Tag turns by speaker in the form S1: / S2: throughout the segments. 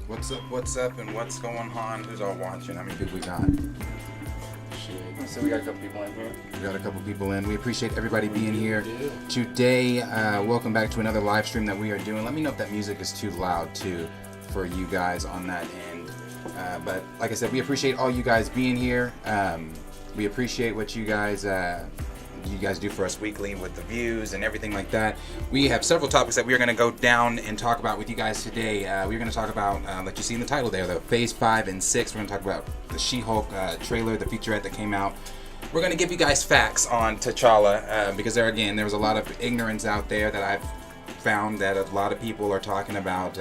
S1: What's up, and what's going on? Who's all watching? How many people we got? Shit.
S2: So we got a couple people in here.
S1: We got a couple people in. We appreciate everybody being here today. Welcome back to another live stream that we are doing. Let me know if that music is too loud, too, for you guys on that end. But like I said, we appreciate all you guys being here. We appreciate what you guys do for us weekly with the views and everything like that. We have several topics that we are going to go down and talk about with you guys today. We're going to talk about, like you see in the title there, the Phase 5 and 6. We're going to talk about the She-Hulk trailer, the featurette that came out. We're going to give you guys facts on T'Challa because there was a lot of ignorance out there that I've found that a lot of people are talking about.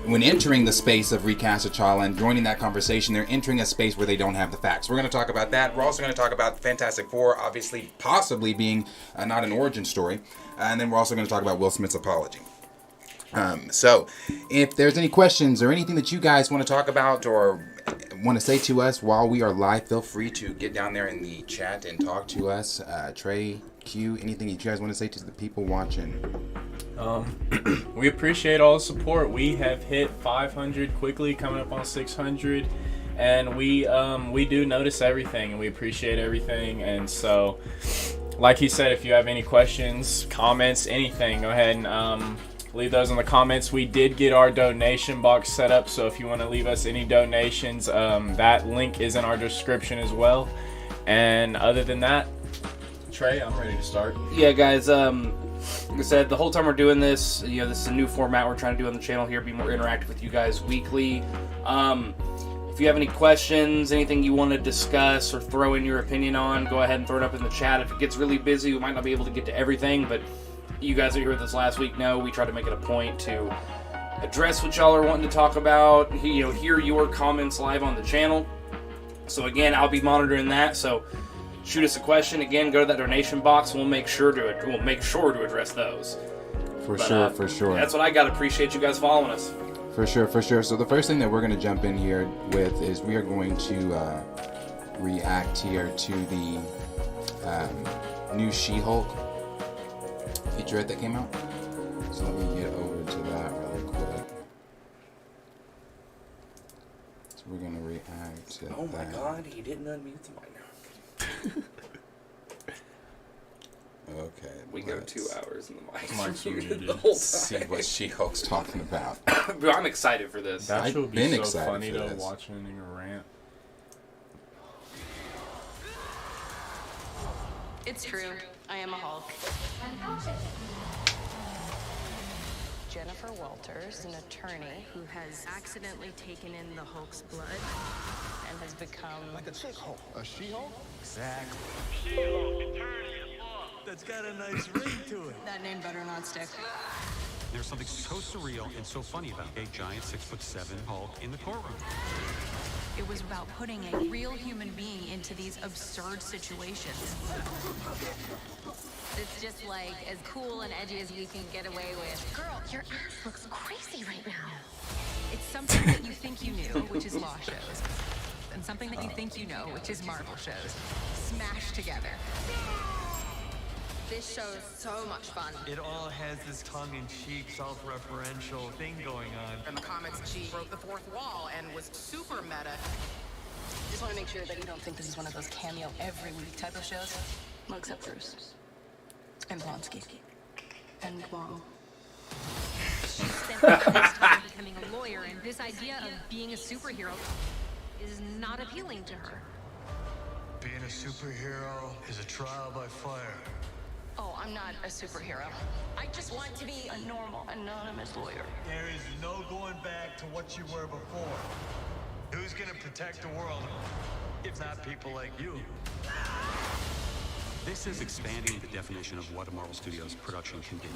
S1: When entering the space of Recast Tchalla and joining that conversation, they're entering a space where they don't have the facts. We're going to talk about that. We're also going to talk about Fantastic Four, obviously, possibly being not an origin story. And then we're also going to talk about Will Smith's apology. So, if there's any questions or anything that you guys want to talk about or want to say to us while we are live, feel free to get down there in the chat and talk to us. Trey, Q, anything that you guys want to say to the people watching?
S3: We appreciate all the support. We have hit 500 quickly, coming up on 600, and we do notice everything, and we appreciate everything. And so, like he said, if you have any questions, comments, anything, go ahead and leave those in the comments. We did get our donation box set up, so if you want to leave us any donations, that link is in our description as well. And other than that, Trey, I'm ready to start.
S2: Yeah, guys. Like I said, the whole time we're doing this, this is a new format we're trying to do on the channel here, be more interactive with you guys weekly. If you have any questions, anything you want to discuss or throw in your opinion on, go ahead and throw it up in the chat. If it gets really busy, we might not be able to get to everything, but you guys are here with us last week know we try to make it a point to address what y'all are wanting to talk about, hear your comments live on the channel. So again, I'll be monitoring that, so shoot us a question. Again, go to that donation box. We'll make sure to address those.
S1: For sure.
S2: That's what I got. Appreciate you guys following us.
S1: For sure. So the first thing that we're going to jump in here with is we are going to react here to the new She-Hulk featurette that came out. So let me get over to that really quick. So we're going to react to that.
S2: Oh my God, he didn't unmute the mic.
S1: Okay.
S2: We go 2 hours in the mic.
S1: The whole time. See what She-Hulk's talking about.
S2: Bro, I'm excited for this.
S3: That would be so funny to
S1: this.
S3: watch in a rant.
S4: It's true. I am a Hulk. Jennifer Walters, an attorney who has accidentally taken in the Hulk's blood and has become
S5: like a chick Hulk. A She-Hulk?
S6: Exactly. She-Hulk, attorney at law. That's got a nice ring to it.
S4: that name better not stick.
S7: There's something so surreal and so funny about a giant 6'7" Hulk in the courtroom.
S4: It was about putting a real human being into these absurd situations. It's just like as cool and edgy as we can get away with. Girl, your ass looks crazy right now. It's something that you think you knew, which is law shows. And something that you think you know, which is Marvel shows. Smashed together. This show is so much fun.
S6: It all has this tongue-in-cheek, self-referential thing going on.
S8: In the comics, she broke the fourth wall and was super meta.
S4: Just want to make sure that you don't think this is one of those cameo every week type of shows. Well, except Bruce. And Blonsky. And Wong. She spent all this time becoming a lawyer, and this idea of being a superhero is not appealing to her.
S5: Being a superhero is a trial by fire.
S4: Oh, I'm not a superhero. I just want to be a normal, anonymous lawyer.
S5: There is no going back to what you were before. Who's gonna protect the world if not people like you?
S7: This is expanding the definition of what a Marvel Studios production can be.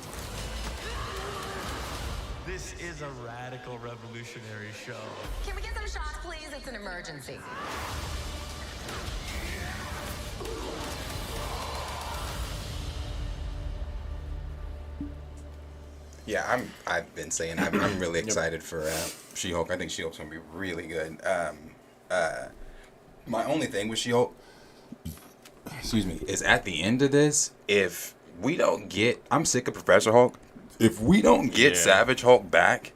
S6: This is a radical, revolutionary show.
S4: Can we get some shots, please? It's an emergency.
S1: Yeah, I've been saying I'm really excited for She-Hulk. I think She-Hulk's gonna be really good. My only thing with She-Hulk, is at the end of this, if we don't get, I'm sick of Professor Hulk. If we don't get Savage Hulk back,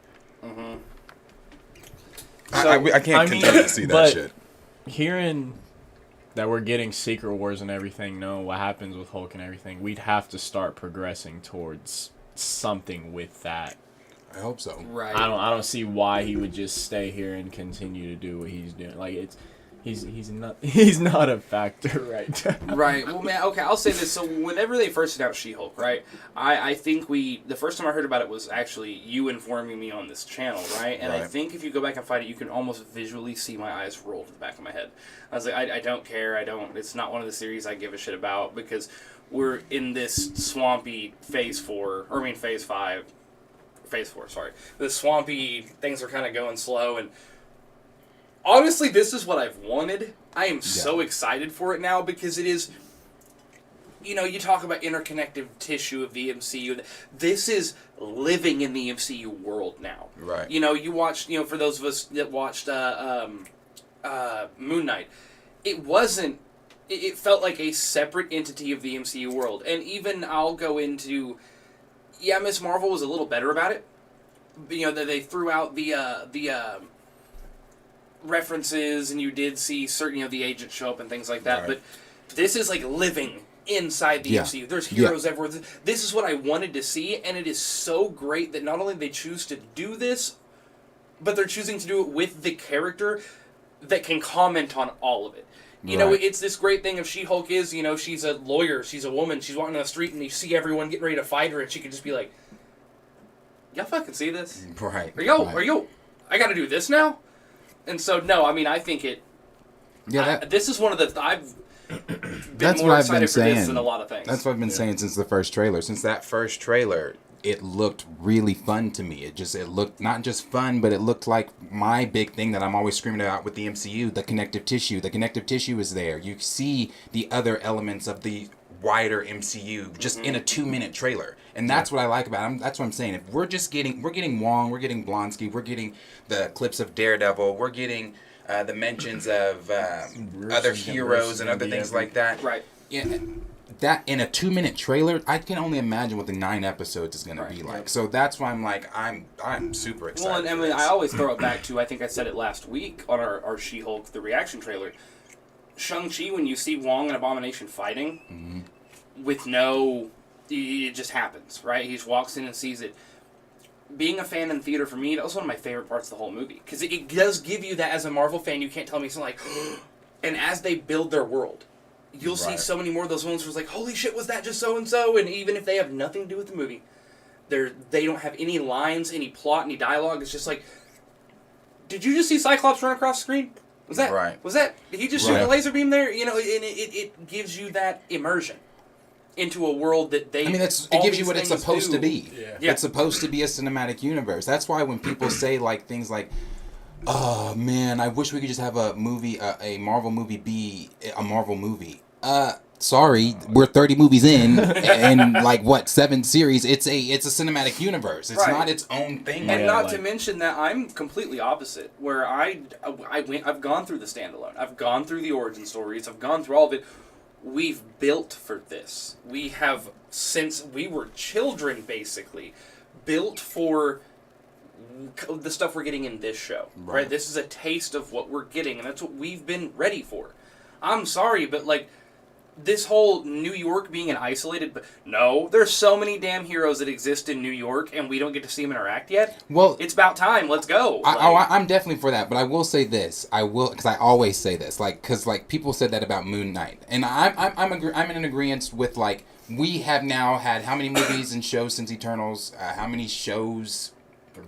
S1: I can't continue to see that
S3: but
S1: shit.
S3: Hearing that we're getting Secret Wars and everything, know what happens with Hulk and everything, we'd have to start progressing towards something with that.
S1: I hope so.
S2: Right.
S3: I don't see why he would just stay here and continue to do what he's doing. Like he's not a factor right now.
S2: Right. Well, man, okay, I'll say this. So whenever they first announced She-Hulk, right, I think the first time I heard about it was actually you informing me on this channel, right? And I think if you go back and find it, you can almost visually see my eyes roll to the back of my head. I was like, I don't care. It's not one of the series I give a shit about because we're in this swampy phase 4, or I mean phase 5. Phase 4, sorry. The swampy things are kind of going slow, and honestly, this is what I've wanted. I am so excited for it now because it is, you talk about interconnective tissue of the MCU. This is living in the MCU world now.
S1: Right.
S2: You watched, for those of us that watched Moon Knight, it felt like a separate entity of the MCU world. And even I'll go into... Yeah, Miss Marvel was a little better about it. That they threw out the references, and you did see certain the agents show up and things like that. Right. But this is like living inside the MCU. There's heroes everywhere. This is what I wanted to see, and it is so great that not only they choose to do this, but they're choosing to do it with the character that can comment on all of it. It's this great thing of She-Hulk is, she's a lawyer, she's a woman, she's walking down the street, and you see everyone getting ready to fight her, and she can just be like, y'all fucking see this?
S1: Right.
S2: I gotta do this now? And so, no, I mean, I think it... Yeah, this is one of the... I've been more excited for this than a lot of things.
S1: That's what I've been saying since the first trailer. Since that first trailer, it looked really fun to me. It looked not just fun, but it looked like my big thing that I'm always screaming about with the MCU, the connective tissue. The connective tissue is there. You see the other elements of the wider MCU just in a 2-minute trailer. And that's what I like about it. That's what I'm saying. If we're getting Wong, we're getting Blonsky, we're getting the clips of Daredevil, we're getting the mentions of other heroes and other things like that.
S2: Right.
S1: Yeah. That in a 2-minute trailer, I can only imagine what the 9 episodes is going to be like. Yep. So that's why I'm like, I'm super excited.
S2: Well, and I mean, I always throw it back to, I think I said it last week on our She-Hulk, the reaction trailer. Shang-Chi, when you see Wong and Abomination fighting, with it just happens, right? He just walks in and sees it. Being a fan in theater, for me, that was one of my favorite parts of the whole movie. Because it does give you that, as a Marvel fan, you can't tell me something like, and as they build their world, you'll see so many more of those moments where it's like, holy shit, was that just so-and-so? And even if they have nothing to do with the movie, they don't have any lines, any plot, any dialogue. It's just like, did you just see Cyclops run across the screen? Was that, did he just shoot a laser beam there? And it gives you that immersion into a world that they...
S1: I mean, it gives you what it's supposed to be. Yeah. It's supposed to be a cinematic universe. That's why when people say like things like, oh man, I wish we could just have a movie, a Marvel movie be a Marvel movie. Sorry, we're 30 movies in, and like 7 series. It's a cinematic universe. It's not its own thing.
S2: And not to mention that I'm completely opposite. Where I've gone through the standalone. I've gone through the origin stories. I've gone through all of it. We've built for this. We have, since we were children, basically, built for the stuff we're getting in this show. Right? This is a taste of what we're getting, and that's what we've been ready for. I'm sorry, but like, this whole New York being an isolated... But no, there's so many damn heroes that exist in New York, and we don't get to see them interact yet.
S1: Well,
S2: it's about time. Let's go.
S1: I'm definitely for that, but I will say this. Because I always say this. Because people said that about Moon Knight. And I'm in agreement with, like, we have now had how many movies and shows since Eternals? How many shows...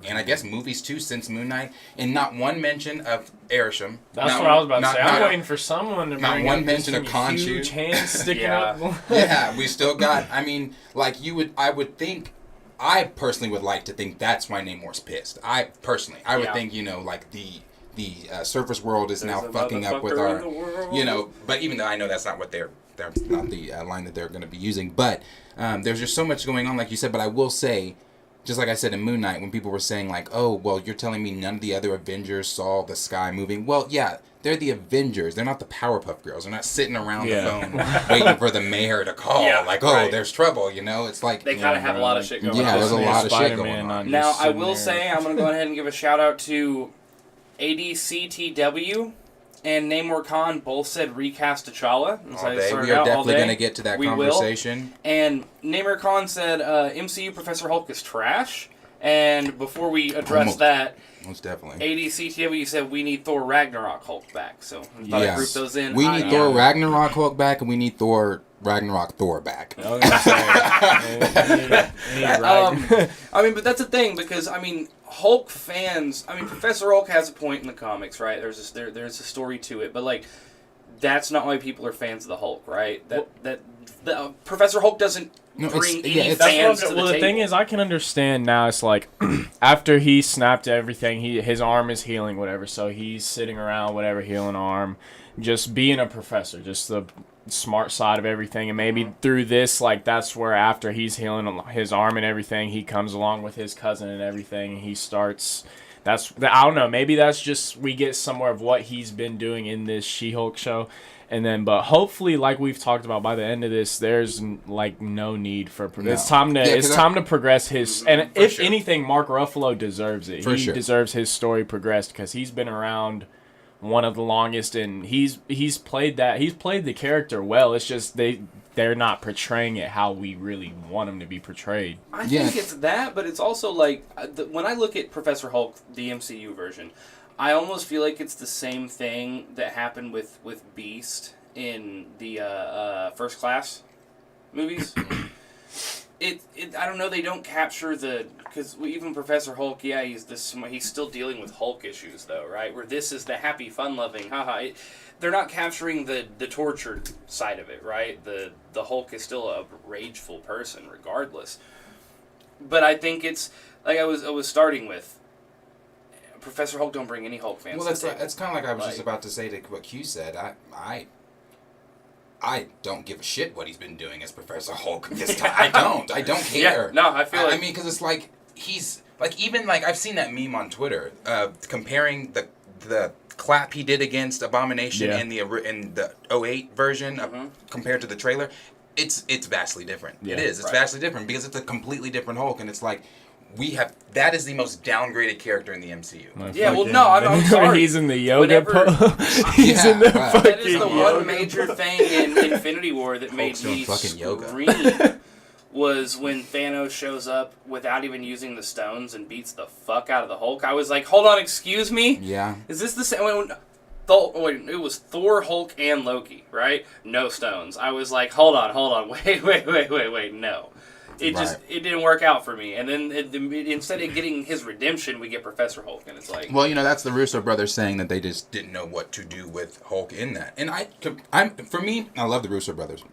S1: And I guess movies too since Moon Knight, and not one mention of Arishem.
S3: That's what I was about to say. I'm waiting for someone to bring
S1: not one mention of Khonshu.
S3: Huge hands sticking up.
S1: Yeah, we still got. I mean, like I personally would like to think that's why Namor's pissed. I would think like the surface world is now fucking up with our, But even though I know that's not what that's not the line that they're going to be using, but there's just so much going on, like you said. But I will say. Just like I said in Moon Knight, when people were saying like, oh, well, you're telling me none of the other Avengers saw the sky moving. Well, yeah, they're the Avengers. They're not the Powerpuff Girls. They're not sitting around the phone waiting for the mayor to call. There's trouble, It's like...
S2: They kind of have a lot of shit going on.
S1: Yeah, there's a lot of shit going on.
S2: Now, I will say, I'm going to go ahead and give a shout out to ADCTW and Namor Khan both said recast T'Challa.
S1: All day. We are definitely going to get to that conversation.
S2: Will. And Namor Khan said MCU Professor Hulk is trash. And before we address that,
S1: most definitely,
S2: ADCTW said we need Thor Ragnarok Hulk back. So I thought I'd group those in.
S1: We need Thor Ragnarok Hulk back, and we need Thor Ragnarok Thor back.
S2: I mean, but that's the thing, because I mean, Hulk fans. I mean, Professor Hulk has a point in the comics, right? There's a story to it, but like, that's not why people are fans of the Hulk, right? Professor Hulk doesn't bring any fans to the table.
S3: The thing is, I can understand now. It's like after he snapped everything, his arm is healing, whatever. So he's sitting around, whatever, healing arm, just being a professor, just the smart side of everything. And maybe through this, like, that's where after he's healing his arm and everything, he comes along with his cousin and everything. And he starts. I don't know. Maybe that's just we get somewhere of what he's been doing in this She-Hulk show. And then, but hopefully, like we've talked about, by the end of this, there's like no need for. It's time to progress his. And if anything, Mark Ruffalo deserves it. He deserves his story progressed because he's been around one of the longest, and he's played the character well. It's just they're not portraying it how we really want him to be portrayed.
S2: I think it's that, but it's also like when I look at Professor Hulk, the MCU version, I almost feel like it's the same thing that happened with Beast in the First Class movies. I don't know, they don't capture because even Professor Hulk, yeah, he's still dealing with Hulk issues though, right? Where this is the happy, fun-loving, haha. They're not capturing the tortured side of it, right? The Hulk is still a rageful person regardless. But I think it's like I was starting with. Professor Hulk don't bring any Hulk fans.
S1: Well, that's kind of like I was just about to say to what Q said. I don't give a shit what he's been doing as Professor Hulk this time. I don't care.
S2: Yeah, no, I feel like...
S1: I mean, because it's like, he's... Like, even, like, I've seen that meme on Twitter, comparing the clap he did against Abomination in the 08 version compared to the trailer. It's vastly different. Yeah, it is. It's vastly different because it's a completely different Hulk, and it's like... that is the most downgraded character in the MCU.
S2: I'm sorry.
S3: He's in the yoga pose. He's in the fucking
S2: That is the one major thing in Infinity War that made me scream was when Thanos shows up without even using the stones and beats the fuck out of the Hulk. I was like, hold on, excuse me?
S1: Yeah.
S2: Is this the same? It was Thor, Hulk, and Loki, right? No stones. I was like, hold on. Wait, no. It didn't work out for me. And then instead of getting his redemption, we get Professor Hulk, and it's like...
S1: Well, that's the Russo brothers saying that they just didn't know what to do with Hulk in that. And for me, I love the Russo brothers.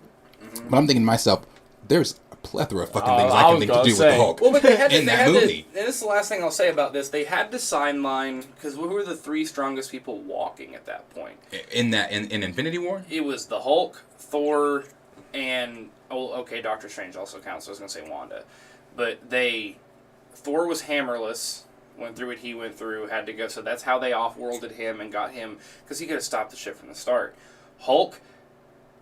S1: But I'm thinking to myself, there's a plethora of fucking things I can think to do with Hulk in that movie.
S2: And this is the last thing I'll say about this. They had to sideline, because who were the three strongest people walking at that point?
S1: In Infinity War?
S2: It was the Hulk, Thor, and... Oh, okay, Doctor Strange also counts, so I was going to say Wanda. But Thor was hammerless, went through what he went through, had to go, so that's how they off-worlded him and got him, because he could have stopped the shit from the start. Hulk,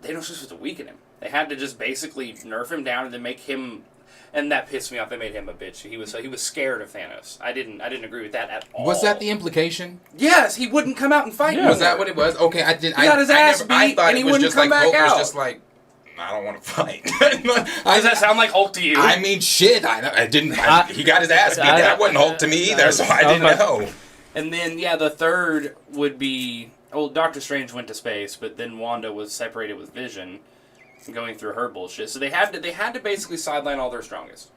S2: they don't just have to weaken him. They had to just basically nerf him down and then make him, and that pissed me off, they made him a bitch. He was scared of Thanos. I didn't agree with that at all.
S1: Was that the implication?
S2: Yes, he wouldn't come out and fight.
S1: Yeah. Was that what it was? Okay,
S2: he got his ass beat, and he wouldn't come back out.
S1: Was just like, I don't want to fight.
S2: Does that sound like Hulk to you?
S1: I mean, shit. He got his ass beat. That wasn't Hulk to me either, so I didn't know.
S2: And then, the third would be... Well, Doctor Strange went to space, but then Wanda was separated with Vision, going through her bullshit. So they had to basically sideline all their strongest.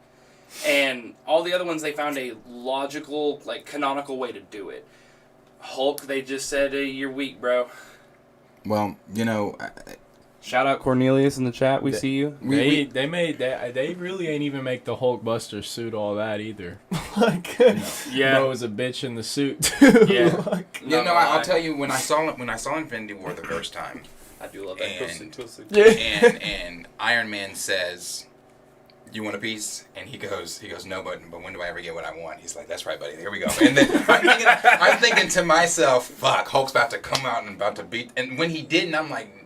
S2: And all the other ones, they found a logical, canonical way to do it. Hulk, they just said, hey, you're weak, bro.
S1: Well,
S2: Shout out Cornelius in the chat. We see you.
S3: They really ain't even make the Hulkbuster suit all that either. Bro was a bitch in the suit too.
S2: Yeah.
S1: I'll tell you when I saw Infinity War the first time.
S2: I do love that.
S1: And Iron Man says, "You want a piece?" And he goes, "No, but when do I ever get what I want?" He's like, "That's right, buddy. Here we go." And then I'm thinking to myself, "Fuck, Hulk's about to come out and about to beat." And when he didn't, I'm like,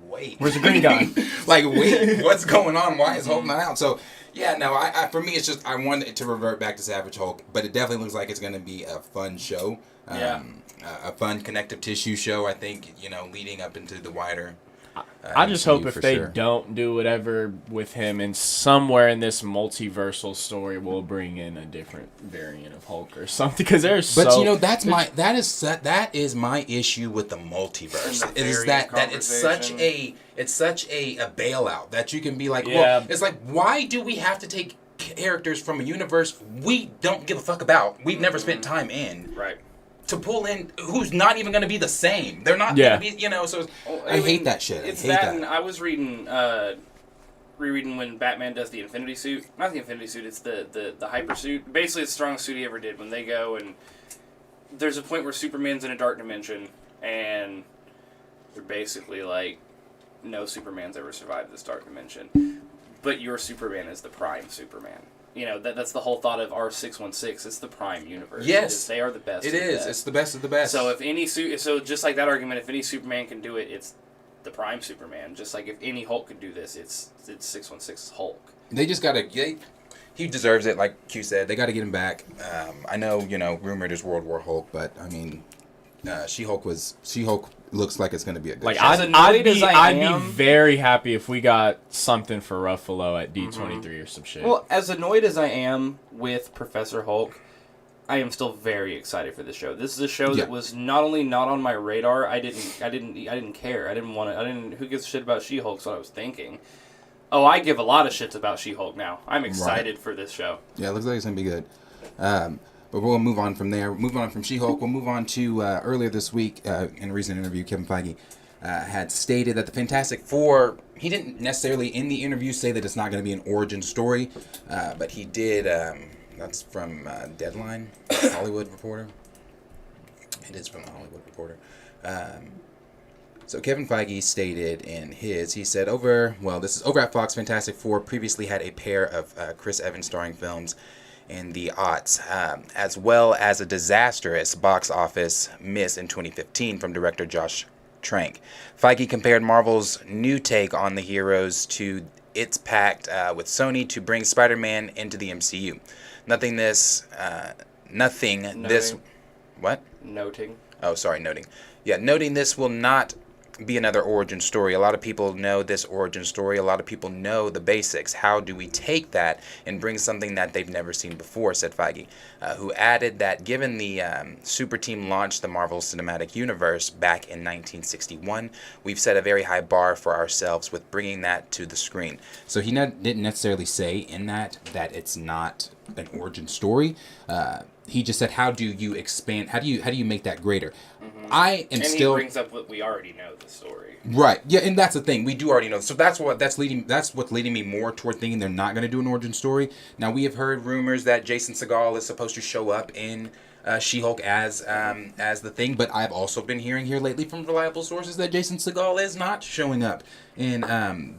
S1: wait.
S3: Where's the green guy?
S1: Wait, what's going on? Why is Hulk not out? So, Yeah, no, I for me, it's just I wanted it to revert back to Savage Hulk, but it definitely looks like it's going to be a fun show. A fun connective tissue show, I think, leading up into the wider.
S3: I just hope if they
S1: sure.
S3: don't do whatever with him, and somewhere in this multiversal story, we'll bring in a different variant of Hulk or something. Because
S1: that is my issue with the multiverse. Is that it's such a bailout that you can be like, well, it's like, why do we have to take characters from a universe we don't give a fuck about? We've never spent time in.
S2: Right.
S1: To pull in who's not even going to be the same. They're not going to be, so I hate that shit.
S2: It's that, and I was reading when Batman does the Infinity Suit. Not the Infinity Suit, it's the Hyper Suit. Basically, it's the strongest suit he ever did. When they go and there's a point where Superman's in a dark dimension, and they're basically like, no Superman's ever survived this dark dimension. But your Superman is the prime Superman. That's the whole thought of R616. It's the prime universe.
S1: Yes.
S2: They are the best.
S1: It is. It's the best of the best.
S2: So so just like that argument, if any Superman can do it, it's the prime Superman. Just like if any Hulk could do this, it's 616's Hulk.
S1: They just got to... He deserves it, like Q said. They got to get him back. I know, rumored is World War Hulk, but, I mean, She-Hulk looks like it's going to be a good show.
S3: I'd be very happy if we got something for Ruffalo at D23 or some shit.
S2: Well, as annoyed as I am with Professor Hulk, I am still very excited for this show. This is a show that was not only not on my radar, I didn't care. Who gives a shit about She-Hulk? Is what I was thinking. Oh, I give a lot of shits about She-Hulk now. I'm excited for this show.
S1: Yeah, it looks like it's going to be good. But we'll move on from there. Move on from She-Hulk. We'll move on to earlier this week, in a recent interview, Kevin Feige had stated that the Fantastic Four, he didn't necessarily in the interview say that it's not going to be an origin story, but he did, that's from Deadline, Hollywood Reporter. It is from the Hollywood Reporter. So Kevin Feige stated in he said, over at Fox, Fantastic Four previously had a pair of Chris Evans starring films in the aughts, as well as a disastrous box office miss in 2015 from director Josh Trank. Feige compared Marvel's new take on the heroes to its pact with Sony to bring Spider-Man into the MCU. Noting. Yeah, noting this will not be another origin story. A lot of people know this origin story. A lot of people know the basics. How do we take that and bring something that they've never seen before, said Feige, who added that given the Super Team launched the Marvel Cinematic Universe back in 1961, we've set a very high bar for ourselves with bringing that to the screen. So he didn't necessarily say in that it's not an origin story. He just said, how do you expand? How do you make that greater?
S2: Mm-hmm. He brings up what we already know, the story.
S1: Right. Yeah, and that's the thing. We do already know. So that's what's leading me more toward thinking they're not going to do an origin story. Now, we have heard rumors that Jason Segel is supposed to show up in She-Hulk as the Thing, but I've also been hearing here lately from reliable sources that Jason Segel is not showing up in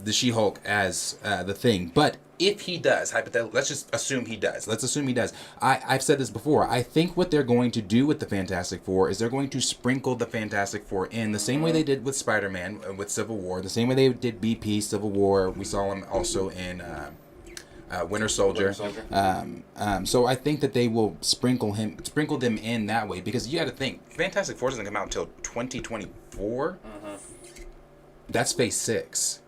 S1: the She-Hulk as the Thing. But if he does, hypothetically, let's just assume he does. Let's assume he does. I've said this before. I think what they're going to do with the Fantastic Four is they're going to sprinkle the Fantastic Four in the same way they did with Spider-Man, with Civil War, the same way they did BP, Civil War. We saw him also in Winter Soldier. So I think that they will sprinkle them in that way, because you got to think, Fantastic Four doesn't come out until 2024. That's Phase 6.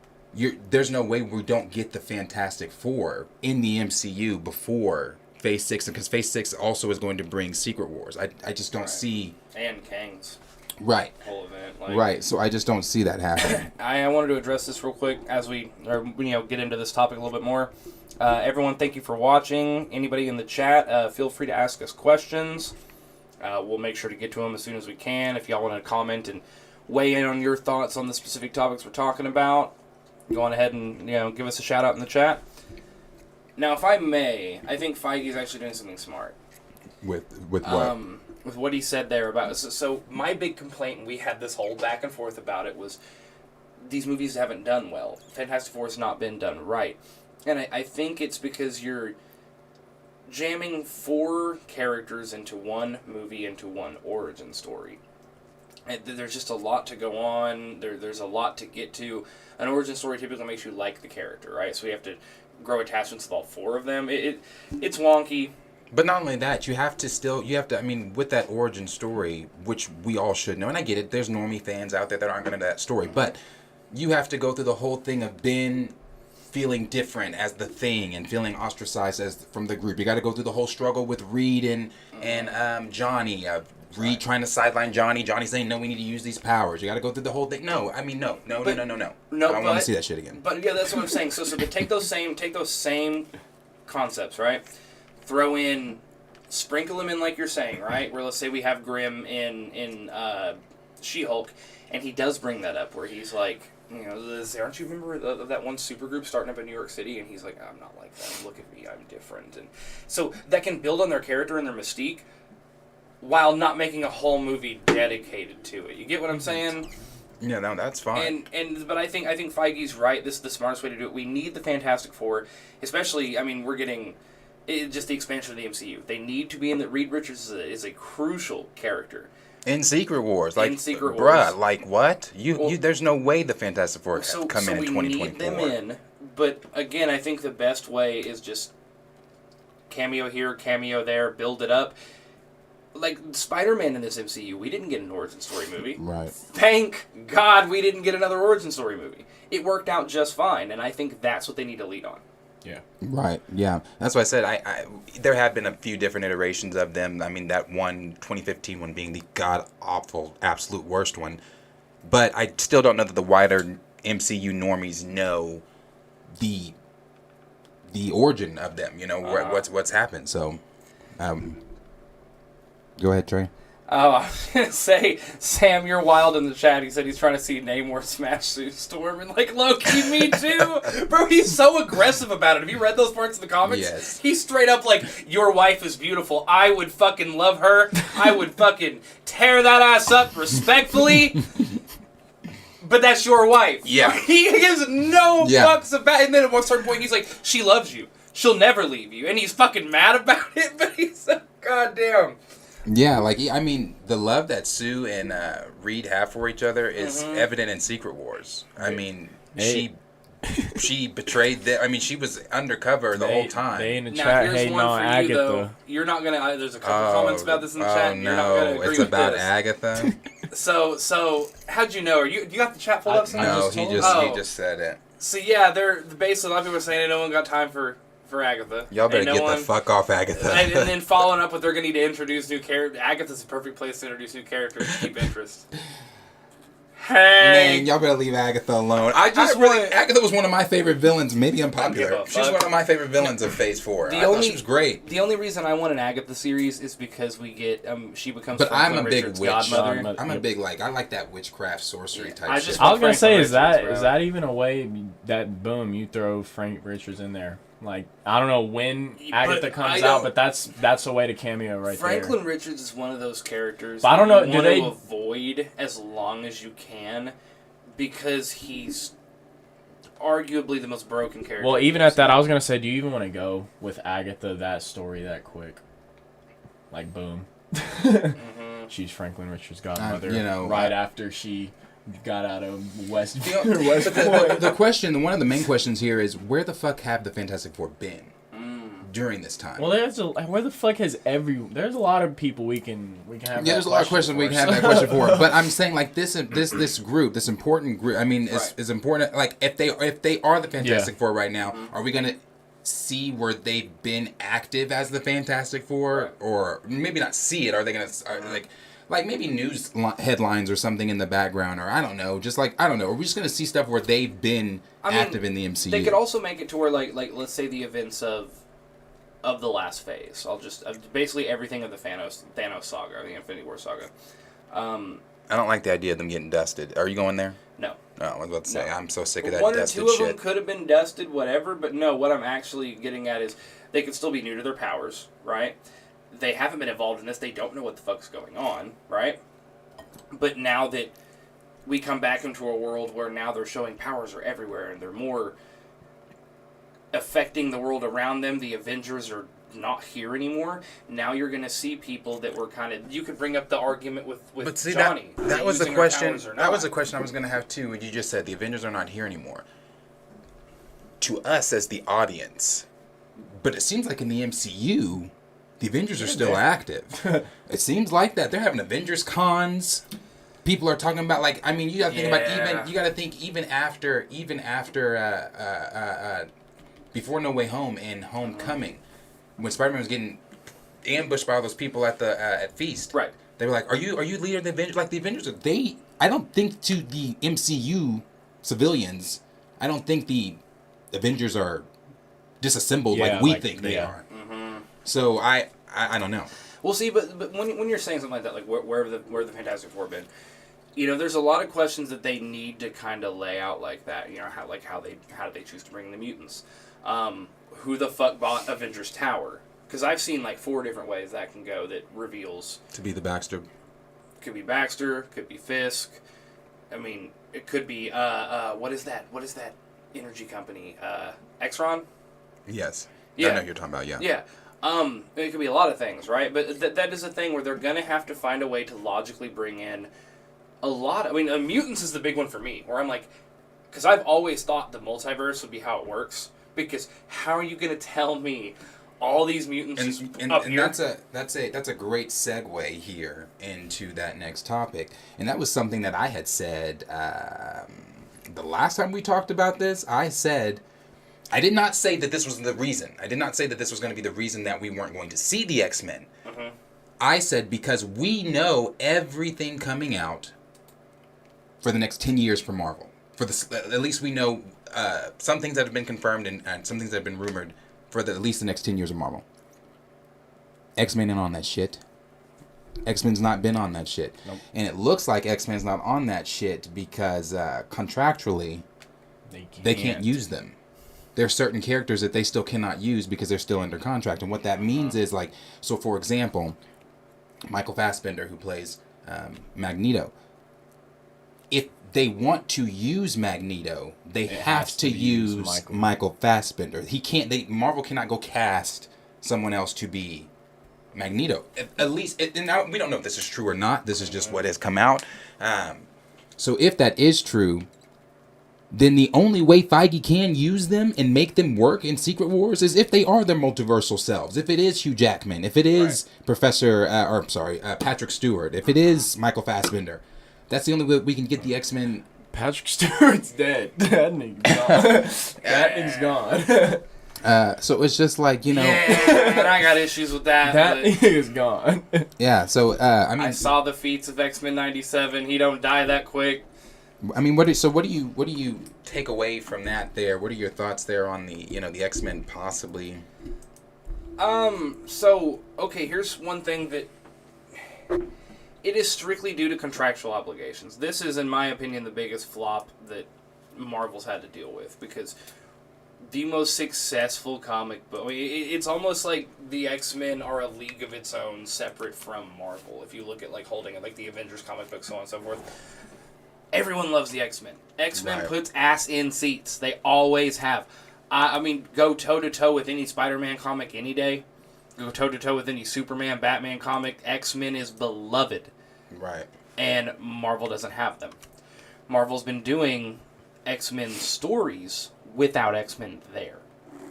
S1: There's no way we don't get the Fantastic Four in the MCU before Phase 6, because Phase 6 also is going to bring Secret Wars. I just don't see...
S2: And Kang's
S1: whole event. Right, so I just don't see that happening.
S2: I wanted to address this real quick as we get into this topic a little bit more. Everyone, thank you for watching. Anybody in the chat, feel free to ask us questions. We'll make sure to get to them as soon as we can. If y'all want to comment and weigh in on your thoughts on the specific topics we're talking about, go on ahead and give us a shout out in the chat. Now, if I may, I think Feige's actually doing something smart.
S1: With what?
S2: With what he said there about... So my big complaint, and we had this whole back and forth about it, was these movies haven't done well. Fantastic Four has not been done right. And I think it's because you're jamming 4 characters into one movie, into one origin story. And there's just a lot to go on. There's a lot to get to. An origin story typically makes you like the character, right? So we have to grow attachments with all 4 of them. It's wonky.
S1: But not only that, you have to, I mean, with that origin story, which we all should know, and I get it, there's normie fans out there that aren't going to know that story, but you have to go through the whole thing of Ben feeling different as the Thing and feeling ostracized from the group. You got to go through the whole struggle with Reed and Johnny. Reed trying to sideline Johnny. Johnny saying, no, we need to use these powers. You got to go through the whole thing. No. I don't want to see that shit again.
S2: But yeah, that's what I'm saying. So to take those same concepts, right? Throw in, sprinkle them in like you're saying, right? Where let's say we have Grimm in She-Hulk, and he does bring that up where he's like, you know, aren't you a member of that one supergroup starting up in New York City? And he's like, I'm not like that. Look at me, I'm different. And so that can build on their character and their mystique while not making a whole movie dedicated to it. You get what I'm saying?
S1: Yeah, no, that's fine.
S2: But I think Feige's right. This is the smartest way to do it. We need the Fantastic Four, especially. I mean, we're getting just the expansion of the MCU. They need to be in that. Reed Richards is a crucial character.
S1: In Secret Wars, like,
S2: Secret
S1: bruh,
S2: Wars.
S1: like what? There's no way the Fantastic Four come in 2024.
S2: We need them in, but again, I think the best way is just cameo here, cameo there, build it up. Like Spider-Man in this MCU, we didn't get an origin story movie.
S1: Right.
S2: Thank God we didn't get another origin story movie. It worked out just fine, and I think that's what they need to lead on.
S3: Yeah.
S1: Right. Yeah. That's why I said I there have been a few different iterations of them. I mean, that one 2015 one being the god awful, absolute worst one. But I still don't know that the wider MCU normies know the origin of them. You know what's happened. So, go ahead, Trey.
S2: Oh, I was going to say, Sam, you're wild in the chat. He said he's trying to see Namor smash Sue Storm, and like, low-key, me too. Bro, he's so aggressive about it. Have you read those parts of the comics?
S1: Yes.
S2: He's straight up like, your wife is beautiful. I would fucking love her. I would fucking tear that ass up respectfully. But that's your wife.
S1: Yeah.
S2: He gives no fucks about it. And then at one certain point, he's like, she loves you. She'll never leave you. And he's fucking mad about it, but he's so goddamn...
S1: Yeah, like, I mean, the love that Sue and Reed have for each other is evident in Secret Wars. I mean, she betrayed them. I mean, she was undercover the whole time.
S3: They in the chat hating on Agatha.
S2: Though. You're not gonna. There's a couple comments about this in the chat. And you're not gonna agree
S1: it's
S2: with
S1: about
S2: this.
S1: Agatha.
S2: So how'd you know? You got the chat pulled up?
S1: No, he just said it.
S2: So yeah, they're basically a lot of people are saying no one got time for Agatha.
S1: Y'all better get the fuck off Agatha.
S2: And then following up with they're going to need to introduce new characters. Agatha's a perfect place to introduce new characters to keep interest. Hey!
S1: Man, y'all better leave Agatha alone. Agatha was one of my favorite villains. Maybe unpopular. She's one of my favorite villains of Phase 4. I thought she was great.
S2: The only reason I want an Agatha series is because we get she becomes.
S1: But I'm a big
S2: Richard's
S1: witch.
S2: godmother.
S1: I'm a big I like that witchcraft sorcery type shit.
S3: I was gonna say, is that even a way that boom you throw Frank Richards in there? Like, I don't know when Agatha comes out, but that's a way to cameo right
S2: Franklin Richards is one of those characters
S3: but I don't know,
S2: you want to avoid as long as you can because he's arguably the most broken character.
S3: Well, even at that, I was going to say, do you even want to go with Agatha, that story, that quick? Like, boom. She's Franklin Richards' godmother right after she... got out of West Point.
S1: The question, one of the main questions here is, where the fuck have the Fantastic Four been during this time?
S3: Well, where the fuck has there's a lot of people we can have.
S1: Yeah, there's a lot of questions we can have that question for. But I'm saying, like, this group, this important group. I mean, is important. Like, if they are the Fantastic Four right now, are we gonna see where they've been active as the Fantastic Four, or maybe not see it? Are they gonna like maybe news headlines or something in the background, or I don't know. Just like, I don't know. Are we just going to see stuff where they've been active in the MCU?
S2: They could also make it to where, like let's say the events of the last phase. I'll just basically everything of the Thanos saga, the Infinity War saga.
S1: I don't like the idea of them getting dusted. Are you going there?
S2: No.
S1: No, I was about to say, I'm so sick of that dusted shit.
S2: One or two of them could have been dusted, whatever, but no, what I'm actually getting at is they could still be new to their powers, right? They haven't been involved in this. They don't know what the fuck's going on, right? But now that we come back into a world where now they're showing powers are everywhere and they're more affecting the world around them, the Avengers are not here anymore. Now you're going to see people that were kind of... You could bring up the argument with
S1: but see,
S2: Johnny.
S1: That was the question. That was the question I was going to have too. What you just said, the Avengers are not here anymore. to us as the audience. But it seems like in the MCU, the Avengers are still active. It seems like that. They're having Avengers cons. People are talking about, like, I mean, you gotta think about even after before No Way Home and Homecoming, when Spider-Man was getting ambushed by all those people at Feast.
S2: Right.
S1: They were like, "Are you leader of the Avengers?" Like the Avengers, I don't think to the MCU civilians, I don't think the Avengers are disassembled like we think they are.
S2: Mm-hmm.
S1: So I don't know.
S2: Well, see, but when you're saying something like that, like where have the Fantastic Four been? You know, there's a lot of questions that they need to kind of lay out like that. You know, how did they choose to bring in the mutants? Who the fuck bought Avengers Tower? Because I've seen like 4 different ways that can go that reveals.
S1: To be the Baxter.
S2: Could be Baxter. Could be Fisk. I mean, it could be what is that? What is that energy company? Exron.
S1: Yes.
S2: Yeah.
S1: I know who you're talking about. Yeah.
S2: Yeah. It could be a lot of things, right? But that is a thing where they're gonna have to find a way to logically bring in a lot. I mean, mutants is the big one for me, where I'm like, because I've always thought the multiverse would be how it works. Because how are you gonna tell me all these mutants
S1: And
S2: up here?
S1: that's a great segue here into that next topic. And that was something that I had said the last time we talked about this. I did not say that this was the reason. I did not say that this was going to be the reason that we weren't going to see the X-Men.
S2: Mm-hmm.
S1: I said because we know everything coming out for the next 10 years for Marvel. At least we know some things that have been confirmed and some things that have been rumored for at least the next 10 years of Marvel. X-Men ain't on that shit. X-Men's not been on that shit.
S3: Nope.
S1: And it looks like X-Men's not on that shit because contractually they can't use them. There are certain characters that they still cannot use because they're still under contract. And what that means is, like, so for example, Michael Fassbender, who plays Magneto, if they want to use Magneto, they have to use Michael Fassbender. Marvel cannot go cast someone else to be Magneto. At least, we don't know if this is true or not. This is just what has come out. So if that is true, then the only way Feige can use them and make them work in Secret Wars is if they are their multiversal selves. If it is Hugh Jackman, if it is Patrick Stewart, if it is Michael Fassbender, that's the only way we can get the X-Men.
S3: Patrick Stewart's dead. That nigga's gone. That nigga's gone.
S1: So it's just like, you know.
S2: Yeah, and I got issues with that.
S3: That nigga's gone.
S1: Yeah, so I mean,
S2: I saw the feats of X-Men '97. He don't die that quick.
S1: I mean, what do you take away from that there? What are your thoughts there on the X-Men possibly?
S2: So, okay, here's one thing that it is strictly due to contractual obligations. This is, in my opinion, the biggest flop that Marvel's had to deal with, because the most successful comic book, it's almost like the X-Men are a league of its own, separate from Marvel. If you look at, like, holding it, like the Avengers comic book, so on and so forth. Everyone loves the X-Men. X-Men puts ass in seats. They always have. I mean, go toe-to-toe with any Spider-Man comic any day. Go toe-to-toe with any Superman, Batman comic. X-Men is beloved.
S1: Right.
S2: And Marvel doesn't have them. Marvel's been doing X-Men stories without X-Men there.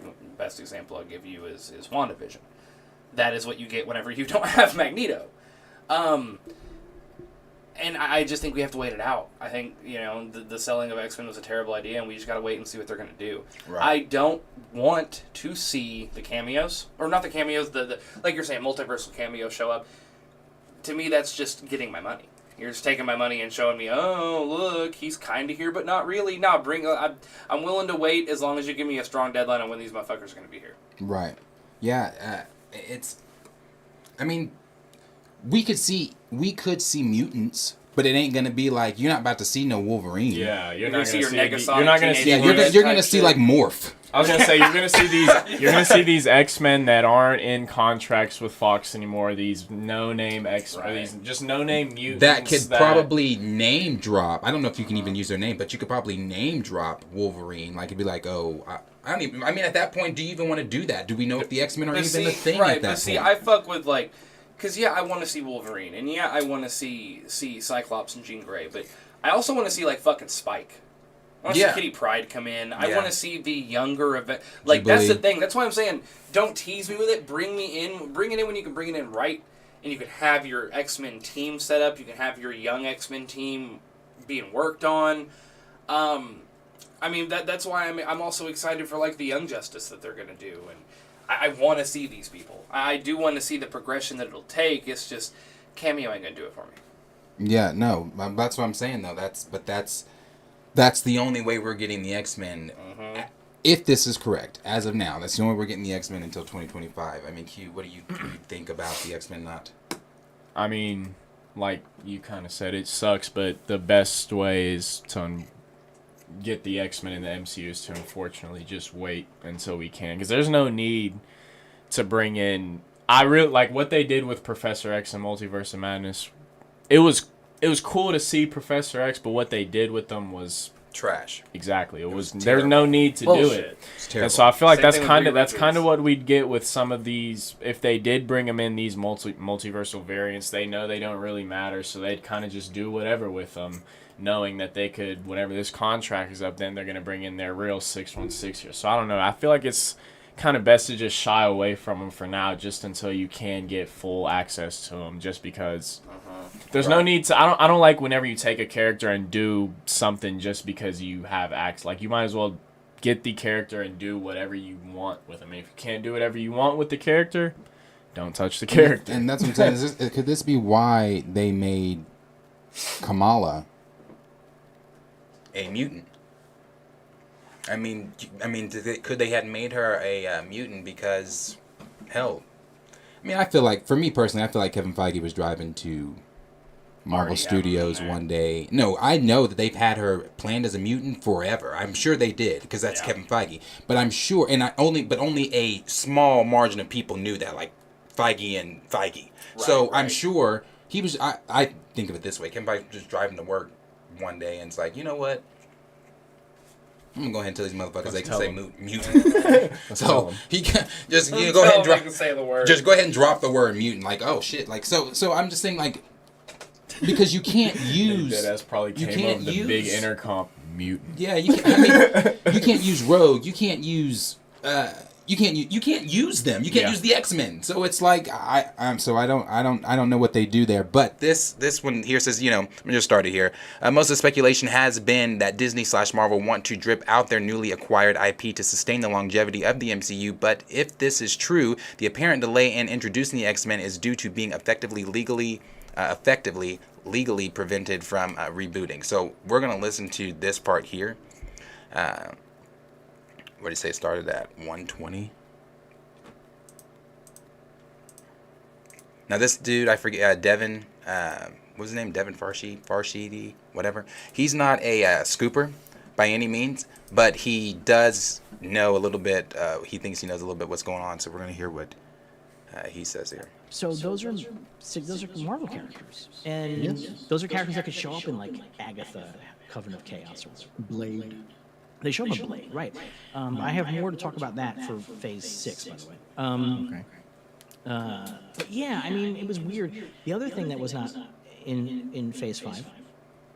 S2: The best example I'll give you is WandaVision. That is what you get whenever you don't have Magneto. And I just think we have to wait it out. I think, the selling of X-Men was a terrible idea, and we just got to wait and see what they're going to do.
S1: Right.
S2: I don't want to see the cameos, or not the cameos, the like you're saying, multiversal cameos show up. To me, that's just getting my money. You're just taking my money and showing me, oh, look, he's kind of here, but not really. No, I'm willing to wait as long as you give me a strong deadline on when these motherfuckers are going to be here.
S1: Right. Yeah, I mean, we could see mutants, but it ain't gonna be like, you're not about to see no Wolverine.
S3: Yeah, you're
S2: gonna
S3: not
S2: see your
S3: gonna
S2: Negasonic.
S3: You're not gonna see.
S1: You're gonna see like Morph.
S3: I was gonna say you're gonna see these. You're gonna see these X-Men that aren't in contracts with Fox anymore. These no-name X-Men, these just no-name mutants
S1: that could probably name drop. I don't know if you can even use their name, but you could probably name drop Wolverine. Like, it'd be like, oh, I don't even. I mean, at that point, do you even want to do that? Do we know if the X-Men are even a thing at that point?
S2: See, I fuck with, like, because I want to see Wolverine, and I want to see Cyclops and Jean Grey, but I also want to see, like, fucking Spike. I want to
S1: Yeah.
S2: see Kitty Pryde come in. I
S1: Yeah.
S2: want to see the younger event. Like, that's the thing. That's why I'm saying, don't tease me with it. Bring me in. Bring it in when you can bring it in right. And you can have your X-Men team set up. You can have your young X-Men team being worked on. I mean, that's why I'm also excited for, like, the Young Justice that they're going to do. And I want to see these people. I do want to see the progression that it'll take. It's just, cameo ain't going to do it for me.
S1: Yeah, no, that's what I'm saying, though. That's the only way we're getting the X-Men.
S2: Mm-hmm.
S1: If this is correct, as of now, that's the only way we're getting the X-Men until 2025. I mean, Q, what do you think about the X-Men not?
S3: I mean, like you kind of said, it sucks, but the best way is to get the X-Men in the MCU is to unfortunately just wait until we can. Because there's no need to bring in... I really like what they did with Professor X and Multiverse of Madness. It was cool to see Professor X, but what they did with them was...
S1: Trash.
S3: Exactly. It was
S1: terrible.
S3: there's no need to do it.
S1: It's terrible.
S3: And so I feel like
S2: Same thing with
S3: that's
S2: reboots.
S3: kind of what we'd get with some of these. If they did bring them in these multiversal variants, they know they don't really matter, so they'd kind of just do whatever with them, knowing that they could, whenever this contract is up, then they're going to bring in their real 616 here. So I don't know. I feel like it's kind of best to just shy away from them for now, just until you can get full access to them, just because there's no need to... I don't like whenever you take a character and do something just because you have access. Like, you might as well get the character and do whatever you want with them. If you can't do whatever you want with the character, don't touch the character.
S1: And that's what I'm saying. Could this be why they made Kamala a mutant? I mean, could they have made her a mutant because, hell, I mean, I feel like, for me personally, I feel like Kevin Feige was driving to Marvel Studios one day. No, I know that they've had her planned as a mutant forever. I'm sure they did, because that's Kevin Feige. But I'm sure, and only a small margin of people knew that, like Feige and Feige. So I'm sure he was. I think of it this way: Kevin Feige was just driving to work one day, and it's like, you know what? I'm gonna go ahead and tell these motherfuckers they can say mutant. So he can just go ahead and drop.
S2: Say the word.
S1: Just go ahead and drop the word mutant. Like, oh shit. Like, so I'm just saying, like, because you can't use.
S3: That's probably came up the big intercom mutant.
S1: Yeah, you can't use Rogue. You can't use. You can't use them. You can't use the X-Men. So it's like I don't know what they do there. But this one here says, let me just start it here. Most of the speculation has been that Disney/Marvel want to drip out their newly acquired IP to sustain the longevity of the MCU. But if this is true, the apparent delay in introducing the X-Men is due to being effectively legally prevented from rebooting. So we're gonna listen to this part here. What did you say it started at? 120? Now this dude, I forget, Devin, what was his name? Devin Farshidi, whatever. He's not a scooper by any means, but he does know a little bit, he thinks he knows a little bit what's going on, so we're going to hear what he says here.
S9: So those are Marvel characters, and those are characters that could show up in, like, Agatha, Covenant of Chaos, or Blade. They show up in Blade, right? I have more to talk about that for Phase 6, by the way. But yeah, I mean, it was weird. The other thing that was not in Phase 5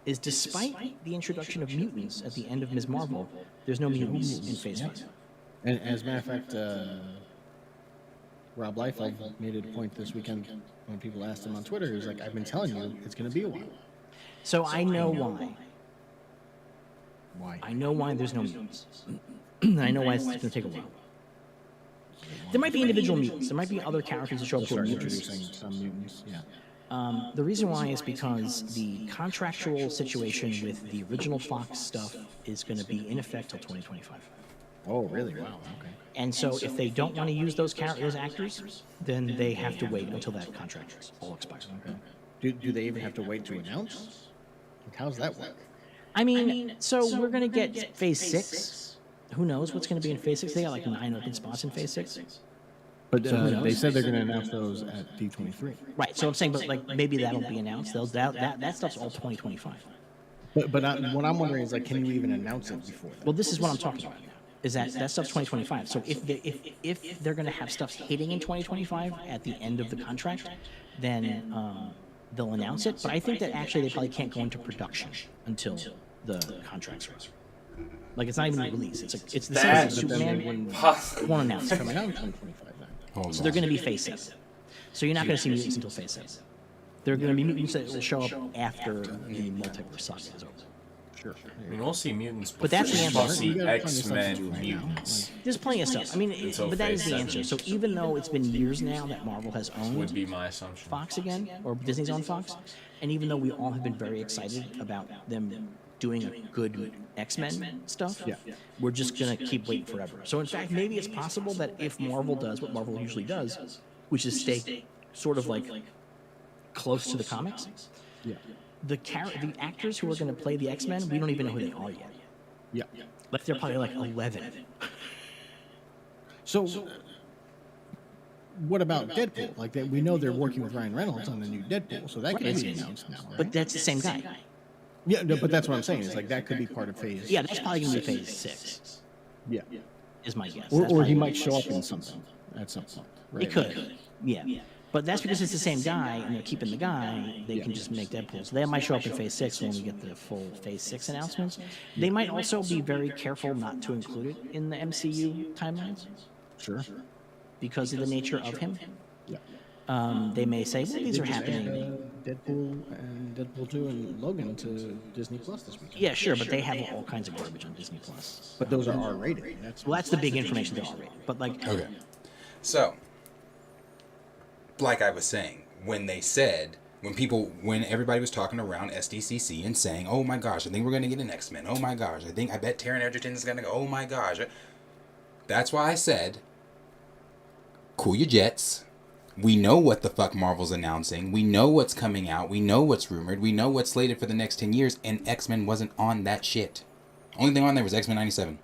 S9: is, despite the introduction of mutants at the end of Ms. Marvel, there's no mutants in Phase 5.
S10: And as a matter of fact, Rob Liefeld made it a point this weekend when people asked him on Twitter. He was like, I've been telling you, it's going to be a while.
S9: So I know why.
S10: Why?
S9: I know why there's no mutants. I know why it's going to take a while. There might be individual mutants. There might be other characters that show up who are mutants.
S10: Introducing some mutants, yeah.
S9: The reason why is because the contractual situation with the original Fox stuff is going to be in effect till 2025.
S10: Oh, really? Wow, okay.
S9: And so if they don't want to use those actors, then they have to wait until that contract all expires.
S10: Okay. Do they even have to wait to announce? Like, how's that work?
S9: I mean, so we're going to get Phase 6. Who knows what's going to be in Phase 6? They got like 9 open spots in Phase 6.
S10: But they said they're going to announce those at D23.
S9: Right, so I'm saying, but like maybe that'll be announced. That stuff's all 2025.
S10: But what I'm wondering is, like, can you even announce it before that?
S9: Well, this is what I'm talking about now. Is that stuff's 2025. So if they're going to have stuff hitting in 2025 at the end of the contract, then they'll announce it. But I think that actually they probably can't go into production until the contract's right. Like it's not even a release. It's the
S2: That-
S9: same as Superman. One announcement.
S10: Coming out in 2025 then.
S1: Hold
S9: So
S1: on.
S9: they're going to be Phase 7. So you're not going to see mutants until Phase 7. They're going to be mutants that will show up after the multiverse saga is over.
S10: Sure.
S3: I mean, we'll see mutants.
S9: But that's the
S3: before
S9: answer.
S3: we
S10: You
S3: see
S10: gotta find yourself
S3: X-Men
S10: to do right now.
S3: mutants.
S9: There's plenty of stuff. I mean,
S3: Until
S9: but that is
S3: Phase
S9: the
S3: 7.
S9: answer. So even though it's been years now that Marvel has
S3: Would
S9: owned
S3: be my assumption.
S9: Fox again, or Disney's on Fox, and even though we all have been very excited about them doing a good X-Men stuff, we're just gonna keep waiting forever. So in fact, maybe it's possible that if Marvel does what Marvel usually does, which is stay sort of like close to the comics, the actors who are gonna play the X-Men, we don't even know who they are yet.
S10: Yeah.
S9: Like they're probably like 11.
S10: So, what about Deadpool? Like, we know they're working with Ryan Reynolds on the new Deadpool, so that could be announced now, right?
S9: But that's the same guy.
S10: Yeah, no, but that's what I'm saying. Is like that could be part of Phase.
S9: Yeah, that's probably gonna be Phase 6.
S10: Yeah.
S9: Is my guess.
S10: Or,
S9: That's
S10: or
S9: probably
S10: he
S9: what
S10: might
S9: it
S10: show
S9: is.
S10: up in something at some point. Right?
S9: He could, yeah. But that's because it's the same guy, and they're keeping the guy. They can just make Deadpool. So they might show up in Phase 6 when we get the full Phase 6 announcements. They might also be very careful not to include it in the MCU timelines
S10: Sure.
S9: because of the nature of him.
S10: Yeah.
S9: They may say, well, these are
S10: Just
S9: happening.
S10: add, Deadpool and Deadpool 2 and Logan to Disney Plus this weekend.
S9: Yeah, sure, but they have all kinds of garbage on Disney Plus.
S10: But those are R-rated.
S9: That's the big information. They're all rated. But like,
S1: Okay. So, like I was saying, when everybody was talking around SDCC and saying, oh my gosh, I think we're going to get an X-Men. Oh my gosh, I bet Taron Egerton's going to go. Oh my gosh. That's why I said, cool your jets. We know what the fuck Marvel's announcing. We know what's coming out. We know what's rumored. We know what's slated for the next 10 years. And X-Men wasn't on that shit. Only thing on there was X-Men 97.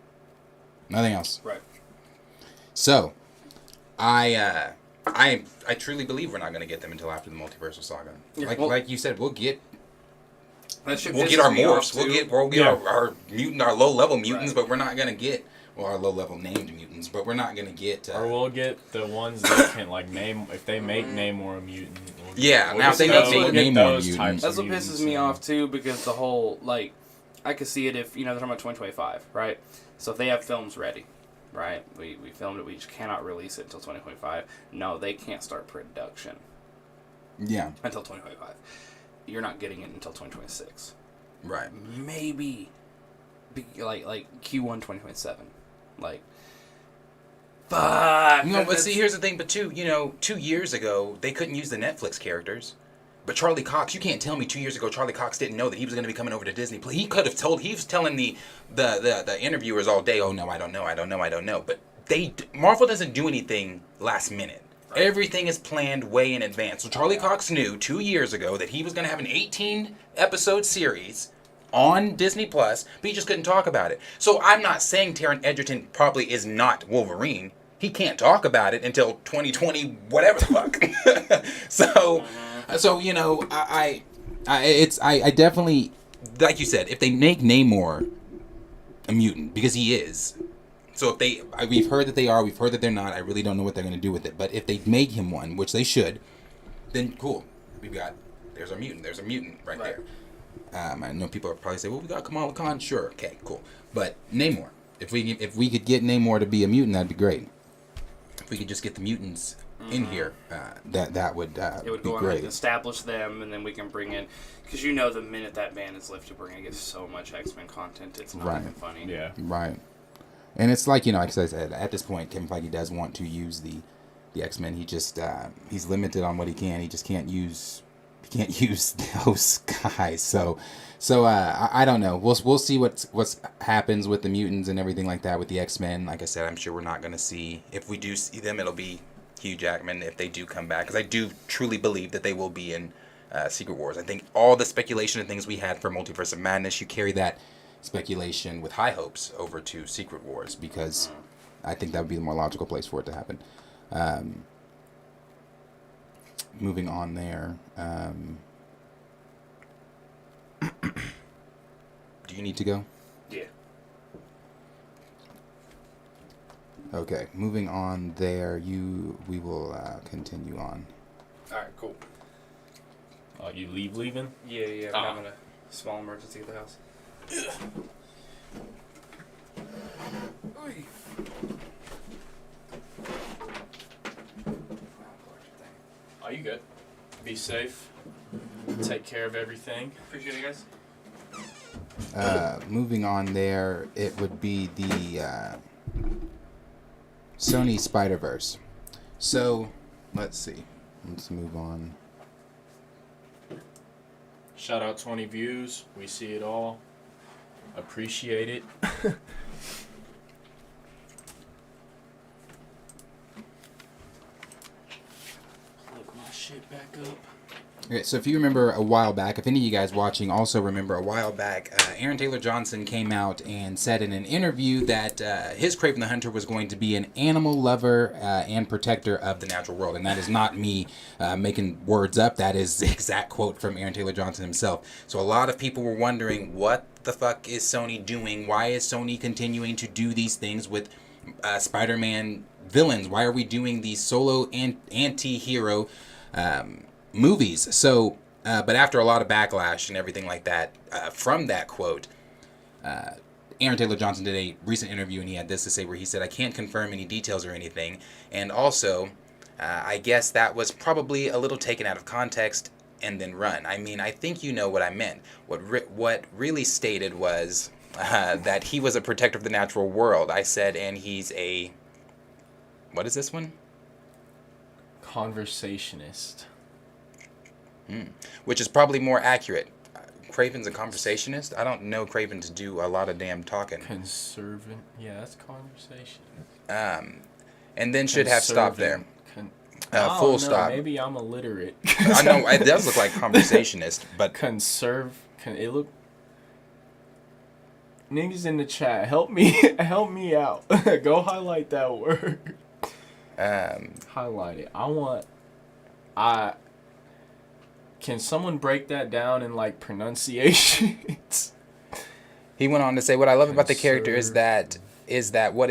S1: Nothing else.
S2: Right.
S1: So, I truly believe we're not going to get them until after the multiversal saga.
S2: Yeah,
S1: Like you said, we'll get
S2: That shit
S1: our
S2: pisses me off,
S1: morphs.
S2: too.
S1: We'll get our mutant, our low level mutants, but we're not going to get our low level named mutants. But we're not going to get.
S3: Or we'll get the ones that can like name if they make Namor a mutant.
S1: Now if they make Namor a mutant.
S2: That's what pisses me off too, because the whole like, I could see it if they're talking about 2025, right? So if they have films ready, right? We filmed it. We just cannot release it until 2025. No, they can't start production.
S1: Yeah.
S2: Until 2025. You're not getting it until 2026.
S1: Right.
S2: Maybe like Q1 2027. Like, fuck.
S1: No, but see, here's the thing. But 2 years ago, they couldn't use the Netflix characters. But Charlie Cox, you can't tell me 2 years ago Charlie Cox didn't know that he was going to be coming over to Disney. He could have told. He was telling the interviewers all day, "Oh no, I don't know." But Marvel doesn't do anything last minute. Right. Everything is planned way in advance. So Charlie Cox knew 2 years ago that he was going to have an 18-episode series on Disney Plus, but he just couldn't talk about it. So I'm not saying Taron Egerton probably is not Wolverine. He can't talk about it until 2020, whatever the fuck. So I definitely, like you said, if they make Namor a mutant, because he is. So we've heard that they are, we've heard that they're not. I really don't know what they're going to do with it. But if they make him one, which they should, then cool. There's our mutant. There's a mutant right there. I know people are probably say, well, we got Kamala Khan. Sure, okay, cool. But Namor, if we could get Namor to be a mutant, that'd be great. If we could just get the mutants in here, that would
S2: it would
S1: be
S2: go on
S1: great.
S2: and establish them, and then we can bring in, because the minute that ban is lifted, we're gonna get so much X-Men content. It's not even funny.
S3: Yeah.
S1: Right. And it's like like I said, at this point, Kevin Feige does want to use the X-Men. He just he's limited on what he can. He just can't use those guys. So I don't know. We'll see what happens with the mutants and everything like that with the X-Men. Like I said, I'm sure we're not going to see. If we do see them, it'll be Hugh Jackman if they do come back, because I do truly believe that they will be in Secret Wars. I think all the speculation and things we had for Multiverse of Madness, you carry that speculation with high hopes over to Secret Wars, because I think that would be the more logical place for it to happen. Moving on there. Do you need to go?
S2: Yeah.
S1: Okay, moving on there. We will continue on.
S2: All right, cool.
S3: You leaving?
S2: Yeah. I'm having a small emergency at the house. boy.
S3: Are you good? Be safe. Take care of everything.
S2: Appreciate it, guys.
S1: Moving on there, it would be the Sony Spider-Verse. So, let's see. Let's move on.
S3: Shout out 20 views. We see it all. Appreciate it. Look my shit back up.
S1: Okay, so if you remember a while back, if any of you guys watching also remember a while back, Aaron Taylor Johnson came out and said in an interview that his Kraven the Hunter was going to be an animal lover and protector of the natural world. And that is not me making words up. That is the exact quote from Aaron Taylor Johnson himself. So a lot of people were wondering, what the fuck is Sony doing? Why is Sony continuing to do these things with Spider-Man villains? Why are we doing these solo anti-hero movies? So, but after a lot of backlash and everything like that from that quote, Aaron Taylor Johnson did a recent interview and he had this to say where he said, I can't confirm any details or anything. And also, I guess that was probably a little taken out of context and then run. I mean, I think you know what I meant. What really stated was that he was a protector of the natural world. I said, and he's a... What is this one?
S3: Conversationist.
S1: Which is probably more accurate. Kraven's a conversationist. I don't know Kraven to do a lot of damn talking.
S3: Conservant. Yeah, that's conversation.
S1: And then should have stopped there. Full stop.
S3: Maybe I'm illiterate.
S1: I know it does look like conversationist, but
S3: it look. Niggas in the chat, help me out. Go highlight that word. Highlight it. Can someone break that down in like pronunciations?
S1: He went on to say, "What I love about the character is that what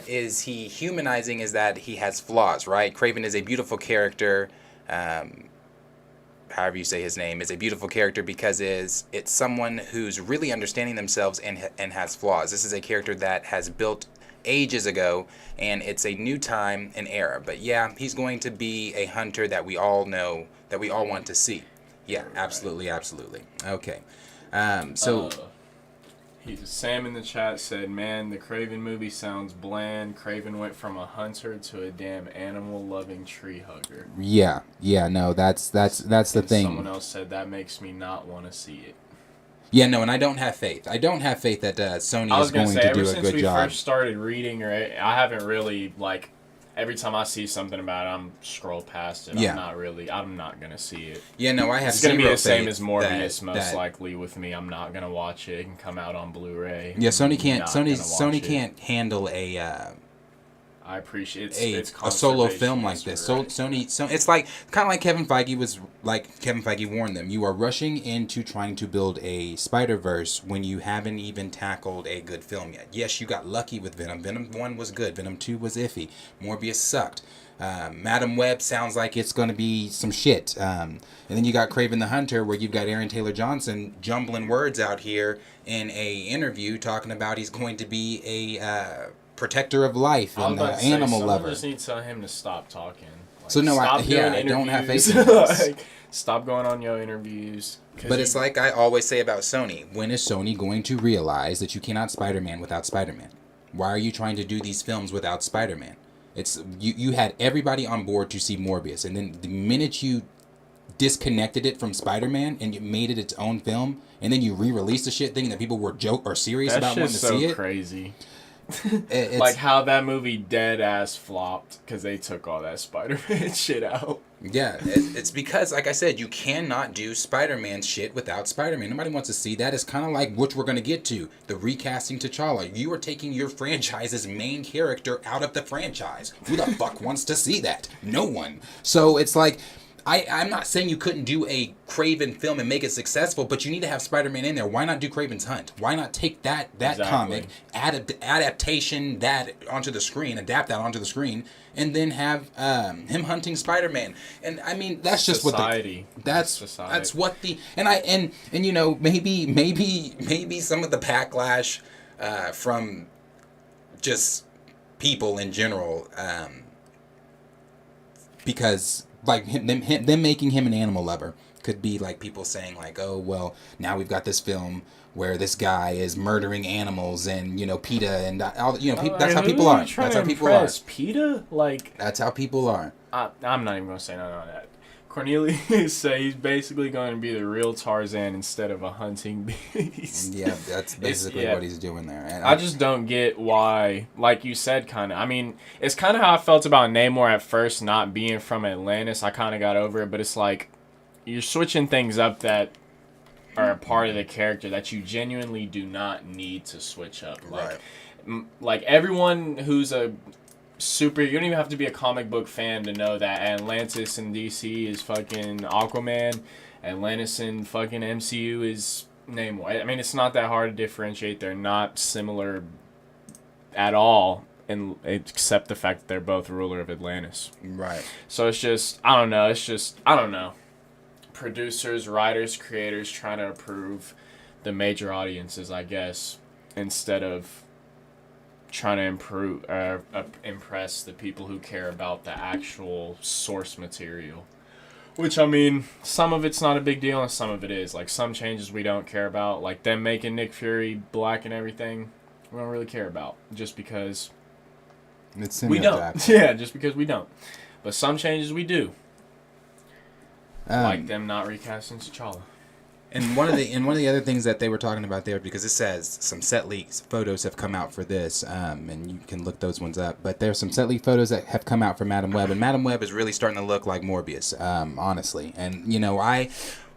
S1: is he humanizing is that he has flaws, right? Kraven is a beautiful character. However you say his name is a beautiful character because it's someone who's really understanding themselves and has flaws. This is a character that has built ages ago, and it's a new time and era. But yeah, he's going to be a hunter that we all know, that we all want to see. Yeah, absolutely. Okay.
S3: Sam in the chat said, man, the Kraven movie sounds bland. Kraven went from a hunter to a damn animal-loving tree hugger.
S1: Yeah, no, that's the thing.
S3: Someone else said that makes me not want to see it.
S1: Yeah, no, and I don't have faith. I don't have faith that Sony is going to do a good job.
S3: Ever since we first started reading, I haven't really, like, every time I see something about it, I'm scroll past it.
S1: Yeah.
S3: I'm not going to see it.
S1: Yeah, no, I have
S3: It's going to be the same as Morbius, most likely, with me. I'm not going to watch it. It can come out on Blu-ray.
S1: Yeah, Sony can't handle a...
S3: I appreciate
S1: it's a solo film like this. So Sony, it's like kind of like Kevin Feige warned them. You are rushing into trying to build a Spider-Verse when you haven't even tackled a good film yet. Yes, you got lucky with Venom. Venom 1 was good. Venom 2 was iffy. Morbius sucked. Madam Webb sounds like it's going to be some shit. And then you got Kraven the Hunter, where you've got Aaron Taylor Johnson jumbling words out here in a interview talking about he's going to be a protector of life and an animal lover.
S3: I just need to tell him to stop talking. Like,
S1: so no, I don't have faith in this.
S3: Like, stop going on your interviews.
S1: But it's like I always say about Sony. When is Sony going to realize that you cannot Spider-Man without Spider-Man? Why are you trying to do these films without Spider-Man? It's you had everybody on board to see Morbius, and then the minute you disconnected it from Spider-Man and you made it its own film, and then you re-released the shit thinking that people were serious about wanting to see it.
S3: That's so crazy. It's like how that movie dead ass flopped because they took all that Spider-Man shit out.
S1: Yeah, it's because, like I said, you cannot do Spider-Man shit without Spider-Man. Nobody wants to see that. It's kind of like, which we're going to get to, the recasting T'Challa. You are taking your franchise's main character out of the franchise. Who the fuck wants to see that? No one. So it's like, I'm not saying you couldn't do a Kraven film and make it successful, but you need to have Spider-Man in there. Why not do Kraven's Hunt? Why not take that exactly. comic, adaptation that onto the screen, adapt that onto the screen, and then have him hunting Spider-Man? And I mean, that's just
S3: society.
S1: That's what the and you know maybe some of the backlash from just people in general, because like them making him an animal lover could be like people saying like, oh well, now we've got this film where this guy is murdering animals and PETA and all, that's how people are. That's how people are.
S3: PETA, like
S1: that's how people are.
S3: I'm not even gonna say none of that. Cornelius say he's basically going to be the real Tarzan instead of a hunting beast.
S1: Yeah, that's basically what he's doing there. And
S3: I just don't get why, like you said, kind of. I mean, it's kind of how I felt about Namor at first, not being from Atlantis. I kind of got over it, but it's like you're switching things up that are a part of the character that you genuinely do not need to switch up. Like, like everyone who's a super, you don't even have to be a comic book fan to know that Atlantis in DC is fucking Aquaman, Atlantis in fucking MCU is Namor. I mean, it's not that hard to differentiate. They're not similar at all, except the fact that they're both ruler of Atlantis.
S1: Right.
S3: So it's just, I don't know. Producers, writers, creators trying to approve the major audiences, I guess, instead of trying to impress the people who care about the actual source material. Which, I mean, some of it's not a big deal and some of it is. Like, some changes we don't care about, like them making Nick Fury black and everything, we don't really care about. Just because we don't. Yeah, just because we don't. But some changes we do. Like them not recasting T'Challa.
S1: And one of the other things that they were talking about there, because it says some set leaks photos have come out for this, and you can look those ones up. But there's some set leak photos that have come out for Madam Web, and Madam Web is really starting to look like Morbius, honestly. And I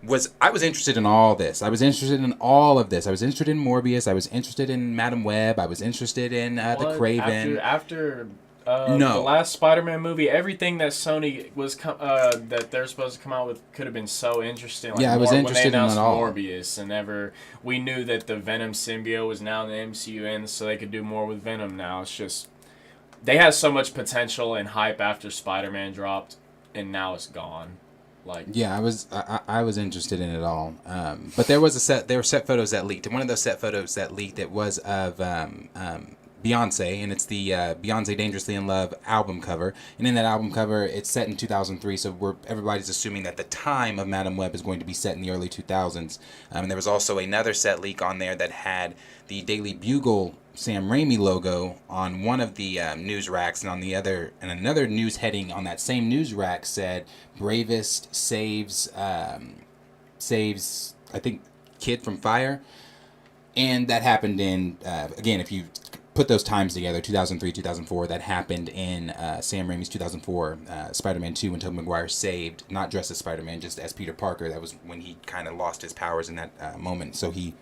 S1: was interested in all this. I was interested in all of this. I was interested in Morbius. I was interested in Madam Web. I was interested in the Kraven.
S3: After the last Spider-Man movie, everything that Sony was that they're supposed to come out with could have been so interesting. Like,
S1: I was interested in it all.
S3: Morbius, and we knew that the Venom symbiote was now in the MCU, and so they could do more with Venom now. It's just they had so much potential and hype after Spider-Man dropped, and now it's gone. Like,
S1: yeah, I was interested in it all, but there were set photos that leaked, and one of those set photos that leaked, it was of Beyonce, and it's the Beyonce Dangerously in Love album cover. And in that album cover, it's set in 2003, so everybody's assuming that the time of Madam Web is going to be set in the early 2000s. And there was also another set leak on there that had the Daily Bugle Sam Raimi logo on one of the news racks, and on the other, and another news heading on that same news rack said, "Bravest saves, I think, kid from fire." And that happened in, again, if you put those times together, 2003, 2004, that happened in Sam Raimi's 2004 Spider-Man 2 when Tobey Maguire saved, not dressed as Spider-Man, just as Peter Parker. That was when he kind of lost his powers in that moment. So he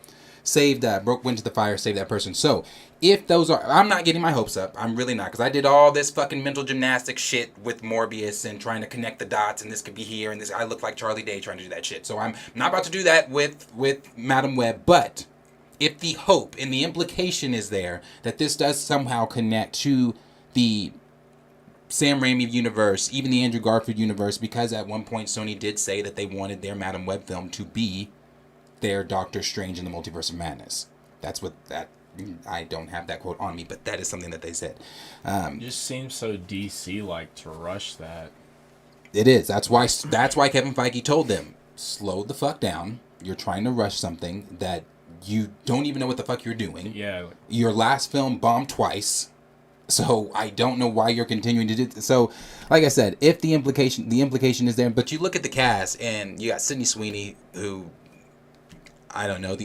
S1: went to the fire, saved that person. So if those are, I'm not getting my hopes up. I'm really not, because I did all this fucking mental gymnastics shit with Morbius and trying to connect the dots, and this could be here, and this, I look like Charlie Day trying to do that shit. So I'm not about to do that with Madam Web, but if the hope and the implication is there that this does somehow connect to the Sam Raimi universe, even the Andrew Garfield universe, because at one point Sony did say that they wanted their Madam Web film to be their Doctor Strange in the Multiverse of Madness. That's what that, I don't have that quote on me, but that is something that they said.
S3: It just seems so DC-like to rush that.
S1: It is. That's why Kevin Feige told them, slow the fuck down. You're trying to rush something that you don't even know what the fuck you're doing.
S3: Yeah.
S1: Your last film bombed twice. So I don't know why you're continuing to do this. So, like I said, if the implication is there, but you look at the cast and you got Sydney Sweeney, who, I don't know,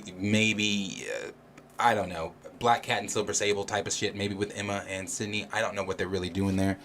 S1: I don't know, Black Cat and Silver Sable type of shit, maybe with Emma and Sydney. I don't know what they're really doing there.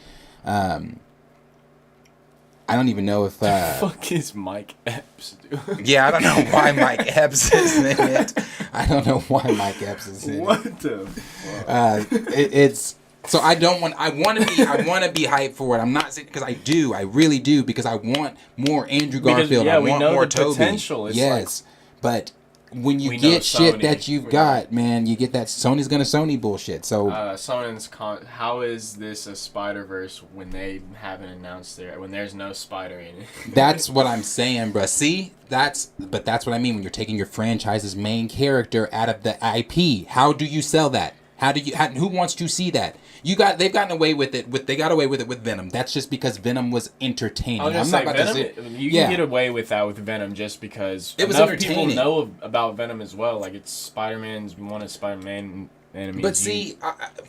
S1: I don't even know if...
S3: the fuck is Mike Epps doing?
S1: Yeah, I don't know why Mike Epps is in it. I don't know why Mike Epps is in it.
S3: What the fuck?
S1: It's... So I want to be hyped for it. I'm not saying, because I really do, because I want more Andrew Garfield. I want more Tobey.
S3: Potential. It's
S1: yes, but when you get shit that you've got, man, you get that Sony's gonna Sony bullshit. So
S3: how is this a Spider-Verse when they haven't announced when there's no Spider in it?
S1: That's what I'm saying, bruh. See, that's what I mean when you're taking your franchise's main character out of the IP. How do you sell that? Who wants to see that? They've gotten away with it. They got away with it with Venom. That's just because Venom was entertaining.
S3: I was
S1: I'm
S3: gonna
S1: not
S3: say,
S1: about
S3: Venom,
S1: to say,
S3: you can get away with that with Venom just because
S1: it was
S3: enough
S1: entertaining.
S3: people know about Venom as well. Like, it's Spider-Man's one of Spider-Man enemies.
S1: But see,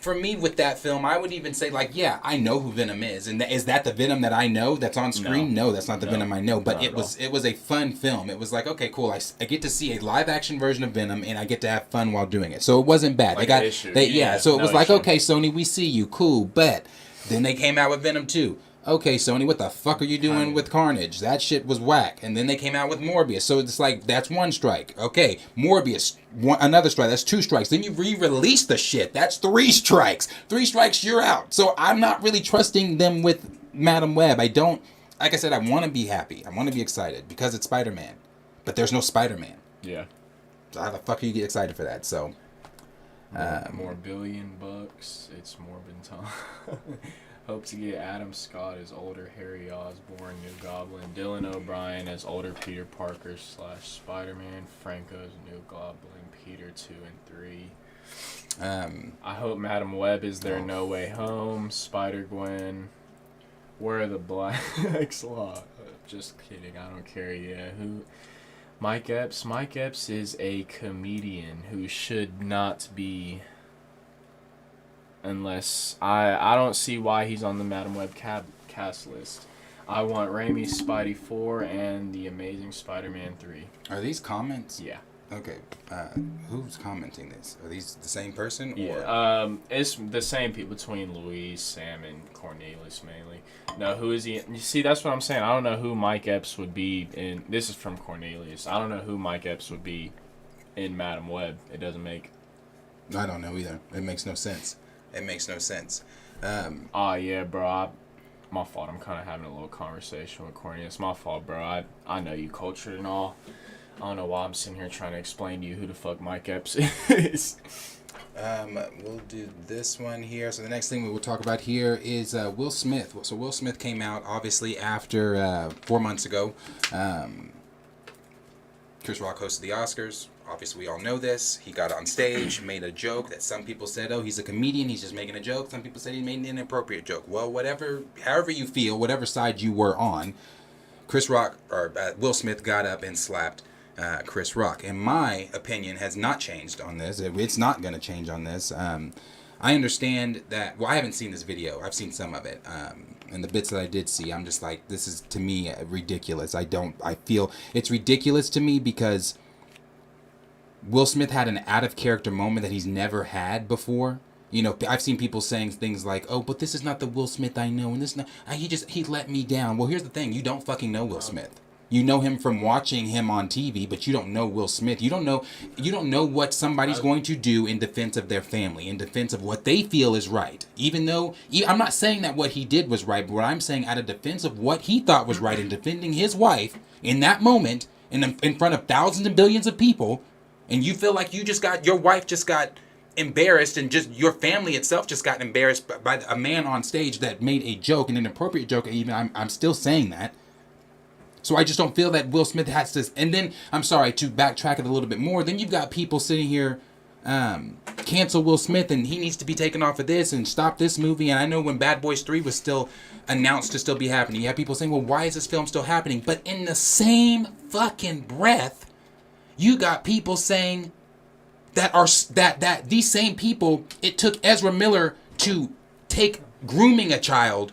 S1: for me with that film, I would even say, like, yeah, I know who Venom is, and is that the Venom that I know that's on screen? No, that's not the Venom I know. But it was a fun film. It was like, okay, cool. I get to see a live action version of Venom, and I get to have fun while doing it. So it wasn't bad.
S3: Like
S1: So it was like, okay, Sony, we see you, cool. But then they came out with Venom 2. Okay, Sony, what the fuck are you doing with Carnage? That shit was whack. And then they came out with Morbius. So it's like, that's one strike. Okay, Morbius, another strike. That's 2 strikes. Then you re-release the shit. That's 3 strikes. 3 strikes, you're out. So I'm not really trusting them with Madam Web. I don't, like I said, I want to be happy. I want to be excited because it's Spider-Man. But there's no Spider-Man.
S3: Yeah.
S1: So how the fuck do you get excited for that? So.
S3: More $1 billion. It's Morbin time. Hope to get Adam Scott as older Harry Osborn, New Goblin, Dylan O'Brien as older Peter Parker / Spider-Man, Franco as New Goblin, Peter 2 and 3. I hope Madam Web is there. No Way Home, Spider-Gwen. Where are the Blacks? Just kidding. I don't care. Yeah. Who? Mike Epps. Mike Epps is a comedian who should not be. Unless I don't see why he's on the Madam Web cast list. I want Raimi's Spidey 4 and The Amazing Spider-Man 3.
S1: Are these comments?
S3: Yeah.
S1: Okay. Who's commenting this? Are these the same person? Or?
S3: Yeah. It's the same people between Louise, Sam, and Cornelius mainly. No, who is he? You see, that's what I'm saying. I don't know who Mike Epps would be in. This is from Cornelius. I don't know who Mike Epps would be in Madam Web. It doesn't make.
S1: I don't know either. It makes no sense. It makes no sense.
S3: Yeah, bro. My fault. I'm kind of having a little conversation with Cornelius. My fault, bro. I know you cultured and all. I don't know why I'm sitting here trying to explain to you who the fuck Mike Epps is.
S1: We'll do this one here. So the next thing we will talk about here is Will Smith. So Will Smith came out obviously after 4 months ago. Chris Rock hosted the Oscars. Obviously, we all know this. He got on stage, made a joke that some people said, oh, he's a comedian, he's just making a joke. Some people said he made an inappropriate joke. Well, however you feel, whatever side you were on, Will Smith got up and slapped Chris Rock. And my opinion has not changed on this. It's not going to change on this. I understand that, well, I haven't seen this video. I've seen some of it. And the bits that I did see, I'm just like, this is, to me, ridiculous. I feel it's ridiculous to me because Will Smith had an out-of-character moment that he's never had before. You know, I've seen people saying things like, oh, but this is not the Will Smith I know, and this not, he let me down. Well, here's the thing. You don't fucking know Will Smith. You know him from watching him on TV, but you don't know Will Smith. You don't know what somebody's going to do in defense of their family, in defense of what they feel is right. Even though, I'm not saying that what he did was right, but what I'm saying out of defense of what he thought was right in defending his wife in that moment, in front of thousands and billions of people, and you feel like your wife just got embarrassed and just your family itself just got embarrassed by a man on stage that made a joke, an inappropriate joke, even I'm still saying that. So I just don't feel that Will Smith has to. And then, I'm sorry, to backtrack it a little bit more, then you've got people sitting here, cancel Will Smith and he needs to be taken off of this and stop this movie. And I know when Bad Boys 3 was still announced to still be happening, you have people saying, well, why is this film still happening? But in the same fucking breath, you got people saying that these same people, it took Ezra Miller to take grooming a child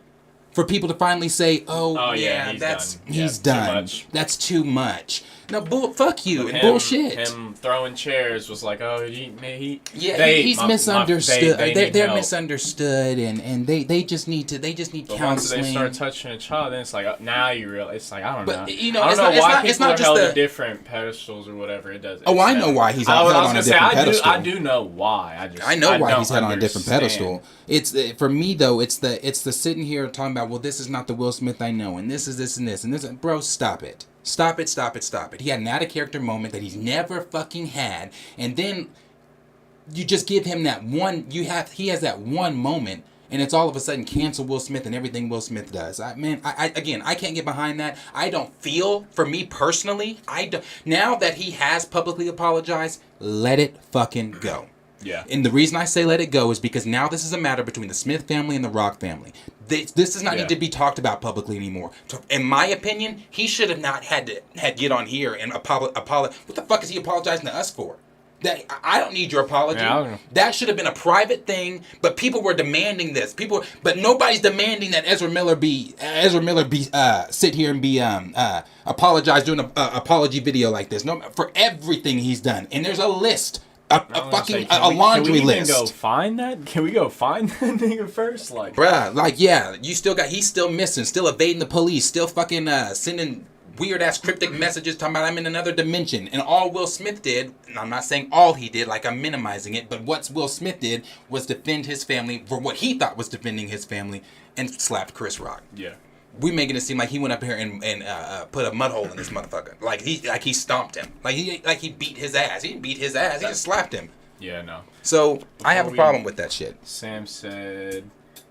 S1: for people to finally say, he's done. That's too much. No, fuck you.
S3: Him,
S1: bullshit.
S3: Him throwing chairs was like, oh,
S1: he's misunderstood. They're misunderstood, and they just need
S3: but
S1: counseling.
S3: Once they start touching a child, then it's like, now you realize. It's like, I don't know.
S1: You know,
S3: I don't know why people are held
S1: the
S3: on different pedestals or whatever. It does.
S1: Oh, I know why he's held on a different pedestal.
S3: I do know why.
S1: I know why he's held on a different pedestal. It's for me though. It's the sitting here talking about, well, this is not the Will Smith I know, and this is this and this and this. Bro, stop it. Stop it. He had an out-of-character moment that he's never fucking had. And then you just give him that one, he has that one moment, and it's all of a sudden cancel Will Smith and everything Will Smith does. I can't get behind that. I don't feel, for me personally, now that he has publicly apologized, let it fucking go.
S3: Yeah.
S1: And the reason I say let it go is because now this is a matter between the Smith family and the Rock family. This does not need to be talked about publicly anymore. So in my opinion, he should have not had get on here and apologize. What the fuck is he apologizing to us for? That I don't need your apology.
S3: Yeah,
S1: that should have been a private thing, but people were demanding this. But nobody's demanding that Ezra Miller be sit here and be apologize doing an apology video like this. No, for everything he's done, and there's a list, a laundry list.
S3: Can we go find that? Can we go find that nigga first? Like,
S1: bruh, like yeah, he's still missing, still evading the police, still fucking sending weird ass cryptic messages talking about I'm in another dimension. And all Will Smith did, and I'm not saying all he did, like I'm minimizing it, but what Will Smith did was defend his family for what he thought was defending his family and slapped Chris Rock.
S3: Yeah.
S1: We making it seem like he went up here and put a mud hole in this motherfucker. Like he stomped him. Like he beat his ass. He didn't beat his ass. He just slapped him.
S3: Yeah, no.
S1: So I have a problem with that shit.
S3: Sam said,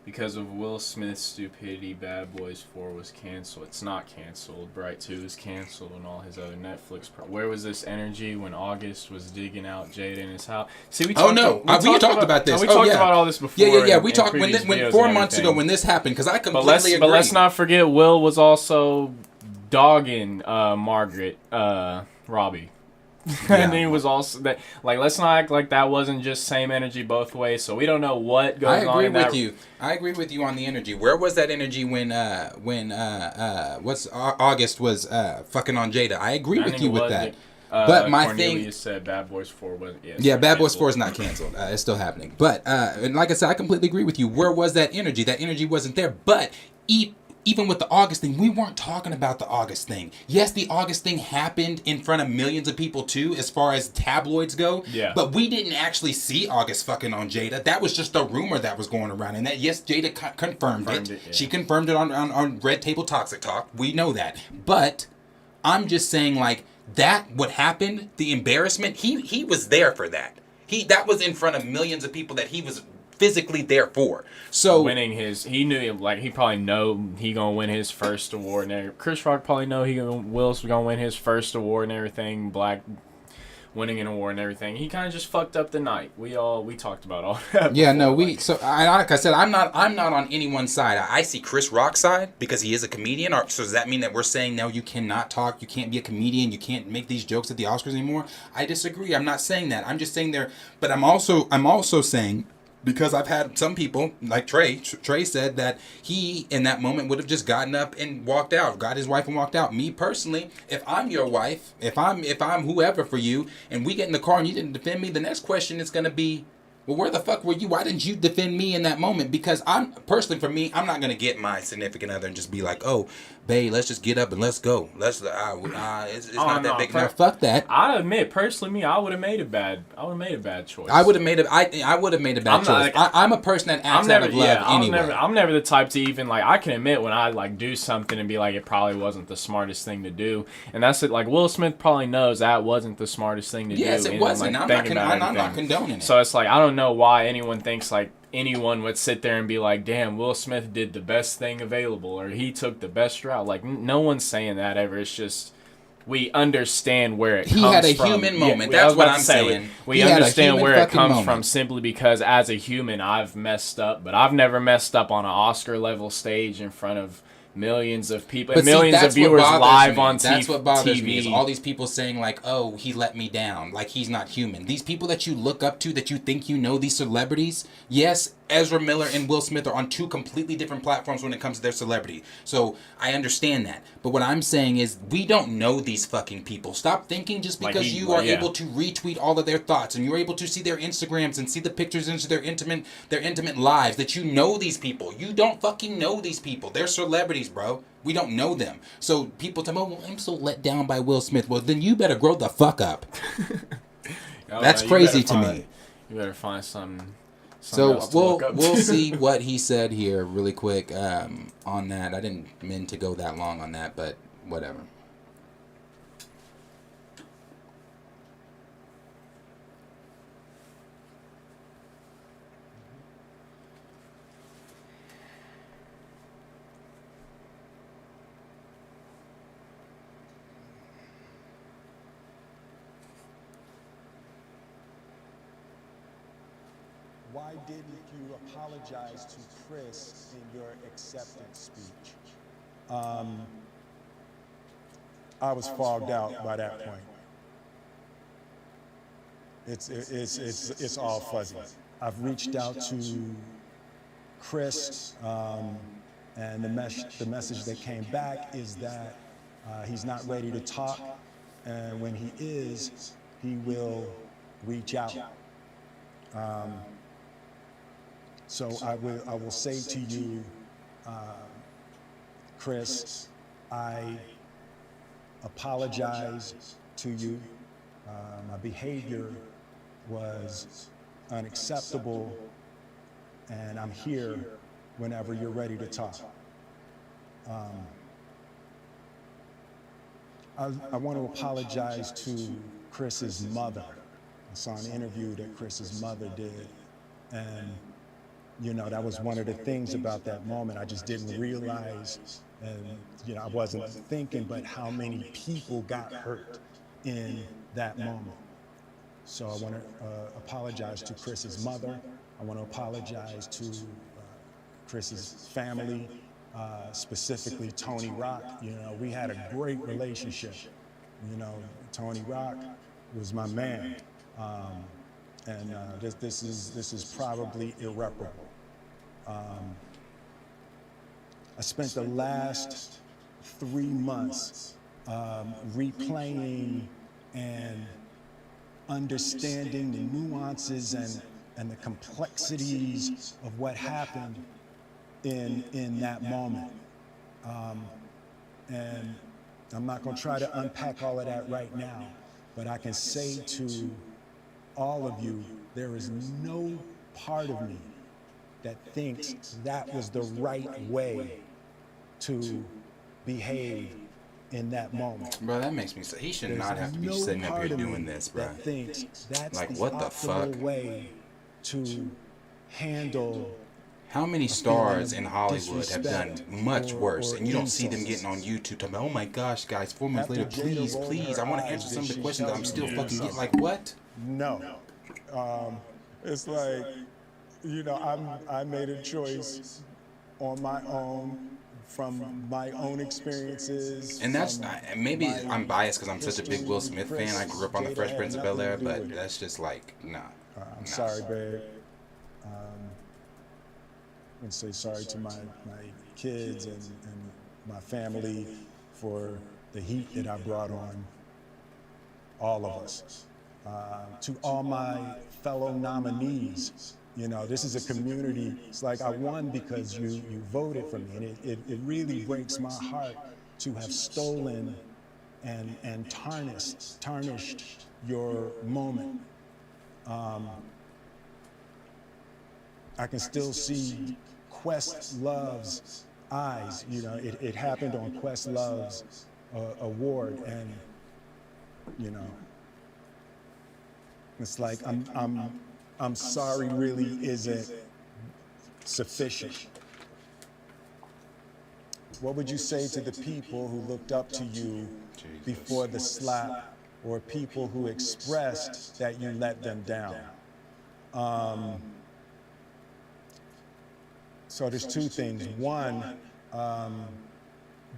S3: because of Will Smith's stupidity, Bad Boys 4 was canceled. It's not canceled. Bright 2 is canceled, and all his other Netflix. Where was this energy when August was digging out Jada in his house? See, we talked
S1: about this.
S3: We talked about all this before.
S1: Yeah. We talked when 4 months ago when this happened, because I completely agree.
S3: But let's not forget, Will was also dogging Margaret Robbie. And he was also that. Like, let's not act like that wasn't just same energy both ways. So we don't know what goes on.
S1: I agree with you on the energy. Where was that energy when August was fucking on Jada? I agree with you with that. But my
S3: Cornelius said Bad Boys 4 was
S1: Bad Boys 4 is not canceled. It's still happening. But and like I said, I completely agree with you. Where was that energy? That energy wasn't there. But even with the August thing, we weren't talking about the August thing. Yes, the August thing happened in front of millions of people too, as far as tabloids go.
S3: Yeah.
S1: But we didn't actually see August fucking on Jada. That was just a rumor that was going around. And that, yes, Jada confirmed it. Yeah. She confirmed it on Red Table Toxic Talk. We know that. But I'm just saying, like, that, what happened, the embarrassment, he was there for that. That was in front of millions of people that he was physically there for. So
S3: he knew, like, he probably know he gonna win his first award and everything. Chris Rock probably know Will's gonna win his first award and everything. Black winning an award and everything. He kind of just fucked up the night. We talked about all that.
S1: Yeah, no, like I said, I'm not on anyone's side. I see Chris Rock's side because he is a comedian. So does that mean that we're saying now you cannot talk, you can't be a comedian, you can't make these jokes at the Oscars anymore? I disagree. I'm not saying that. I'm just saying but I'm also saying, because I've had some people, like Trey said that he, in that moment, would have just gotten up and walked out, got his wife and walked out. Me, personally, if I'm your wife, if I'm whoever for you, and we get in the car and you didn't defend me, the next question is going to be, well, where the fuck were you? Why didn't you defend me in that moment? Because I'm not going to get my significant other and just be like, oh, babe, let's just get up and let's go. It's not that big. No, fuck that.
S3: I admit, personally, I would have made a bad choice.
S1: I would have made a bad choice. I'm a person that acts out of love anyway.
S3: I'm never the type to even, like, I can admit when I, like, do something and be like, it probably wasn't the smartest thing to do. And that's it. Like, Will Smith probably knows that wasn't the smartest thing to do.
S1: Yes, it wasn't.
S3: Like,
S1: I'm not condoning it.
S3: So it's like, I don't know why anyone thinks, like, anyone would sit there and be like, damn, Will Smith did the best thing available, or he took the best route. Like, no one's saying that ever. It's just, we understand where it comes from.
S1: He had a human moment. That's what I'm saying.
S3: We understand where it comes from simply because as a human, I've messed up, but I've never messed up on an Oscar level stage in front of millions of people and millions of viewers live on TV.
S1: That's what bothers me, is all these people saying, like, oh, he let me down, like he's not human. These people that you look up to, that you think you know, these celebrities, yes, Ezra Miller and Will Smith are on two completely different platforms when it comes to their celebrity. So I understand that. But what I'm saying is, we don't know these fucking people. Stop thinking just because you are able to retweet all of their thoughts and you're able to see their Instagrams and see the pictures into their intimate lives, that you know these people. You don't fucking know these people. They're celebrities, bro. We don't know them. So people tell me, oh, well, I'm so let down by Will Smith. Well, then you better grow the fuck up. That's crazy to me.
S3: You better find something.
S1: So we'll see what he said here really quick on that. I didn't mean to go that long on that, but whatever.
S11: why didn't you apologize to Chris in your acceptance speech? I was fogged out by that point. It's all fuzzy. I've reached out to Chris, and the message that came back is that he's not ready to talk, and when he is, he will reach out. So I will say to you, Chris, I apologize to you. My behavior was unacceptable, and I'm here whenever you're ready to talk. I want to apologize to Chris's mother. I saw an interview that Chris's mother did, and you know, that was one of the things about that moment. I just didn't realize, and you know, I wasn't thinking, but how many people got hurt in that moment. So I want to apologize to Chris's mother. I want to apologize to Chris's family, specifically Tony Rock. You know, we had a great relationship. You know, Tony Rock was my man, and this is probably irreparable. I spent the last 3 months replaying and understanding the nuances and the complexities of what happened in that moment. And I'm not going to try to unpack all of that right now, but I can say to all of you, there is no part of me that thinks that was the right way to behave in that moment.
S1: Bro, that makes me say he should not have to be sitting up here doing this, bro.
S11: That thinks that's
S1: like,
S11: the
S1: what the
S11: optimal
S1: fuck?
S11: way to handle.
S1: How many stars in Hollywood have done much worse, and you don't see them
S11: insults.
S1: getting on YouTube talking about, oh my gosh, guys, 4 months later, please, please, I want to answer some of the questions that I'm still fucking getting. Like, what?
S11: No. It's like, you know, I made a choice on my own, from my own experiences.
S1: And that's, maybe I'm biased because I'm such a big Will Smith fan. I grew up on the Fresh Prince of Bel-Air, but that's just like, nah.
S11: I'm sorry, babe. And say sorry to my kids and my family for the heat that I brought on all of us. To all my fellow nominees, you know, this is a community. It's like I won because you voted for me, and it really breaks my heart to have stolen and tarnished your moment. I can still see Questlove's eyes. You know, it happened on Questlove's award, and you know, it's like I'm sorry really isn't sufficient. What would you say to the people who looked up to you before the slap, or people who expressed that you let them down? So there's two things. One,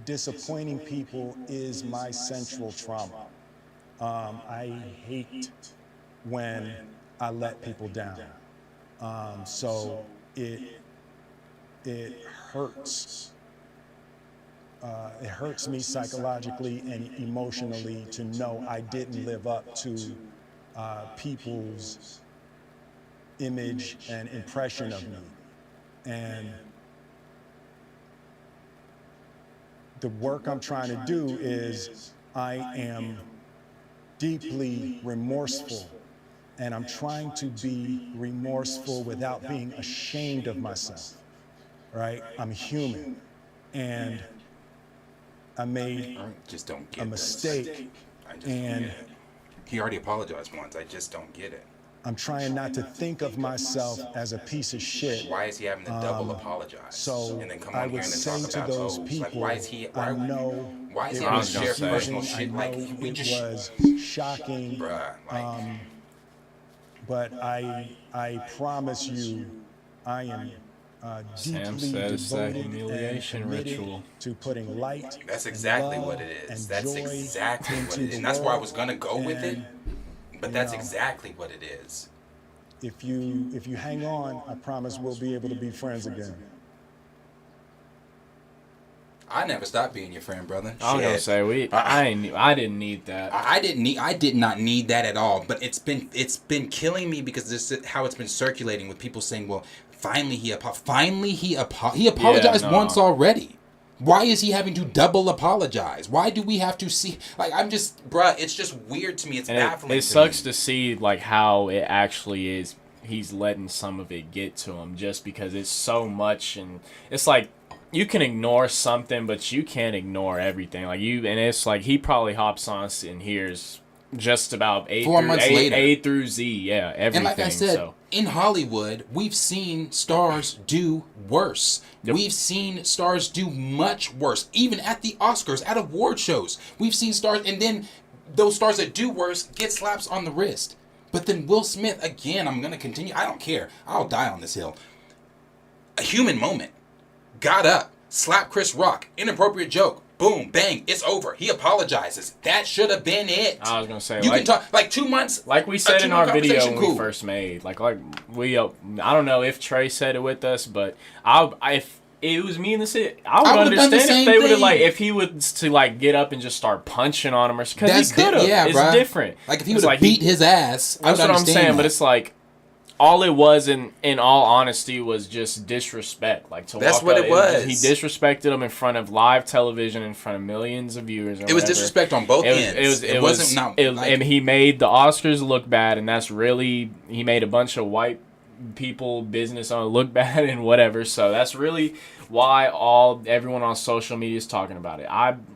S11: disappointing people is my central trauma. I hate when I let people down. So it hurts. It hurts me psychologically and emotionally to know I didn't live up to people's image and impression of me. And the work I'm trying to do is I am deeply remorseful, and I'm trying to be remorseful without being ashamed of myself, right? I'm human, and I made
S1: just don't get
S11: a mistake, and
S1: he already apologized once. I just don't get it.
S11: I'm trying not to think of myself as a piece of shit.
S1: Why is he having to double apologize?
S11: So
S1: and then come
S11: I
S1: on here
S11: would
S1: and then
S11: say
S1: talk
S11: to
S1: about
S11: those
S1: like,
S11: people,
S1: why is he?
S11: I know
S1: why is
S11: it
S1: he having
S11: was
S1: to share personal
S11: confusing.
S1: shit?
S11: I
S1: Like
S11: know
S1: we
S11: it
S1: just
S11: was shocking.
S1: bruh, like,
S11: but I promise you, I am
S3: Sam
S11: deeply
S3: says that
S11: devoted
S3: humiliation
S11: and committed
S3: ritual.
S11: to putting light.
S1: That's
S11: and
S1: exactly
S11: love
S1: what it is.
S11: and
S1: That's
S11: joy
S1: exactly what
S11: into
S1: it is.
S11: the
S1: And that's where I
S11: world.
S1: was gonna go with it.
S11: And,
S1: But
S11: you
S1: that's
S11: know,
S1: exactly what it is.
S11: If you hang on, I promise we'll be able to be friends again.
S1: I never stopped being your friend, brother.
S3: I was gonna
S1: Shit.
S3: say I didn't need that.
S1: I did not need that at all. But it's been killing me because this is how it's been circulating with people saying, "Well, finally he apologized
S3: Yeah, no.
S1: once already. Why is he having to double apologize? Why do we have to see? Like, I'm just, bruh, it's just weird to me. It's
S3: And
S1: baffling.
S3: it sucks to see like how it actually is. He's letting some of it get to him just because it's so much, and it's like you can ignore something, but you can't ignore everything. Like and it's like he probably hops on and hears just about
S1: 4 months later.
S3: A through Z, yeah, everything.
S1: And like I said,
S3: so.
S1: in Hollywood, we've seen stars do worse.
S3: Yep.
S1: We've seen stars do much worse. Even at the Oscars, at award shows, we've seen stars, and then those stars that do worse get slaps on the wrist. But then Will Smith, again, I'm going to continue. I don't care. I'll die on this hill. A human moment. Got up, slapped Chris Rock, inappropriate joke. Boom, bang, it's over. He apologizes. That should have been it.
S3: I was gonna say,
S1: you
S3: like,
S1: can talk like 2 months.
S3: like we said in our video when
S1: cool.
S3: we first made. Like we, I don't know if Trey said it with us, but if it was me in the city, I would understand if they would have like if he was to like get up and just start punching on him or because he could have.
S1: Yeah,
S3: it's
S1: bruh.
S3: different.
S1: Like if he would have beat his ass.
S3: That's what I'm saying. But it's like. All it was, in all honesty, was just disrespect. Like to
S1: that's
S3: walk
S1: what
S3: up,
S1: it was.
S3: He disrespected him in front of live television, in front of millions of viewers.
S1: It was disrespect on both ends. It wasn't.
S3: And he made the Oscars look bad, and that's really he made a bunch of white people business on look bad and whatever. So that's really why everyone on social media is talking about it.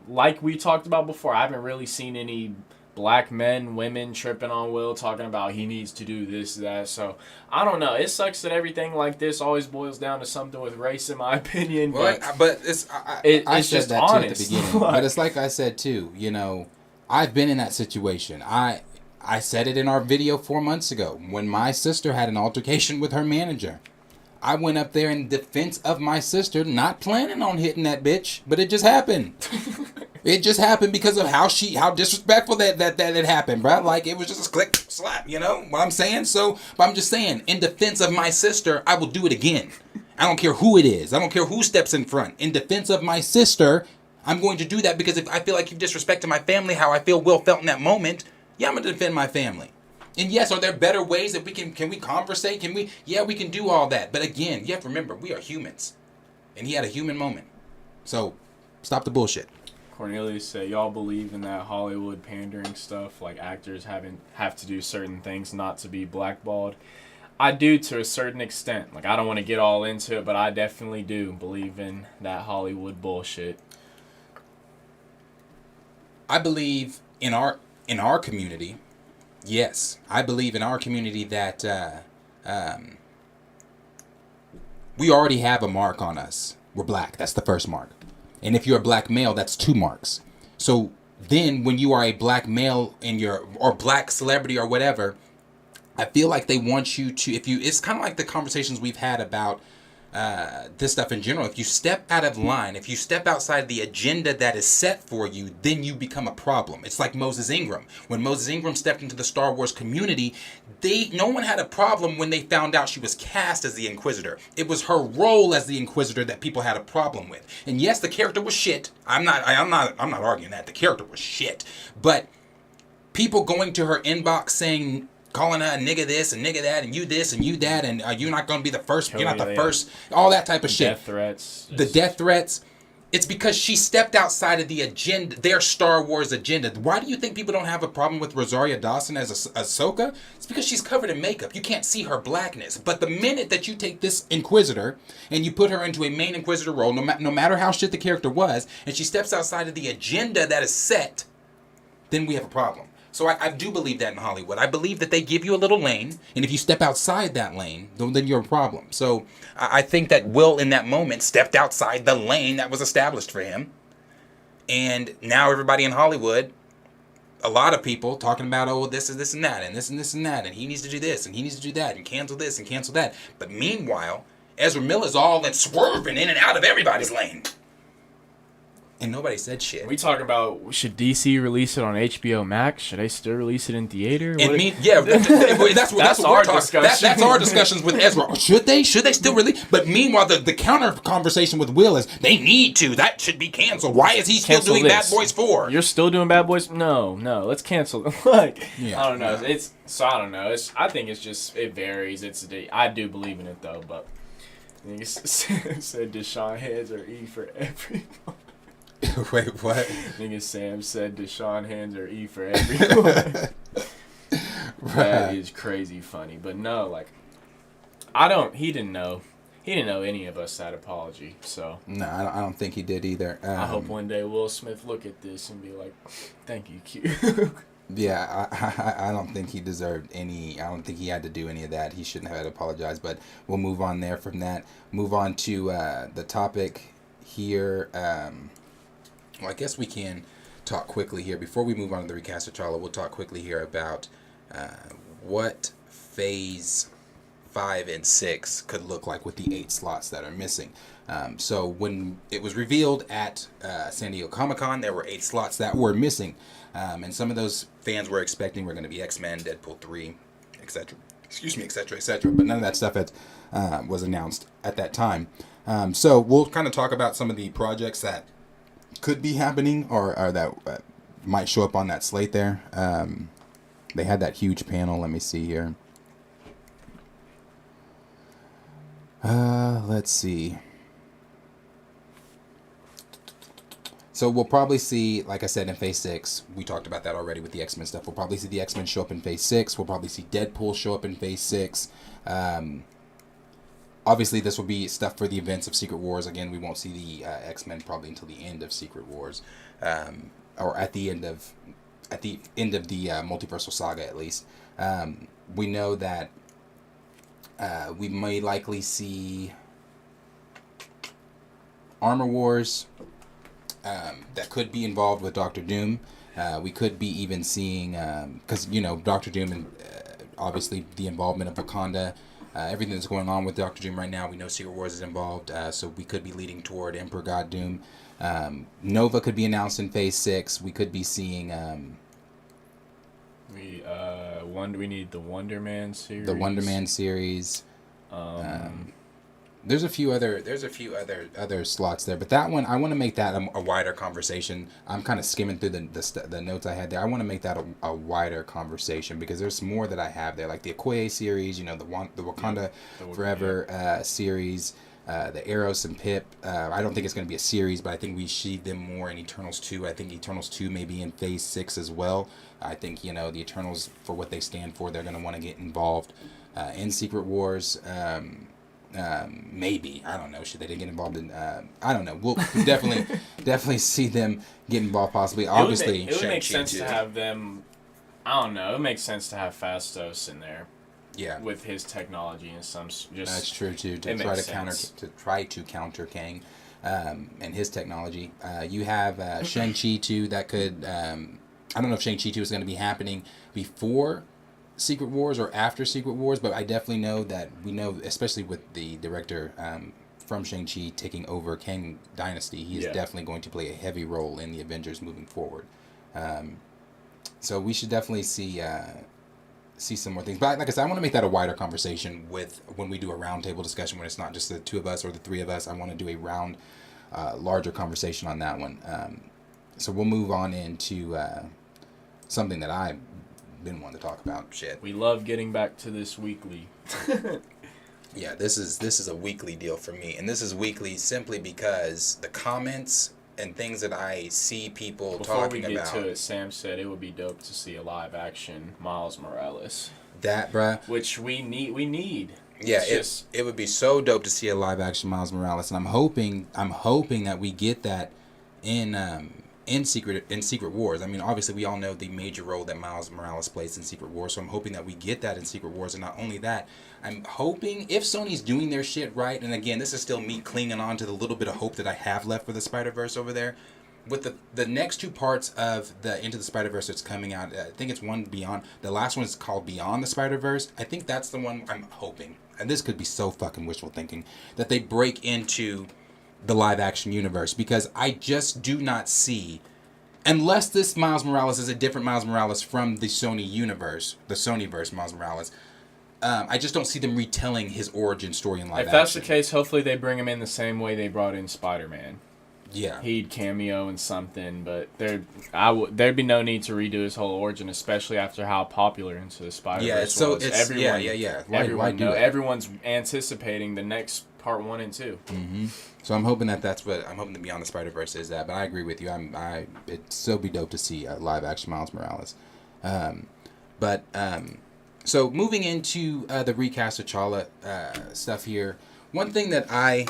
S3: Like we talked about before, I haven't really seen any black men, women tripping on Will, talking about he needs to do this, that. So, I don't know. It sucks that everything like this always boils down to something with race, in my opinion.
S1: Well, but it's
S3: it's
S1: said
S3: just
S1: that
S3: honest.
S1: Too at the beginning. But it's like I said too. You know, I've been in that situation. I said it in our video 4 months ago when my sister had an altercation with her manager. I went up there in defense of my sister, not planning on hitting that bitch, but it just happened. It just happened because of how disrespectful that happened, bro. Like, it was just a click, slap, you know what I'm saying? So, but I'm just saying, in defense of my sister, I will do it again. I don't care who it is. I don't care who steps in front. In defense of my sister, I'm going to do that because if I feel like you've disrespected my family, how I feel Will felt in that moment, yeah, I'm going to defend my family. And yes, are there better ways that we can we conversate? Yeah, we can do all that. But again, you have to remember, we are humans. And he had a human moment. So, stop the bullshit.
S3: Cornelius said, y'all believe in that Hollywood pandering stuff, like actors have to do certain things not to be blackballed? I do to a certain extent. Like, I don't want to get all into it, but I definitely do believe in that Hollywood bullshit.
S1: I believe in our community. Yes, I believe in our community that we already have a mark on us. We're black. That's the first mark. And if you're a black male, that's 2 marks. So then when you are a black male or black celebrity or whatever, I feel like they want you to, it's kind of like the conversations we've had about this stuff in general. If you step out of line, if you step outside the agenda that is set for you, then you become a problem. It's like Moses Ingram. When Moses Ingram stepped into the Star Wars community, no one had a problem when they found out she was cast as the Inquisitor. It was her role as the Inquisitor that people had a problem with. And yes, the character was shit. I'm not arguing that. The character was shit. But people going to her inbox saying, calling her a nigga this and nigga that and you this and you that and you're not going to be the first, you're not the first, all that type of shit.
S3: Death threats.
S1: The death threats. It's because she stepped outside of the agenda, their Star Wars agenda. Why do you think people don't have a problem with Rosario Dawson as Ahsoka? It's because she's covered in makeup. You can't see her blackness. But the minute that you take this Inquisitor and you put her into a main Inquisitor role, no matter how shit the character was, and she steps outside of the agenda that is set, then we have a problem. So I do believe that in Hollywood. I believe that they give you a little lane, and if you step outside that lane, then you're a problem. So I think that Will, in that moment, stepped outside the lane that was established for him. And now everybody in Hollywood a lot of people talking about, oh, this is this and that, and this and this and that, and he needs to do this, and he needs to do that, and cancel this and cancel that. But meanwhile, Ezra Miller's all in swerving in and out of everybody's lane. And nobody said shit.
S3: We talking about, should DC release it on HBO Max? Should they still release it in theater?
S1: And that's what we're talking. That's our discussions with Ezra. Should they still release? But meanwhile, the counter conversation with Will is they need to. That should be canceled. Why is he still doing Bad Boys 4?
S3: You're still doing Bad Boys? No. Let's cancel it. Like,
S1: yeah,
S3: I don't know. I don't know. I think it's just, it varies. I do believe in it though, but said Deshaun hands are E for everyone.
S1: Wait, what?
S3: Nigga Sam said Deshaun hands are E for everyone.
S1: Right.
S3: That is crazy funny. But no, like, he didn't know. He didn't know any of us that apology, so.
S1: No, I don't think he did either.
S3: I hope one day Will Smith look at this and be like, thank you, Q.
S1: Yeah, I don't think he deserved any. I don't think he had to do any of that. He shouldn't have had to apologize, but we'll move on there from that. Move on to the topic here. Well, I guess we can talk quickly here. Before we move on to the recast of Tchalla, we'll talk quickly here about what Phase 5 and 6 could look like with the 8 slots that are missing. So when it was revealed at San Diego Comic-Con, there were 8 slots that were missing. And some of those fans were expecting were going to be X-Men, Deadpool 3, etc. etc. But none of that stuff was announced at that time. So we'll kind of talk about some of the projects that could be happening or that might show up on that slate there. They had that huge panel. Let me see here. Let's see. So we'll probably see, like I said, in Phase 6, we talked about that already with the X-Men stuff. We'll probably see the X-Men show up in Phase 6. We'll probably see Deadpool show up in Phase 6. Obviously, this will be stuff for the events of Secret Wars. Again, we won't see the X-Men probably until the end of Secret Wars, or at the end of the multiversal saga, at least. We know that we may likely see Armor Wars that could be involved with Doctor Doom. We could be even seeing, because Doctor Doom and obviously the involvement of Wakanda. Everything that's going on with Doctor Doom right now, we know Secret Wars is involved, so we could be leading toward Emperor God Doom. Nova could be announced in Phase 6. We could be seeing...
S3: we need the Wonder Man series.
S1: The Wonder Man series. There's a few other slots there, but that one I want to make that a wider conversation. I'm kind of skimming through the notes I had there. I want to make that a wider conversation because there's more that I have there, like the Okoye series, the Wakanda Forever series, the Eros and Pip. I don't think it's going to be a series, but I think we see them more in Eternals 2. I think Eternals 2 may be in Phase 6 as well. I think the Eternals, for what they stand for, they're going to want to get involved in Secret Wars. Maybe, I don't know, should they get involved in I don't know, we'll definitely see them get involved possibly. Obviously
S3: it would make sense to have them, I don't know, it makes sense to have Phastos in there, with his technology and some that's true too, to try to counter Kang and his technology. You have Shang-Chi too, that could I don't know if Shang-Chi 2 is going to be happening before Secret Wars or after Secret Wars, but I definitely know that we know, especially with the director from Shang-Chi taking over Kang Dynasty, he is definitely going to play a heavy role in the Avengers moving forward. So we should definitely see some more things. But like I said, I want to make that a wider conversation with when we do a roundtable discussion, when it's not just the two of us or the three of us. I want to do a larger conversation on that one. So we'll move on into something that I been wanting to talk about. We love getting back to this weekly.
S1: Yeah, this is a weekly deal for me, and this is weekly simply because the comments and things that I see people talking about.
S3: Before we get to it, Sam said it would be dope to see a live action Miles Morales.
S1: That, bruh.
S3: Which we need.
S1: Yeah, it would be so dope to see a live action Miles Morales, and I'm hoping that we get that in Secret Wars. I mean, obviously we all know the major role that Miles Morales plays in Secret Wars, so I'm hoping that we get that in Secret Wars. And not only that, I'm hoping if Sony's doing their shit right, and again, this is still me clinging on to the little bit of hope that I have left for the Spider-Verse over there, with the next two parts of the Into the Spider-Verse that's coming out, I think it's one Beyond. The last one is called Beyond the Spider-Verse. I think that's the one I'm hoping, and this could be so fucking wishful thinking, that they break into the live action universe, because I just do not see, unless this Miles Morales is a different Miles Morales from the Sony universe, the Sonyverse Miles Morales, I just don't see them retelling his origin story in live action.
S3: If that's the case, hopefully they bring him in the same way they brought in Spider-Man.
S1: Yeah.
S3: He'd cameo in something, but there'd be no need to redo his whole origin, especially after how popular Into the Spider-Verse was. Everyone's anticipating the next part 1 and 2.
S1: Mm-hmm. So I'm hoping that Beyond the Spider-Verse is that. But I agree with you. It'd so be dope to see a live action Miles Morales. So moving into the recast of Tchalla stuff here, one thing that I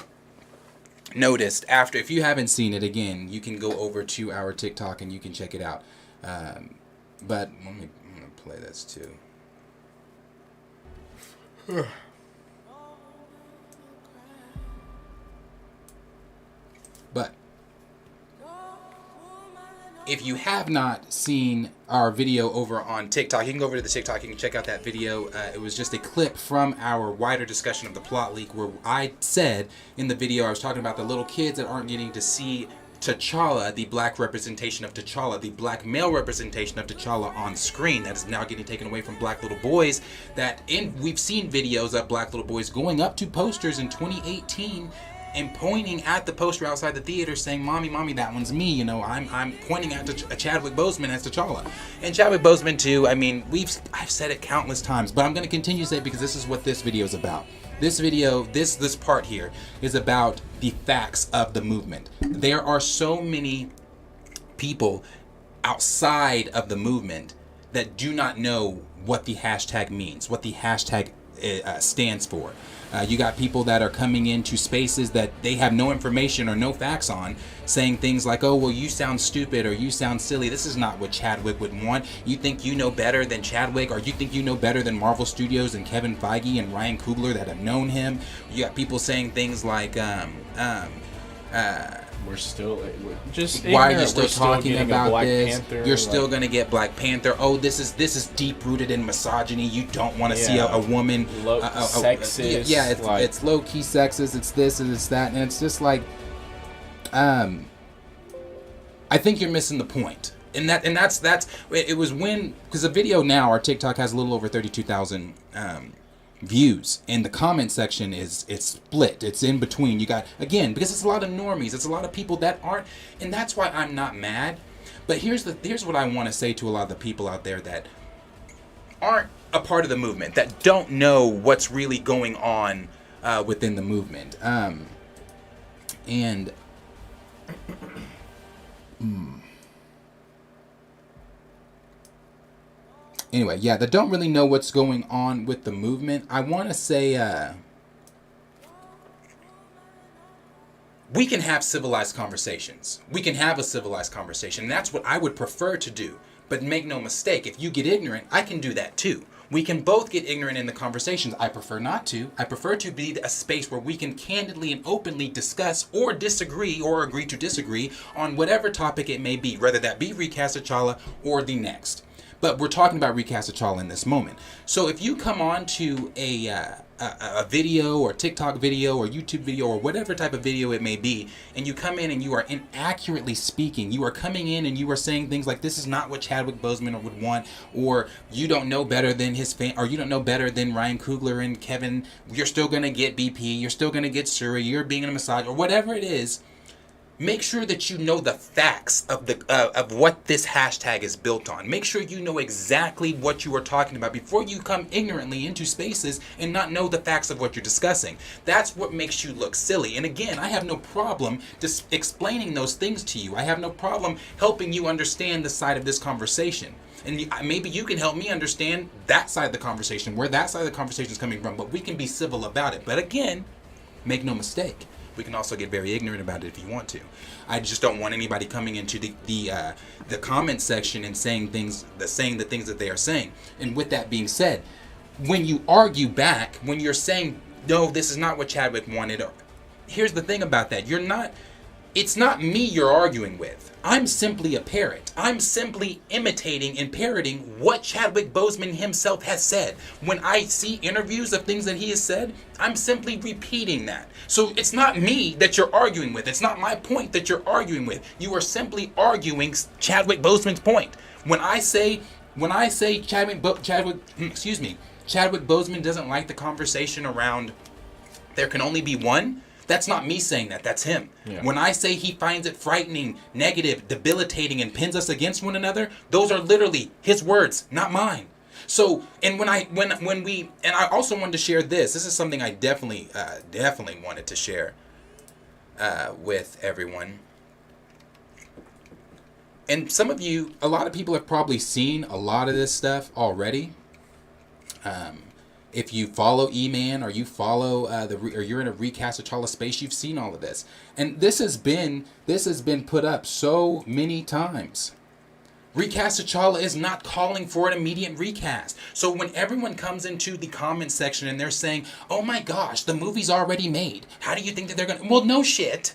S1: noticed after, if you haven't seen it, again, you can go over to our TikTok and you can check it out. But I'm gonna play this too. But if you have not seen our video over on TikTok, you can go over to the TikTok, you can check out that video. It was just a clip from our wider discussion of the plot leak, where I said in the video, I was talking about the little kids that aren't getting to see Tchalla, the black representation of Tchalla, the black male representation of Tchalla on screen, that is now getting taken away from black little boys. We've seen videos of black little boys going up to posters in 2018 and pointing at the poster outside the theater saying, "Mommy, mommy, that one's me." You know, I'm pointing at Chadwick Boseman as Tchalla. And Chadwick Boseman too, I mean, I've said it countless times, but I'm going to continue to say it because this is what this video is about. This video, this part here is about the facts of the movement. There are so many people outside of the movement that do not know what the hashtag means, what the hashtag stands for. You got people that are coming into spaces that they have no information or no facts on, saying things like, "Oh, well, you sound stupid," or "You sound silly. This is not what Chadwick would want. You think you know better than Chadwick, or you think you know better than Marvel Studios and Kevin Feige and Ryan Coogler that have known him." You got people saying things like,
S3: we're still just
S1: why are you still talking about this?
S3: Panther,
S1: you're still gonna get Black Panther. Oh, this is deep rooted in misogyny. You don't want to see a woman
S3: sexist.
S1: It's low key sexist. It's this and it's that, and it's just like, I think you're missing the point. And that's it was when, because the video now, our TikTok has a little over 32,000 views, and the comment section it's split. It's in between. You got, again, because it's a lot of normies, it's a lot of people that aren't, and that's why I'm not mad. But here's what I want to say to a lot of the people out there that aren't a part of the movement, that don't know what's really going on within the movement. Anyway, yeah, that don't really know what's going on with the movement. I want to say, we can have civilized conversations. We can have a civilized conversation. And that's what I would prefer to do. But make no mistake, if you get ignorant, I can do that too. We can both get ignorant in the conversations. I prefer not to. I prefer to be a space where we can candidly and openly discuss or disagree or agree to disagree on whatever topic it may be, whether that be Recast of Tchalla or the next. But we're talking about Recast of Tchalla in this moment. So if you come on to a video or TikTok video or YouTube video or whatever type of video it may be, and you come in and you are inaccurately speaking, you are coming in and you are saying things like, "This is not what Chadwick Boseman would want," or "You don't know better than his fan," or "You don't know better than Ryan Coogler and Kevin. You're still gonna get BP. You're still gonna get Suri. You're being a massage," or whatever it is. Make sure that you know the facts of what this hashtag is built on. Make sure you know exactly what you are talking about before you come ignorantly into spaces and not know the facts of what you're discussing. That's what makes you look silly. And again, I have no problem just explaining those things to you. I have no problem helping you understand the side of this conversation. And maybe you can help me understand that side of the conversation, where that side of the conversation is coming from, but we can be civil about it. But again, make no mistake, we can also get very ignorant about it if you want to. I just don't want anybody coming into the comment section and saying the things that they are saying. And with that being said, when you argue back, when you're saying, "No, this is not what Chadwick wanted," here's the thing about that: you're not it's not me you're arguing with. I'm simply a parrot. I'm simply imitating and parroting what Chadwick Boseman himself has said. When I see interviews of things that he has said, I'm simply repeating that. So it's not me that you're arguing with. It's not my point that you're arguing with. You are simply arguing Chadwick Boseman's point. When I say Chadwick Boseman doesn't like the conversation around there can only be one, that's not me saying that. That's him. Yeah. When I say he finds it frightening, negative, debilitating, and pins us against one another, those are literally his words, not mine. So, and when we, and I also wanted to share this. This is something I definitely wanted to share with everyone. And some of you, a lot of people have probably seen a lot of this stuff already. If you follow E-Man or you follow or you're in a Recast Tchalla space, you've seen all of this. And this has been put up so many times. Recast Tchalla is not calling for an immediate recast. So when everyone comes into the comment section and they're saying, "Oh my gosh, the movie's already made. How do you think that they're going to..." Well, no shit.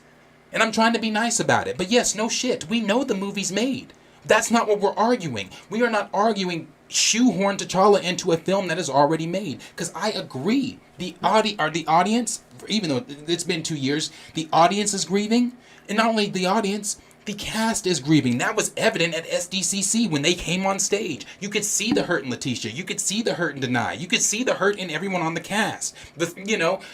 S1: And I'm trying to be nice about it. But yes, no shit. We know the movie's made. That's not what we're arguing. We are not arguing shoehorn T'Challa into a film that is already made. Because I agree. The audience, even though it's been 2 years, the audience is grieving. And not only the audience, the cast is grieving. That was evident at SDCC when they came on stage. You could see the hurt in Letitia. You could see the hurt in Denai. You could see the hurt in everyone on the cast.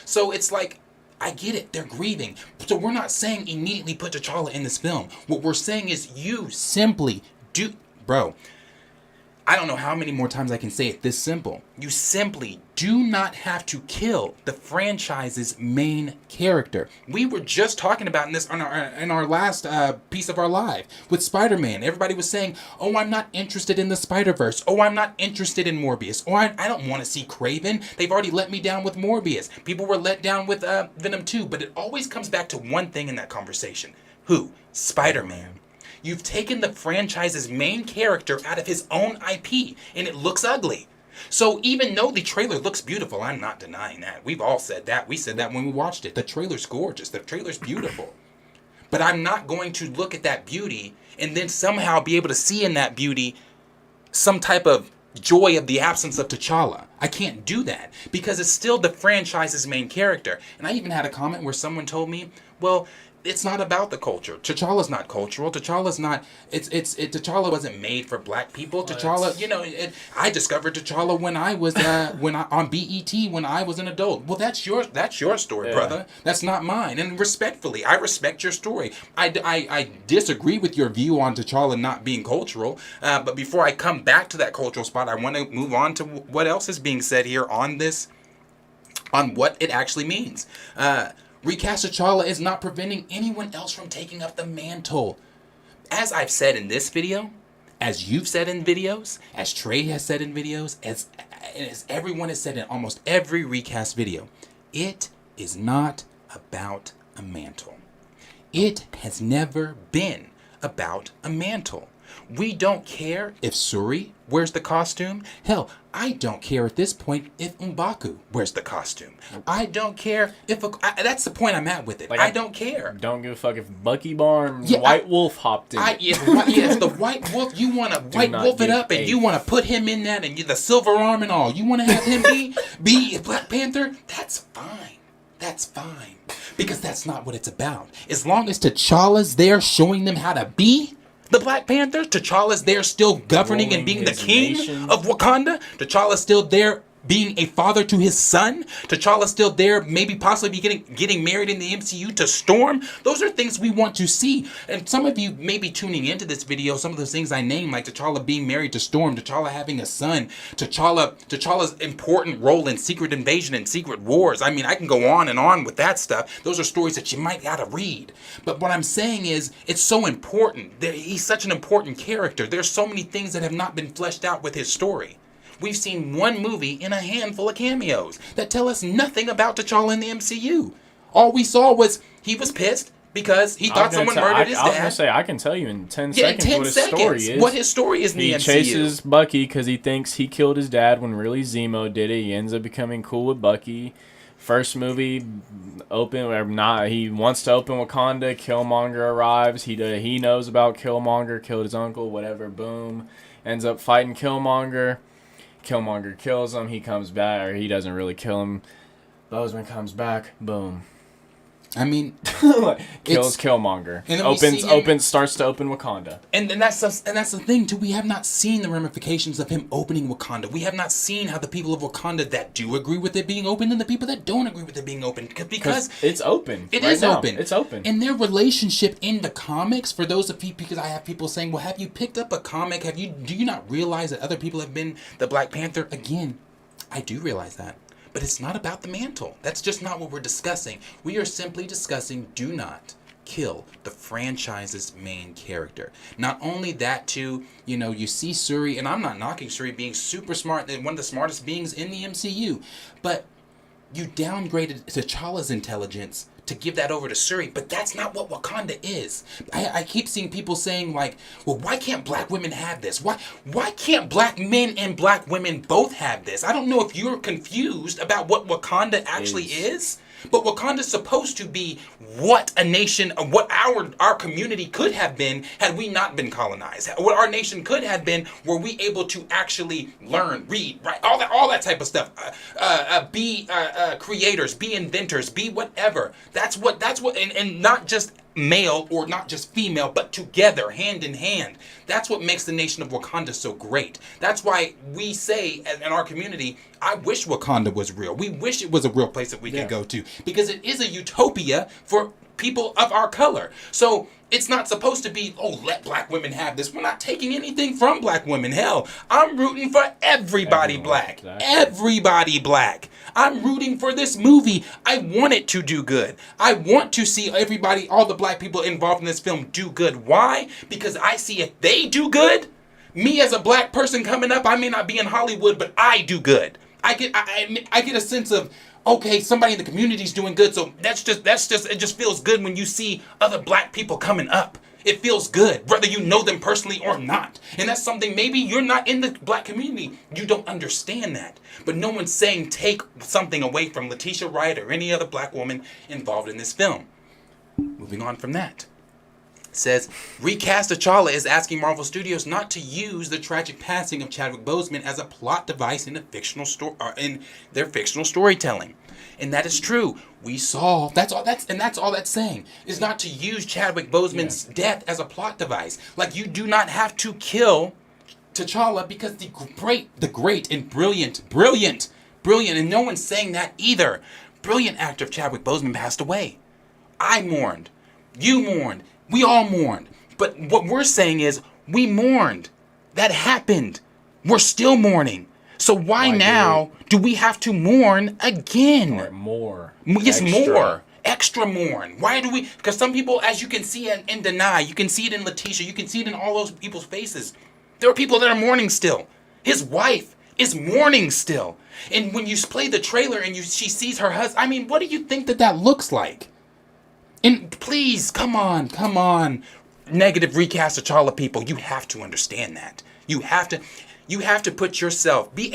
S1: So it's like, I get it. They're grieving. So we're not saying immediately put T'Challa in this film. What we're saying is you simply do... Bro, I don't know how many more times I can say it this simple. You simply do not have to kill the franchise's main character. We were just talking about this in our last piece of our live with Spider-Man. Everybody was saying, "Oh, I'm not interested in the Spider-Verse. Oh, I'm not interested in Morbius. Oh, I don't want to see Kraven. They've already let me down with Morbius." People were let down with Venom 2. But it always comes back to one thing in that conversation. Who? Spider-Man. You've taken the franchise's main character out of his own IP, and it looks ugly. So even though the trailer looks beautiful, I'm not denying that. We've all said that. We said that when we watched it. The trailer's gorgeous. The trailer's beautiful. But I'm not going to look at that beauty and then somehow be able to see in that beauty some type of joy of the absence of T'Challa. I can't do that because it's still the franchise's main character. And I even had a comment where someone told me, well, it's not about the culture. T'Challa's not cultural. T'Challa's not. T'Challa wasn't made for black people. T'Challa, I discovered T'Challa when I was on BET when I was an adult. Well, that's your story, yeah, brother. That's not mine. And respectfully, I respect your story. I disagree with your view on T'Challa not being cultural. But before I come back to that cultural spot, I want to move on to what else is being said here on this, on what it actually means. Recast Tchalla is not preventing anyone else from taking up the mantle. As I've said in this video, as you've said in videos, as Trey has said in videos, as everyone has said in almost every recast video, it is not about a mantle. It has never been about a mantle. We don't care if Suri wears the costume. Hell, I don't care at this point if M'Baku wears the costume. I don't care if... that's the point I'm at with it. Like, I don't care.
S3: Don't give a fuck if Bucky Barnes, White Wolf hopped in.
S1: Yes, the White Wolf. You want to White Wolf it up and you want to put him in that and the silver arm and all. You want to have him be Black Panther? That's fine. That's fine. Because that's not what it's about. As long as T'Challa's there showing them how to be the Black Panther, T'Challa's there still governing and being the king of Wakanda. T'Challa's still there being a father to his son. T'Challa's still there, maybe possibly getting married in the MCU to Storm. Those are things we want to see. And some of you may be tuning into this video, some of those things I named, like T'Challa being married to Storm, T'Challa having a son, T'Challa's important role in Secret Invasion and Secret Wars. I mean, I can go on and on with that stuff. Those are stories that you might gotta read. But what I'm saying is, it's so important. He's such an important character. There's so many things that have not been fleshed out with his story. We've seen one movie in a handful of cameos that tell us nothing about T'Challa in the MCU. All we saw was he was pissed because he thought someone murdered his dad.
S3: I was going to say, I can tell you in 10 seconds
S1: what his story is in the MCU.
S3: He chases Bucky because he thinks he killed his dad when really Zemo did it. He ends up becoming cool with Bucky. First movie, open or not, he wants to open Wakanda. Killmonger arrives. He knows about Killmonger, killed his uncle, whatever. Boom, ends up fighting Killmonger. Killmonger kills him. He comes back, or he doesn't really kill him. Boseman comes back. Boom.
S1: I mean,
S3: kills Killmonger.
S1: And
S3: starts to open Wakanda.
S1: And that's the thing too. We have not seen the ramifications of him opening Wakanda. We have not seen how the people of Wakanda that do agree with it being open and the people that don't agree with it being open, because
S3: it's open.
S1: It is open.
S3: It's open.
S1: And their relationship in the comics, for those of you, because I have people saying, "Well, have you picked up a comic? Do you not realize that other people have been the Black Panther?" Again, I do realize that. But it's not about the mantle. That's just not what we're discussing. We are simply discussing do not kill the franchise's main character. Not only that, too, you see Shuri, and I'm not knocking Shuri being super smart and one of the smartest beings in the MCU, but you downgraded T'Challa's intelligence to give that over to Shuri, but that's not what Wakanda is. I keep seeing people saying, like, well, why can't black women have this? Why can't black men and black women both have this? I don't know if you're confused about what Wakanda actually is, but Wakanda's supposed to be what a nation, what our community could have been had we not been colonized. What our nation could have been, were we able to actually learn, read, write, all that type of stuff. Be creators, be inventors, be whatever. That's what, and not just male or not just female, but together, hand in hand. That's what makes the nation of Wakanda so great. That's why we say in our community, I wish Wakanda was real. We wish it was a real place that we could go to, because it is a utopia for people of our color. So it's not supposed to be, oh, let black women have this. We're not taking anything from black women. Hell, I'm rooting for everybody black. Exactly. Everybody black. I'm rooting for this movie. I want it to do good. I want to see everybody, all the black people involved in this film do good. Why? Because I see if they do good, me as a black person coming up, I may not be in Hollywood, but I do good. I get a sense of, okay, somebody in the community is doing good, so that's just it just feels good when you see other black people coming up. It feels good, whether you know them personally or not. And that's something, maybe you're not in the black community, you don't understand that. But no one's saying take something away from Letitia Wright or any other black woman involved in this film. Moving on from that. It says, Recast Tchalla is asking Marvel Studios not to use the tragic passing of Chadwick Boseman as a plot device in their fictional storytelling. And that is true. We saw, that's all that's saying, is not to use Chadwick Boseman's death as a plot device. Like, you do not have to kill T'Challa because the great and brilliant, and no one's saying that either, brilliant actor Chadwick Boseman passed away. I mourned. You mourned. We all mourned. But what we're saying is, we mourned. That happened. We're still mourning. So why now do we have to mourn again?
S3: Or more.
S1: Yes, more. Extra mourn. Why do we? Because some people, as you can see in Denai, you can see it in Letitia, you can see it in all those people's faces. There are people that are mourning still. His wife is mourning still. And when you play the trailer and she sees her husband, I mean, what do you think that looks like? And please, come on. Negative Recast Tchalla people, you have to understand that. You have to put yourself, be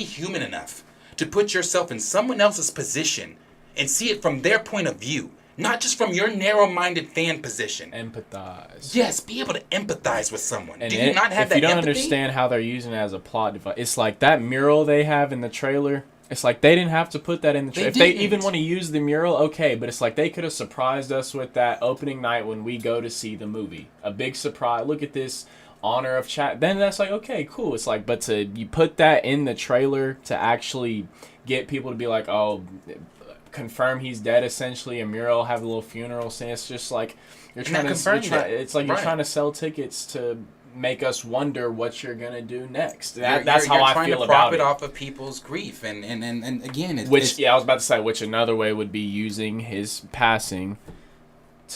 S1: human enough to put yourself in someone else's position and see it from their point of view, not just from your narrow-minded fan position.
S3: Empathize.
S1: Yes, be able to empathize with someone.
S3: And
S1: do you not have that empathy?
S3: If you don't understand how they're using it as a plot device, it's like that mural they have in the trailer. It's like they didn't have to put that in the trailer. If they even want to use the mural, okay, but it's like they could have surprised us with that opening night when we go to see the movie. A big surprise. Look at this. Honor of chat. Then that's like, okay, cool. It's like, but you put that in the trailer to actually get people to be like, oh, confirm he's dead, essentially, a mural, have a little funeral scene. It's just like you're trying to sell tickets to make us wonder what you're gonna do next. That's how I feel about it. You're trying to
S1: profit off of people's grief, and again,
S3: I was about to say, which another way would be using his passing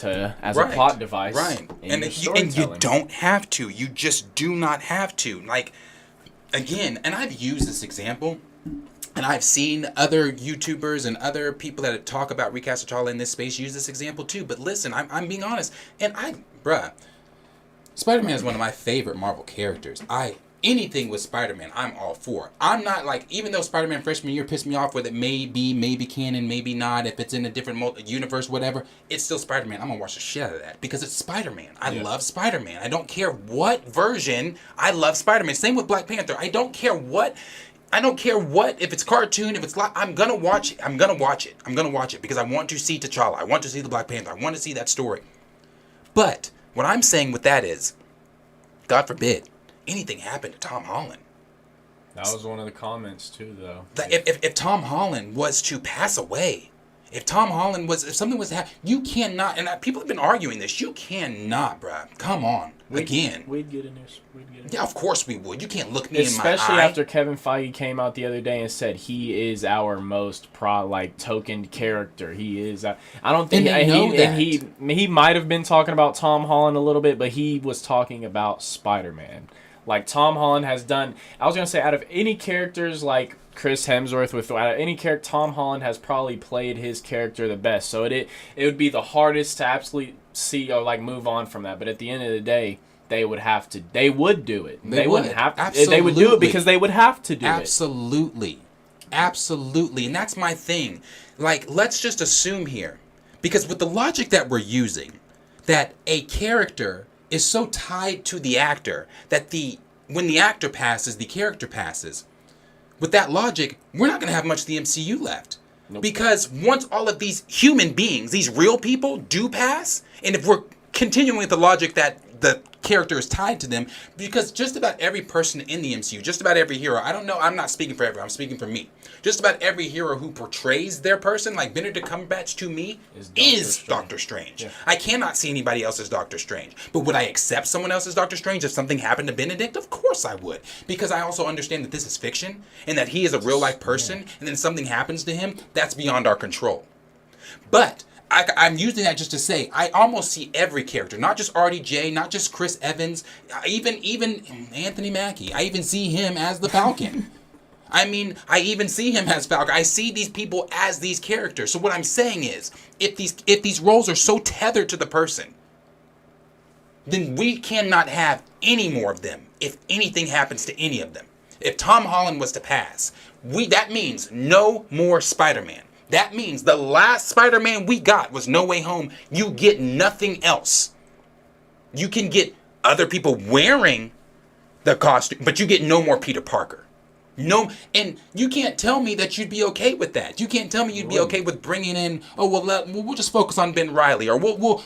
S3: as a plot device,
S1: right? And you don't have to. You just do not have to. Like, again, and I've used this example, and I've seen other YouTubers and other people that talk about Recast Tchalla in this space use this example too. But listen, I'm being honest, and Spider-Man is one of my favorite Marvel characters. I anything with Spider-Man, I'm all for. I'm not like, even though Spider-Man freshman year pissed me off with it maybe canon, maybe not, if it's in a different universe, whatever, it's still Spider-Man. I'm gonna watch the shit out of that because it's Spider-Man. I love Spider-Man. I don't care what version. I love Spider-Man. Same with Black Panther. I don't care what, if it's cartoon, if it's I'm gonna watch it. I'm gonna watch it because I want to see T'Challa. I want to see the Black Panther. I want to see that story. But what I'm saying with that is, God forbid anything happened to Tom Holland.
S3: That was one of the comments too, though.
S1: If Tom Holland was to pass away, if something was to happen, you cannot, and people have been arguing this, you cannot, bruh. Come on.
S3: We'd get a news.
S1: Yeah, of course we would. You can't look me in my eye.
S3: Especially after Kevin Feige came out the other day and said he is our most tokened character. He is. I don't think he might have been talking about Tom Holland a little bit, but he was talking about Spider-Man. Like Tom Holland has done. I was gonna say out of any characters like Chris Hemsworth, out of any character, Tom Holland has probably played his character the best. So it would be the hardest to absolutely see or move on from that. But at the end of the day, they would do it. They wouldn't have to.
S1: Absolutely.
S3: They would do it because they would have to do
S1: Absolutely. And that's my thing. Let's just assume here, because with the logic that we're using, that a character is so tied to the actor that when the actor passes, the character passes. With that logic, we're not going to have much of the MCU left. Nope. Because once all of these human beings, these real people, do pass, and if we're continuing with the logic that the character is tied to them, because just about every person in the MCU, just about every hero, I don't know, I'm not speaking for everyone, I'm speaking for me. Just about every hero who portrays their person, like Benedict Cumberbatch to me, is Doctor Strange. Yeah. I cannot see anybody else as Doctor Strange. But would I accept someone else as Doctor Strange if something happened to Benedict? Of course I would. Because I also understand that this is fiction, and that he is a real life person, and then something happens to him, that's beyond our control. But I'm using that just to say I almost see every character, not just RDJ, not just Chris Evans, even Anthony Mackie. I even see him as the Falcon. I even see him as Falcon. I see these people as these characters. So what I'm saying is, if these roles are so tethered to the person, then we cannot have any more of them if anything happens to any of them. If Tom Holland was to pass, that means no more Spider-Man. That means the last Spider-Man we got was No Way Home. You get nothing else. You can get other people wearing the costume, but you get no more Peter Parker. No, and you can't tell me that you'd be okay with that. You can't tell me you'd be okay with bringing in, we'll just focus on Ben Reilly, or we'll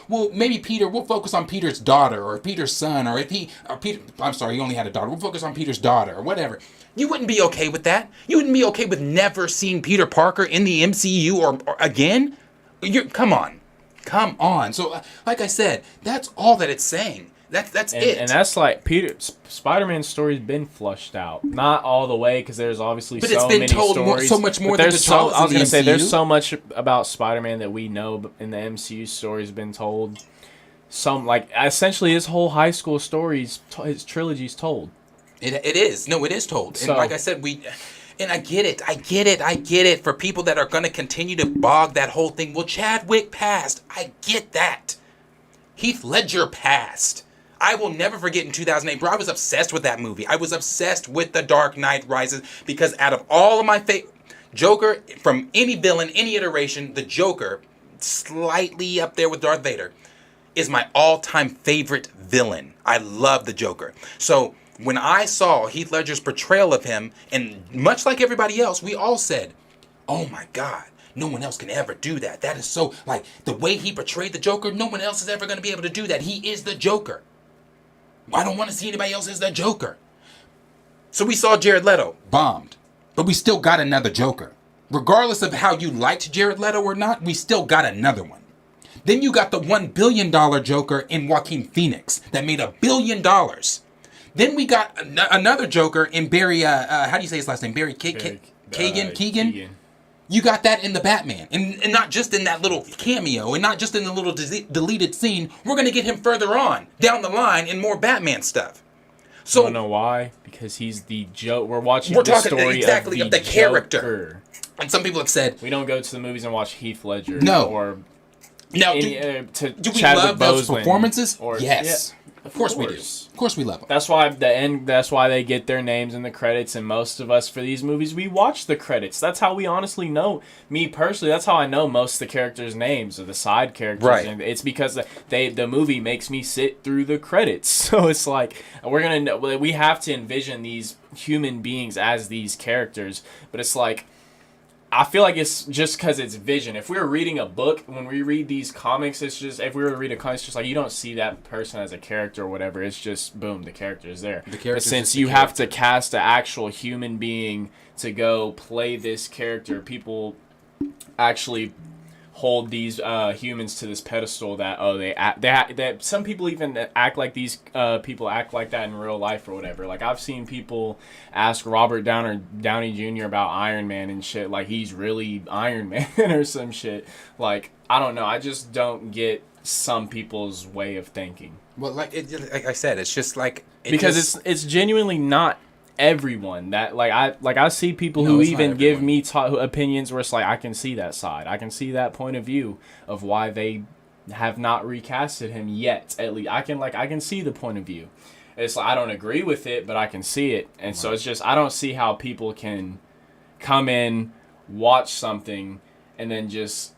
S1: focus on Peter's daughter, or Peter's son, or he only had a daughter. We'll focus on Peter's daughter, or whatever. You wouldn't be okay with that. You wouldn't be okay with never seeing Peter Parker in the MCU or again. Come on. So, like I said, that's all that it's saying. That's it.
S3: And that's Spider-Man's story's been flushed out. Not all the way, because there's obviously so many stories. But it's been told so much more than T'Challa's I was going to say, there's so much about Spider-Man that we know in the MCU story's been told. Essentially his whole high school stories, his trilogy's told.
S1: It is. No, it is told. And like I said, and I get it. For people that are going to continue to bog that whole thing. Well, Chadwick passed. I get that. Heath Ledger passed. I will never forget in 2008, bro, I was obsessed with that movie. I was obsessed with The Dark Knight Rises because out of all of my Joker, from any villain, any iteration, the Joker, slightly up there with Darth Vader, is my all-time favorite villain. I love the Joker. So when I saw Heath Ledger's portrayal of him, and much like everybody else, we all said, oh my God, no one else can ever do that. That is so, the way he portrayed the Joker, no one else is ever going to be able to do that. He is the Joker. I don't want to see anybody else as the Joker. So we saw Jared Leto, bombed. But we still got another Joker. Regardless of how you liked Jared Leto or not, we still got another one. Then you got the $1 billion Joker in Joaquin Phoenix that made $1 billion. Then we got another Joker in Barry, how do you say his last name? Barry Keoghan? You got that in the Batman. And not just in that little cameo, and not just in the little deleted scene. We're going to get him further on, down the line, in more Batman stuff. So,
S3: you don't know why? Because he's the Joker. We're talking exactly of the
S1: character.
S3: Joker.
S1: And some people have said,
S3: we don't go to the movies and watch Heath Ledger.
S1: No.
S3: Or
S1: now, do we love those performances? Yes. Of course we do. Of course we love them.
S3: That's why That's why they get their names in the credits. And most of us for these movies, we watch the credits. That's how we honestly know. Me personally, that's how I know most of the characters' names or the side characters.
S1: Right.
S3: And it's because the movie makes me sit through the credits. So it's like we have to envision these human beings as these characters. But it's like, I feel like it's just because it's vision. If we were reading a book, when we read these comics, it's just, if we were to read a comic, it's just like, you don't see that person as a character or whatever. It's just, boom, the character is there. But since you have to cast an actual human being to go play this character, people actually hold these humans to this pedestal that some people even act like these people act like that in real life or whatever. Like, I've seen people ask Robert Downey Jr. about Iron Man and shit, like he's really Iron Man or some shit. Like, I don't know, I just don't get some people's way of thinking.
S1: Well, like I said, it's just like
S3: it's genuinely not everyone that I see people who even give me opinions where it's like, I can see that side, I can see that point of view of why they have not recasted him yet. At least I can see the point of view. It's like, I don't agree with it, but I can see it. And so it's just, I don't see how people can come in, watch something, and then just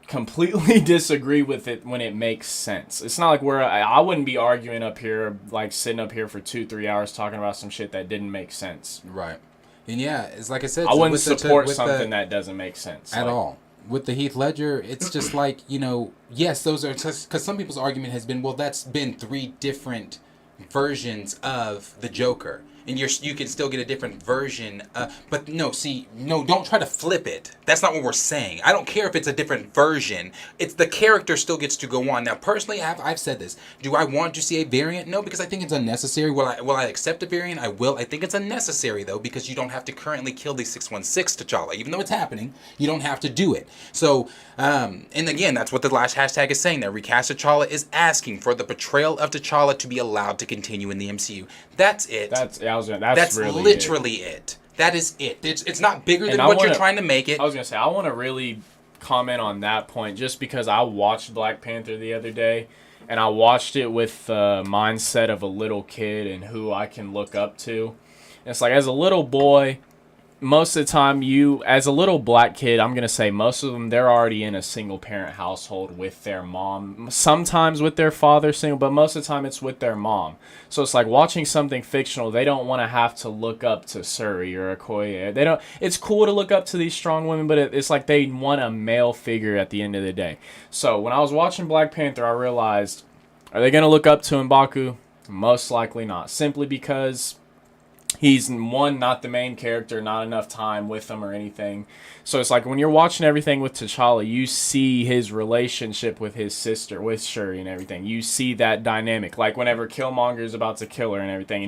S3: completely disagree with it when it makes sense. It's not like I wouldn't be arguing up here, like sitting up here for 2-3 hours talking about some shit that didn't make sense.
S1: Right. And yeah, it's like I said,
S3: I wouldn't support something that doesn't make sense
S1: at all. With the Heath Ledger, it's just like, yes, those are, because some people's argument has been, well, that's been 3 different versions of the Joker. And you can still get a different version. But no, don't try to flip it. That's not what we're saying. I don't care if it's a different version. It's the character still gets to go on. Now, personally, I've said this. Do I want to see a variant? No, because I think it's unnecessary. Will I accept a variant? I will. I think it's unnecessary, though, because you don't have to currently kill the 616 T'Challa. Even though it's happening, you don't have to do it. So, and again, that's what the last hashtag is saying there. Recast T'Challa is asking for the portrayal of T'Challa to be allowed to continue in the MCU. That's it.
S3: That's really
S1: literally it. That is it. It's not bigger than what you're trying to make it.
S3: I was going to say, I want to really comment on that point just because I watched Black Panther the other day, and I watched it with the mindset of a little kid and who I can look up to. And it's like, as a little boy, most of the time as a little black kid, I'm going to say most of them, they're already in a single parent household with their mom, sometimes with their father single, but most of the time it's with their mom. So it's like watching something fictional, they don't want to have to look up to Shuri or Okoye. It's cool to look up to these strong women, but it's like they want a male figure at the end of the day. So when I was watching Black Panther, I realized, are they going to look up to M'Baku? Most likely not, simply because he's, one, not the main character, not enough time with him or anything. So it's like when you're watching everything with T'Challa, you see his relationship with his sister, with Shuri and everything. You see that dynamic. Like whenever Killmonger's about to kill her and everything,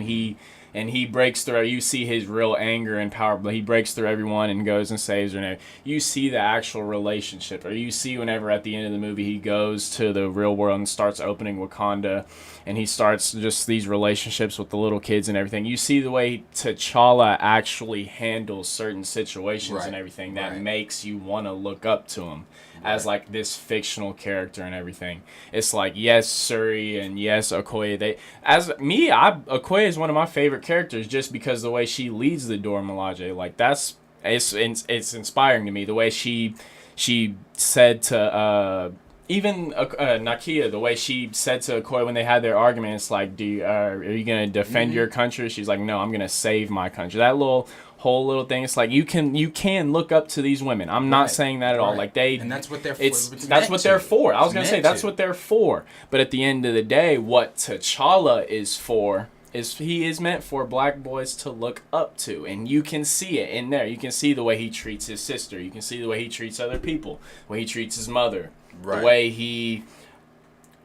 S3: and he breaks through, you see his real anger and power, but he breaks through everyone and goes and saves her. And you see the actual relationship. Or you see whenever at the end of the movie he goes to the real world and starts opening Wakanda, and he starts just these relationships with the little kids and everything. You see the way T'Challa actually handles certain situations and everything that makes you want to look up to him as like this fictional character and everything. It's like, yes, Shuri and yes, Okoye. Okoye is one of my favorite characters just because the way she leads the Dora Milaje. Like it's inspiring to me. The way she said to even Nakia, the way she said to Okoye when they had their argument, it's like, are you gonna defend your country? She's like, no, I'm gonna save my country. That whole little thing, it's like you can look up to these women. I'm not saying that at all. Like and that's what they're for. That's what they're for. I was gonna say that's what they're for. But at the end of the day, what T'Challa is for is he is meant for black boys to look up to, and you can see it in there. You can see the way he treats his sister. You can see the way he treats other people. The way he treats his mother. The way he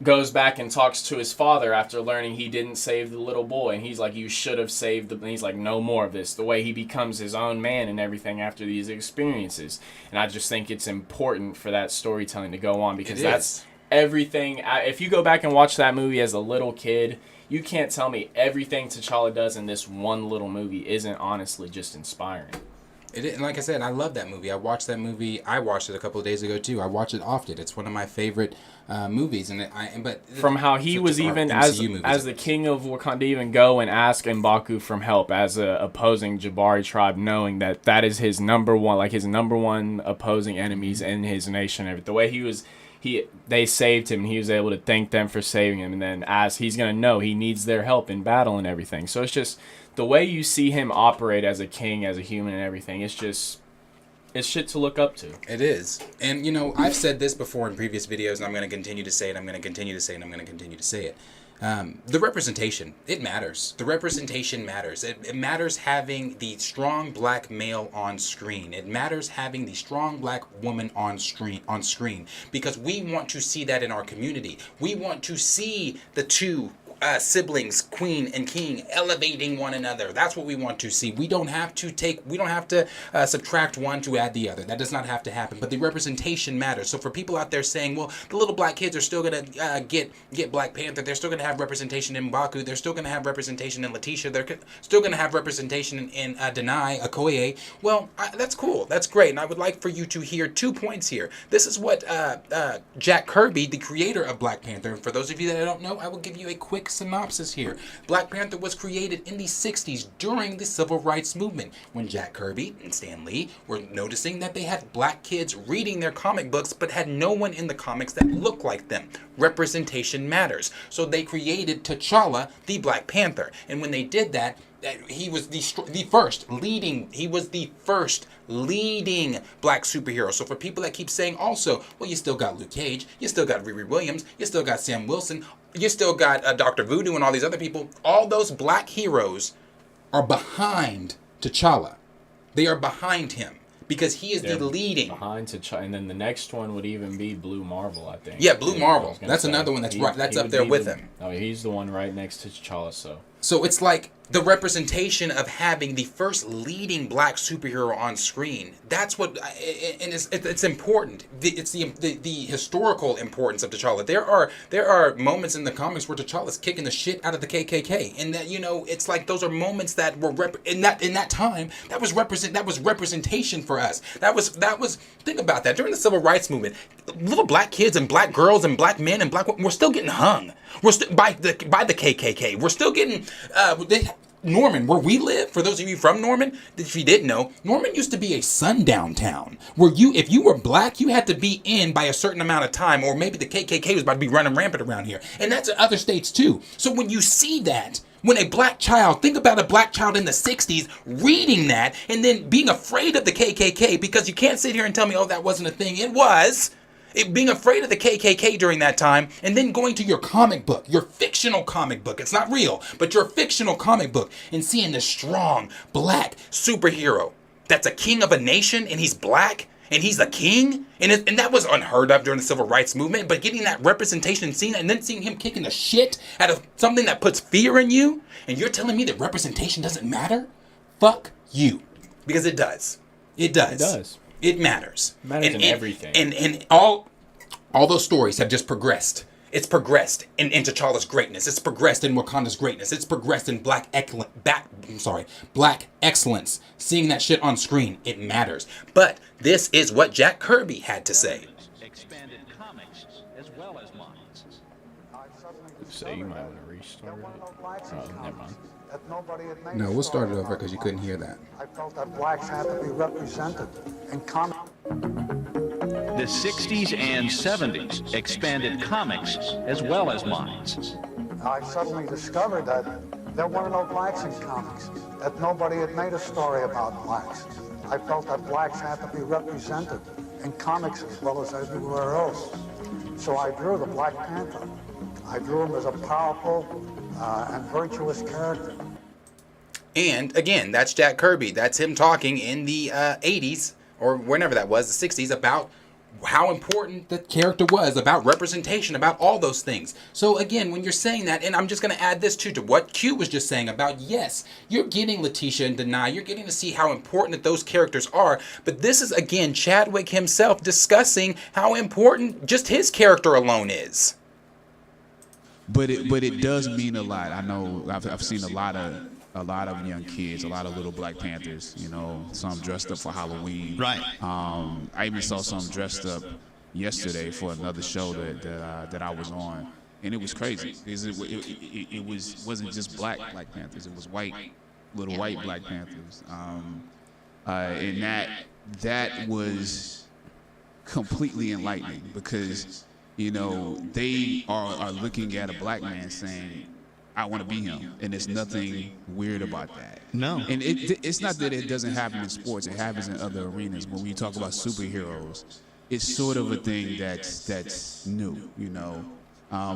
S3: goes back and talks to his father after learning he didn't save the little boy, and he's like, you should have saved and he's like, no more of this. The way he becomes his own man and everything after these experiences. And I just think it's important for that storytelling to go on, because that's everything. If you go back and watch that movie as a little kid, you can't tell me everything T'Challa does in this one little movie isn't honestly just inspiring.
S1: And like I said, I love that movie. I watched that movie. I watched it a couple of days ago too. I watch it often. It's one of my favorite movies. But
S3: from how he was even as the king of Wakanda, even go and ask M'Baku from help as a opposing Jabari tribe, knowing that is his number one opposing enemies in his nation. The way they saved him, and he was able to thank them for saving him. And then as he's gonna know, he needs their help in battle and everything. So it's just the way you see him operate as a king, as a human, and everything. It's shit to look up to.
S1: It is. And, I've said this before in previous videos, and I'm going to continue to say it, I'm going to continue to say it, and I'm going to continue to say it. The representation, it matters. The representation matters. It matters having the strong black male on screen. It matters having the strong black woman on screen, because we want to see that in our community. We want to see the two siblings, queen and king, elevating one another. That's what we want to see. We don't have to subtract one to add the other. That does not have to happen. But the representation matters. So for people out there saying, well, the little black kids are still gonna get Black Panther. They're still gonna have representation in M'Baku. They're still gonna have representation in Letitia. They're still gonna have representation in Denai Okoye. Well, that's cool. That's great. And I would like for you to hear 2 points here. This is what Jack Kirby, the creator of Black Panther, and for those of you that don't know, I will give you a quick synopsis here. Black Panther was created in the 60s during the Civil Rights Movement, when Jack Kirby and Stan Lee were noticing that they had black kids reading their comic books but had no one in the comics that looked like them. Representation matters. So they created T'Challa, the Black Panther. And when they did that, he was the first leading black superhero. So for people that keep saying also, well, you still got Luke Cage, you still got Riri Williams, you still got Sam Wilson, you still got Dr. Voodoo and all these other people, all those black heroes are behind T'Challa. They are behind him because he is the leading.
S3: Behind T'Challa, and then the next one would even be Blue Marvel, I think.
S1: Yeah, Blue Marvel. That's another one that's up there with him.
S3: Oh, he's the one right next to T'Challa,
S1: So it's like the representation of having the first leading black superhero on screen. That's what, and it's important. It's the historical importance of T'Challa. There are moments in the comics where T'Challa's kicking the shit out of the KKK, and that it's like those are moments that were in that time that was representation for us. That was think about that during the Civil Rights Movement. Little black kids and black girls and black men and black women were still getting hung. We're still by the KKK. We're still getting Norman, where we live, for those of you from Norman, if you didn't know, Norman used to be a sundown town where if you were black, you had to be in by a certain amount of time, or maybe the KKK was about to be running rampant around here. And that's in other states too. So when you see that, when a black child, think about a black child in the 60s reading that and then being afraid of the KKK, because you can't sit here and tell me, oh, that wasn't a thing. It was. Being afraid of the KKK during that time, and then going to your comic book, your fictional comic book. It's not real, but your fictional comic book, and seeing this strong black superhero that's a king of a nation, and he's black, and he's a king, and that was unheard of during the Civil Rights Movement. But getting that representation and seeing that, and then seeing him kicking the shit out of something that puts fear in you, and you're telling me that representation doesn't matter? Fuck you, because it does. It does. It does. It matters.
S3: It matters in everything.
S1: And all those stories have just progressed. It's progressed in T'Challa's greatness. It's progressed in Wakanda's greatness. It's progressed in black excellence. Seeing that shit on screen, it matters. But this is what Jack Kirby had to say.
S12: Expanded comics as well as mines.
S3: So you might want to restart it. Oh, never mind.
S1: No, we'll start it over because you couldn't hear that.
S13: I felt that blacks had to be represented in comics.
S12: The 60s and 70s expanded comics as well as mines.
S13: I suddenly discovered that there weren't no blacks in comics, that nobody had made a story about blacks. I felt that blacks had to be represented in comics as well as everywhere else. So I drew the Black Panther. I drew him as a powerful and virtuous character.
S1: And again, that's Jack Kirby. That's him talking in the 80s or whenever that was, the 60s, about how important the character was, about representation, about all those things. So again, when you're saying that, and I'm just going to add this too to what Q was just saying about, yes, you're getting Letitia and Denai, you're getting to see how important that those characters are, but this is again Chadwick himself discussing how important just his character alone is.
S14: But it does mean a lot. I know I've seen a lot of a lot of young kids, a lot of little Black Panthers. You know, some dressed up for Halloween.
S15: Right.
S14: I even saw some dressed up yesterday for another show that I was on, and it was crazy because it wasn't just Black Panthers. It was white, little white Black Panthers. And that was completely enlightening because, you know, they are looking at a Black man saying, I want to be him, and there's nothing weird about that.
S15: No.
S14: And it's not that it doesn't happen in sports. It happens in other arenas. When we talk about superheroes, it's sort of a thing that's new, you know,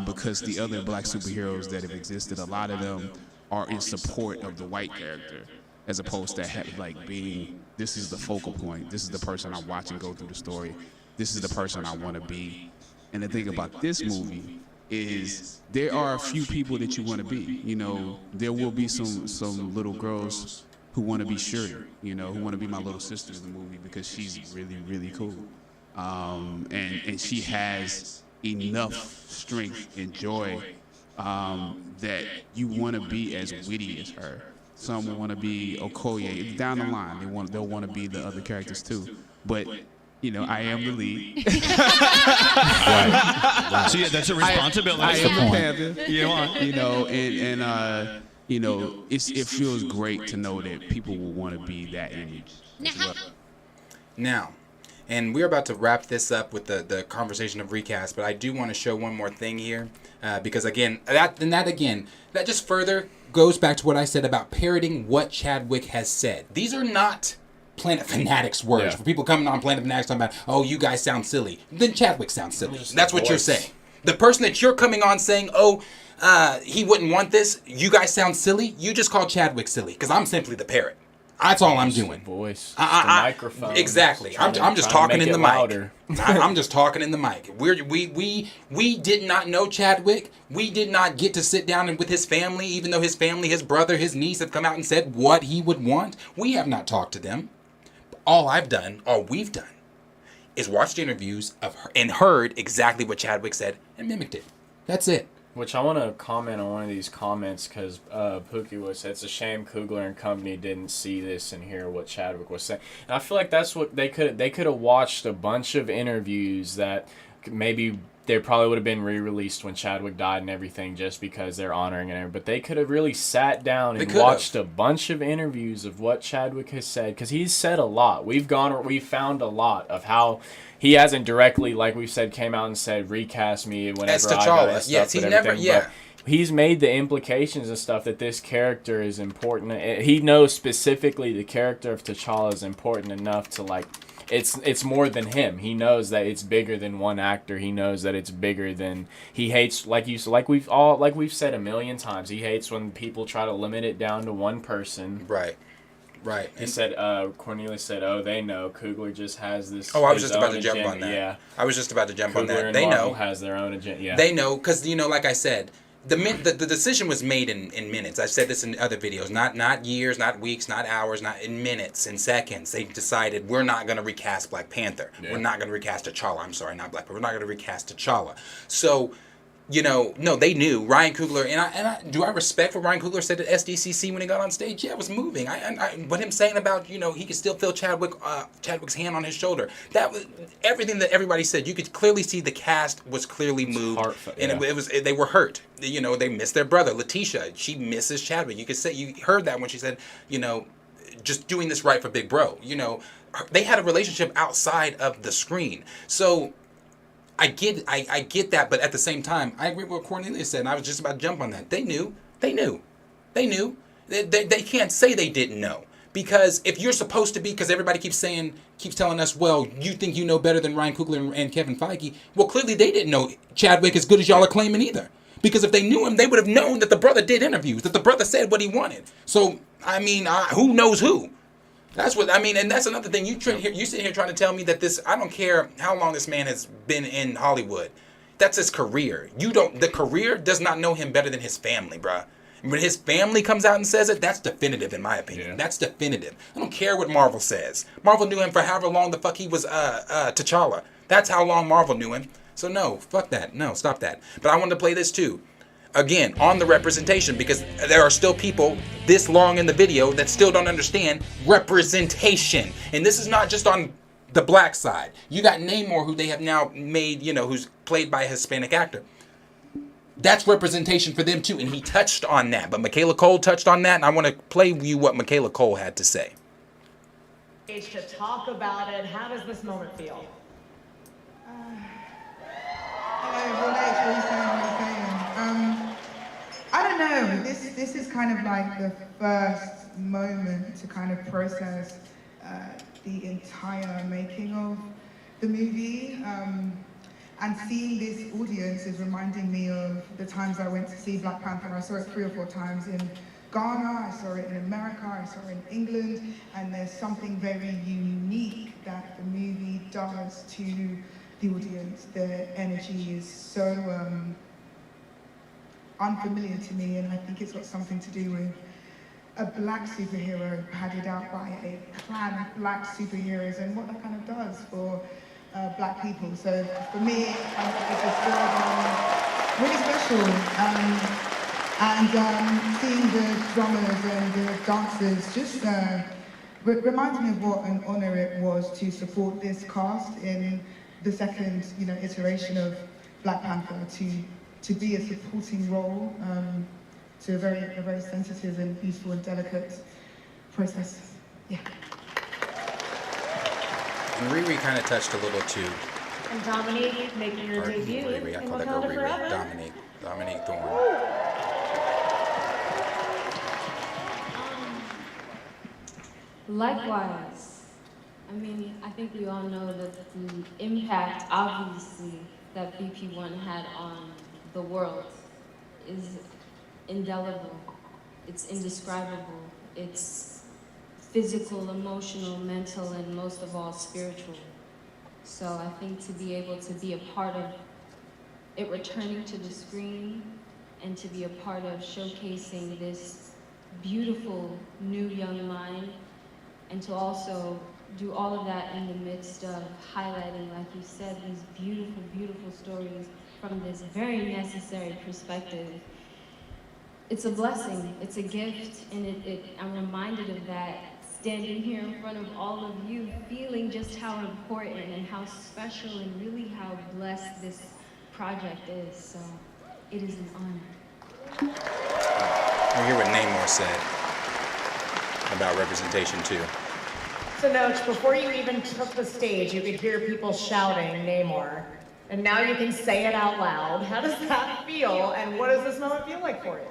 S14: because the other Black superheroes that have existed, a lot of them are in support of the white character, as opposed to being, this is the focal point. This is the person I'm watching go through the story. This is the person I want to be. And the thing about this movie is there are a few people that you want to be. You know, there will be some little girls who want to be Shuri, you know, who want to be my little sister in the movie because she's really, really cool. And she has enough strength and joy that you want to be as witty as her. Some will want to be Okoye. Down the line, they'll want to be the other characters too. But you know, I am the lead.
S15: Right. So yeah, that's a responsibility.
S14: I am the Panther.
S15: You
S14: know, and you know, it feels great to know that people will want to be that image as well.
S1: Now, and we're about to wrap this up with the conversation of Recast, but I do want to show one more thing here, because again, that just further goes back to what I said about parroting what Chadwick has said. These are not Planet Fanatics words.
S2: Yeah.
S1: For people coming on Planet Fanatics talking about, oh, you guys sound silly. Then Chadwick sounds silly. That's what you're saying. The person that you're coming on saying, oh, he wouldn't want this, you guys sound silly, you just call Chadwick silly, because I'm simply the parrot. That's all I'm doing.
S3: The voice, the microphone.
S1: Exactly. I'm just talking in the mic. I'm just talking in the mic. We did not know Chadwick. We did not get to sit down with his family, even though his family, his brother, his niece have come out and said what he would want. We have not talked to them. All we've done, is watched interviews of her and heard exactly what Chadwick said and mimicked it. That's it.
S3: Which I want to comment on one of these comments because Pookie was, it's a shame Coogler and company didn't see this and hear what Chadwick was saying. And I feel like that's what they could have watched a bunch of interviews that maybe they probably would have been re-released when Chadwick died and everything just because they're honoring it. But they could have really sat down and watched a bunch of interviews of what Chadwick has said, because he's said a lot. We've found a lot of how he hasn't directly, like we've said, came out and said, recast me whenever I got this stuff.
S1: Yes, he never, yeah.
S3: But he's made the implications and stuff that this character is important. He knows specifically the character of T'Challa is important enough to, like, it's more than him. He knows that it's bigger than one actor. He knows that it's bigger than, he hates, like we've said a million times, he hates when people try to limit it down to one person.
S1: Right.
S3: He said, Cornelius said, oh, they know. Coogler just has this.
S1: Oh, I was just about to jump on that.
S3: Yeah.
S1: I was just about to jump on that.
S3: And
S1: They
S3: Marvel
S1: know.
S3: has their own agenda. Yeah.
S1: They know, because, you know, like I said, the decision was made in minutes. I've said this in other videos. Not years, not weeks, not hours, not in minutes, in seconds. They decided we're not going to recast Black Panther. Yeah. We're not going to recast T'Challa. I'm sorry, not Black Panther. We're not going to recast T'Challa. So, you know, no, they knew. Ryan Coogler, and do I respect what Ryan Coogler said at SDCC when he got on stage? Yeah, it was moving. What him saying about, you know, he could still feel Chadwick's hand on his shoulder. That was everything that everybody said. You could clearly see the cast was clearly moved, and it was they were hurt. You know, they missed their brother. Letitia, she misses Chadwick. You could say you heard that when she said, you know, just doing this right for Big Bro. You know, they had a relationship outside of the screen. So I get that, but at the same time, I agree with what Cornelius said, and I was just about to jump on that. They knew. They can't say they didn't know. Because if you're supposed to be, because everybody keeps telling us, well, you think you know better than Ryan Coogler and Kevin Feige. Well, clearly they didn't know Chadwick as good as y'all are claiming either. Because if they knew him, they would have known that the brother did interviews, that the brother said what he wanted. So, I mean, who knows who? That's what I mean, and that's another thing. You sit here trying to tell me that this. I don't care how long this man has been in Hollywood. That's his career. The career does not know him better than his family, bruh. When his family comes out and says it, that's definitive in my opinion. Yeah. That's definitive. I don't care what Marvel says. Marvel knew him for however long the fuck he was T'Challa. That's how long Marvel knew him. So no, fuck that. No, stop that. But I wanted to play this too. again, on the representation, because there are still people this long in the video that still don't understand representation. And this is not just on the black side. You got Namor, who they have now made, who's played by a Hispanic actor. That's representation for them too, and he touched on that. But Michaela Cole touched on that, and I want to play you what Michaela Cole had to say.
S16: To talk about it, how does this moment feel?
S17: I don't know. This is kind of like the first moment to kind of process the entire making of the movie. And seeing this audience is reminding me of the times I went to see Black Panther. I saw it 3 or 4 times in Ghana, I saw it in America, I saw it in England, and there's something very unique that the movie does to the audience. The energy is so unfamiliar to me, and I think it's got something to do with a black superhero padded out by a clan of black superheroes and what that kind of does for black people. So for me, it just feels really special. And seeing the drummers and the dancers just reminds me of what an honor it was to support this cast in the second, iteration of Black Panther, to be a supporting role to a very sensitive and beautiful and delicate process. Yeah.
S1: And Riri kind of touched a little too.
S16: And Dominique making your debut
S1: Riri, I
S16: in
S1: call that girl
S16: Wakanda
S1: Riri.
S16: Forever.
S1: Dominique Thorne.
S18: Likewise, I mean, I think we all know that the impact, obviously, that BP1 had on the world is indelible. It's indescribable. It's physical, emotional, mental, and most of all, spiritual. So I think to be able to be a part of it returning to the screen and to be a part of showcasing this beautiful new young mind, and to also do all of that in the midst of highlighting, like you said, these beautiful, beautiful stories from this very necessary perspective. It's a blessing, it's a gift, and I'm reminded of that standing here in front of all of you, feeling just how important and how special and really how blessed this project is. So it is an honor.
S1: We hear what Namor said about representation too.
S16: So Noach, before you even took the stage, you could hear people shouting Namor. And now you can say it out loud. How does that feel? And what does this moment feel like for you?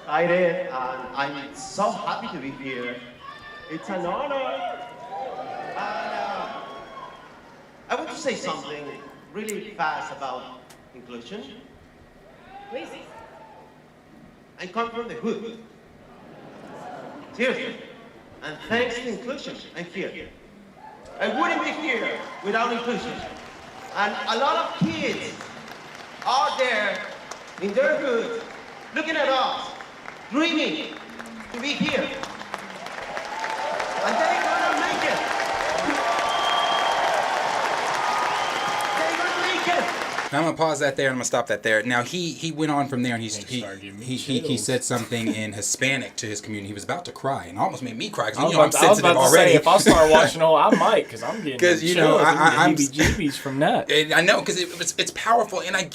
S19: Excited, and I'm so happy to be here. It's an honor. And I want to say something really fast about inclusion.
S16: Please.
S19: I come from the hood. Seriously. And thanks to inclusion, I'm here. I wouldn't be here without inclusion. And a lot of kids out there in their hood looking at us, dreaming to be here. And they're gonna make it. They're gonna make it.
S1: Now I'm gonna pause that there and I'm gonna stop that there. Now he went on from there and he said something in Hispanic to his community. He was about to cry and almost made me cry because I'm sensitive already.
S3: Say, if I start watching I might, because I'm getting I'm heebie-jeebies from that.
S1: I know, because it's powerful, and I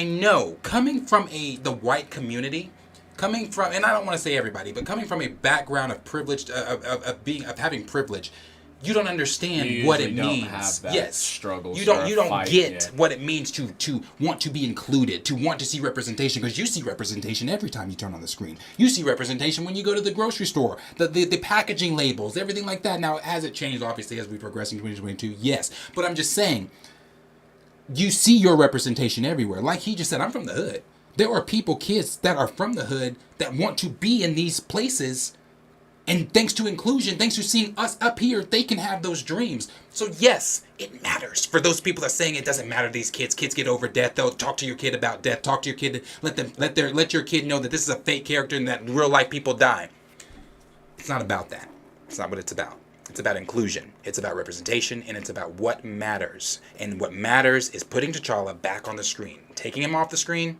S1: know coming from the white community, coming from, and I don't want to say everybody, but coming from a background of privilege, of having privilege. You don't understand what it means.
S3: Struggles.
S1: You don't get what it means to want to be included, to want to see representation, because you see representation every time you turn on the screen. You see representation when you go to the grocery store, the packaging labels, everything like that. Now, has it changed obviously as we progress in 2022? Yes, but I'm just saying, you see your representation everywhere. Like he just said, I'm from the hood. There are kids that are from the hood that want to be in these places. And thanks to inclusion, thanks to seeing us up here, they can have those dreams. So yes, it matters for those people that are saying it doesn't matter to these kids. Kids get over death. They'll talk to your kid about death. Talk to your kid. Let your kid know that this is a fake character and that real life people die. It's not about that. It's not what it's about. It's about inclusion. It's about representation, and it's about what matters. And what matters is putting T'Challa back on the screen. Taking him off the screen,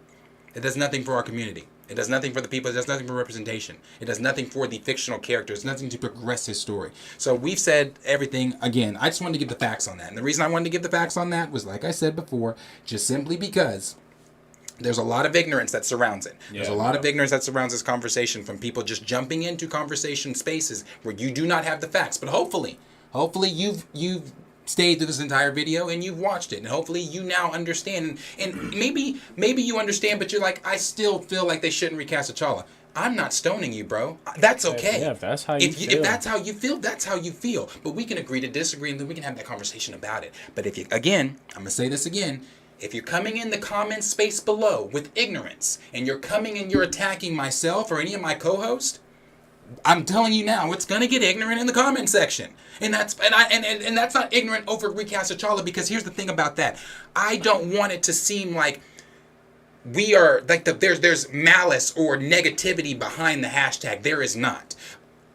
S1: it does nothing for our community. It does nothing for the people. It does nothing for representation. It does nothing for the fictional characters. Nothing to progress his story. So we've said everything. Again, I just wanted to give the facts on that. And the reason I wanted to give the facts on that was, like I said before, just simply because there's a lot of ignorance that surrounds it. There's a lot of ignorance that surrounds this conversation from people just jumping into conversation spaces where you do not have the facts. But hopefully you've stayed through this entire video and you've watched it, and hopefully you now understand. And maybe you understand, but you're like, I still feel like they shouldn't recast T'Challa. I'm not stoning you, bro. That's okay.
S3: Yeah, if that's how you feel.
S1: If that's how you feel, that's how you feel. But we can agree to disagree, and then we can have that conversation about it. But if you, again, I'm gonna say this again. If you're coming in the comment space below with ignorance, and you're coming and you're attacking myself or any of my co-hosts, I'm telling you now, it's gonna get ignorant in the comment section, and that's not ignorant over recast T'Challa, because here's the thing about that. I don't want it to seem like we are like there's malice or negativity behind the hashtag. There is not.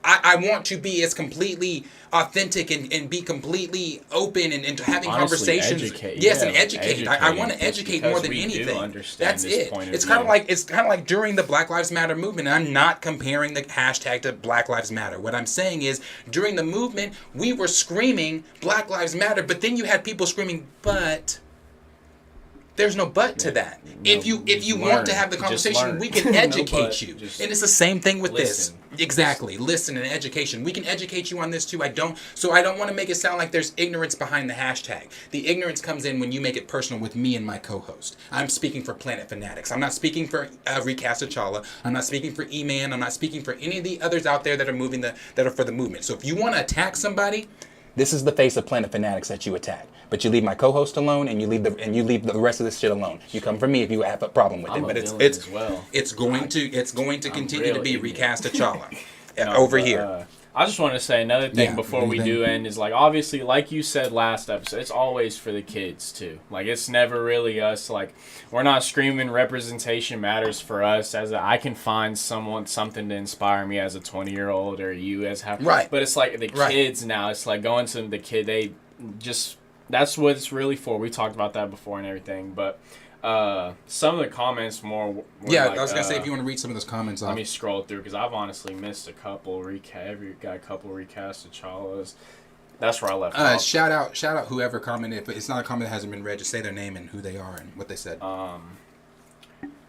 S1: I want to be as completely authentic and be completely open and having
S3: Honestly,
S1: conversations.
S3: educate.
S1: Yes,
S3: Yeah,
S1: and educate. I want to educate more than anything. That's it. It's kind of like during the Black Lives Matter movement. And I'm not comparing the hashtag to Black Lives Matter. What I'm saying is, during the movement, we were screaming Black Lives Matter, but then you had people screaming, but. There's no but to that. If you want to have the conversation, we can educate you. And it's the same thing with this. Exactly. Listen and education. We can educate you on this too. I don't want to make it sound like there's ignorance behind the hashtag. The ignorance comes in when you make it personal with me and my co-host. I'm speaking for Planet Fanatics. I'm not speaking for Recast T'Challa. I'm not speaking for E-Man. I'm not speaking for any of the others out there that are for the movement. So if you want to attack somebody, this is the face of Planet Fanatics that you attack. But you leave my co-host alone, and you leave the rest of this shit alone. You come for me if you have a problem with it. But it's going to continue to be Recast T'Challa over here.
S3: I just want to say another thing before we do end is, like, obviously, like you said last episode, it's always for the kids too. Like, it's never really us. Like, we're not screaming representation matters for us. I can find something to inspire me as a 20-year-old or you as
S1: right.
S3: But it's like the kids now. It's like going to the kid. They just that's what it's really for. We talked about that before and everything, but. Some of the comments more were
S1: I
S3: like,
S1: was gonna say, if you want to read some of those comments
S3: let me scroll through, because I've honestly missed a couple got a couple recast T'Challas. That's where I left off.
S1: Shout out whoever commented. If it's not a comment that hasn't been read, just say their name and who they are and what they said.
S3: I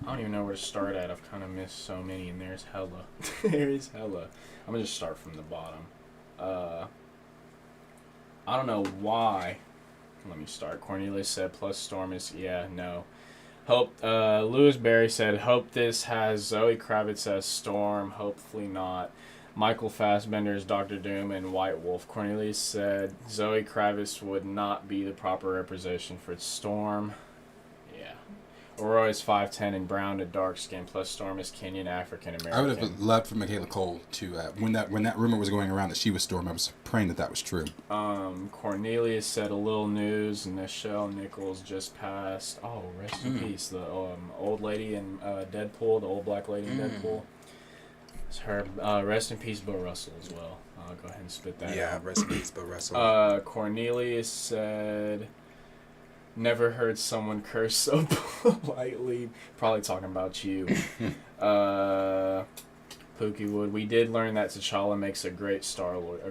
S3: don't even know where to start at. I've kind of missed so many, and there's hella. There is hella. I'm gonna just start from the bottom. I don't know why. Let me start. Cornelius said, plus Storm is, no. Hope, Lewis Berry said, hope this has Zoe Kravitz as Storm. Hopefully not. Michael Fassbender is Dr. Doom and White Wolf. Cornelius said, Zoe Kravitz would not be the proper representation for Storm. Yeah. Aurora is 5'10" and brown to dark skin, plus Storm is Kenyan African American.
S1: I would have loved for Michaela Cole to, when that rumor was going around that she was Storm, I was praying that was true.
S3: Cornelius said, a little news, Nichelle Nichols just passed. Oh, rest in peace. The old lady in Deadpool, the old black lady in Deadpool. It's her. Rest in peace, Bill Russell as well. I'll go ahead and spit that out.
S1: Yeah, rest in peace, Bill Russell.
S3: Cornelius said, never heard someone curse so politely. Probably talking about you. Pookie Wood. We did learn that T'Challa makes a great Star-Lord.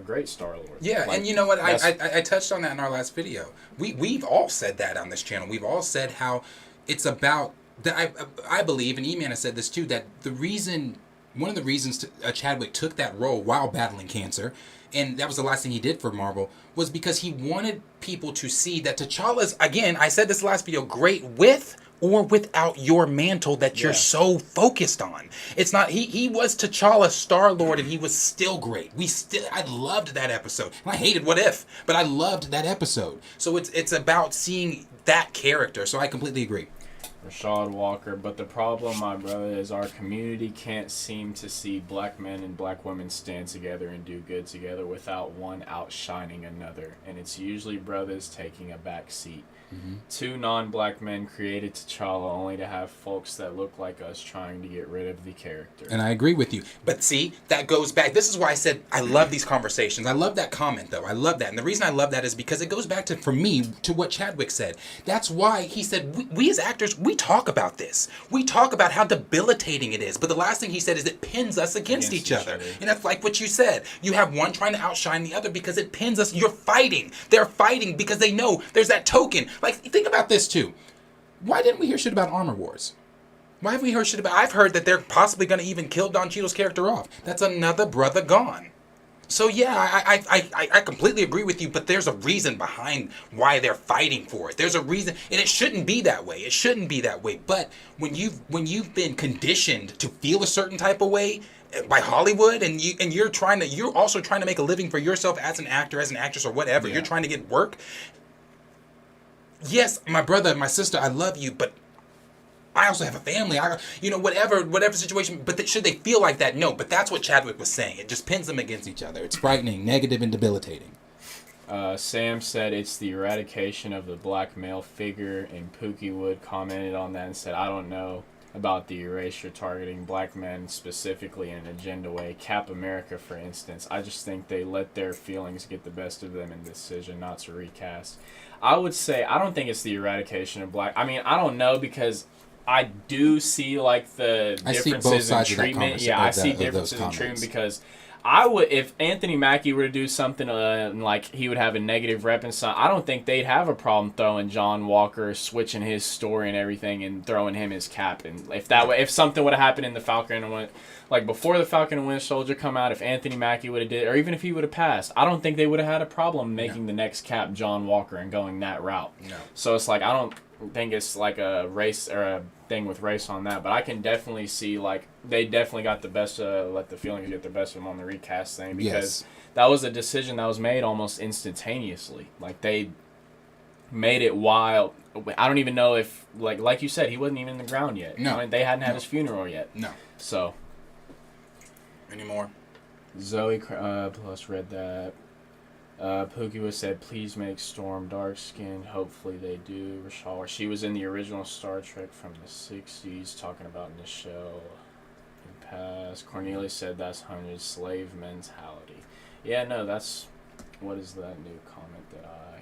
S1: Yeah, like, and you know what? I touched on that in our last video. We've all said that on this channel. We've all said how it's about that. I believe, and E-Man has said this too, that one of the reasons Chadwick took that role while battling cancer, and that was the last thing he did for Marvel, was because he wanted people to see that T'Challa's, again, I said this last video, great with or without your mantle that you're so focused on. It's not, he was T'Challa Star-Lord, and he was still great. I loved that episode. And I hated What If, but I loved that episode. So it's about seeing that character. So I completely agree.
S3: Rashad Walker, but the problem, my brother, is our community can't seem to see black men and black women stand together and do good together without one outshining another. And it's usually brothers taking a back seat. 2 non-black men created T'Challa only to have folks that look like us trying to get rid of the character.
S1: And I agree with you. But see, that goes back. This is why I said I love these conversations. I love that comment, though. I love that. And the reason I love that is because it goes back to, for me, to what Chadwick said. That's why he said, we as actors, we talk about this. We talk about how debilitating it is. But the last thing he said is it pins us against each other. And that's like what you said. You have one trying to outshine the other because it pins us. You're fighting. They're fighting because they know there's that token. Like, think about this, too. Why didn't we hear shit about Armor Wars? Why have we heard shit about... I've heard that they're possibly going to even kill Don Cheadle's character off. That's another brother gone. So, yeah, I completely agree with you, but there's a reason behind why they're fighting for it. There's a reason, and it shouldn't be that way. It shouldn't be that way. But when you've been conditioned to feel a certain type of way by Hollywood, and you're also trying to make a living for yourself as an actor, as an actress, or whatever. Yeah. You're trying to get work. Yes, my brother, my sister, I love you, but I also have a family. Whatever situation. But should they feel like that? No. But that's what Chadwick was saying. It just pins them against each other. It's frightening, negative, and debilitating.
S3: Sam said it's the eradication of the black male figure, and Pookie Wood commented on that and said, I don't know about the erasure targeting black men specifically in an agenda way. Cap America, for instance. I just think they let their feelings get the best of them in the decision not to recast. I would say I don't think it's the eradication of black. I mean, I don't know because I do see like the differences in treatment. Yeah, I see differences in treatment because I would, if Anthony Mackie were to do something like he would have a negative rep and something, I don't think they'd have a problem throwing John Walker, switching his story and everything, and throwing him as Cap. And if something would have happened in the Falcon and like before the Falcon and Winter Soldier come out, if Anthony Mackie would have did, or even if he would have passed, I don't think they would have had a problem making the next Cap John Walker and going that route. No. So it's like I don't think it's like a race or a thing with race on that, but I can definitely see like they definitely got the best let the feelings get the best of them on the recast thing because that was a decision that was made almost instantaneously. Like they made it while I don't even know if like you said he wasn't even in the ground yet. No, they hadn't had his funeral yet. No, so
S1: anymore.
S3: Zoe plus read that. Pookie was said, please make Storm dark-skinned. Hopefully they do. Rashal, she was in the original Star Trek from the 60s, talking about in the show. In past. Cornelius said that's 100 slave mentality. Yeah, no, that's... What is that new comment that I...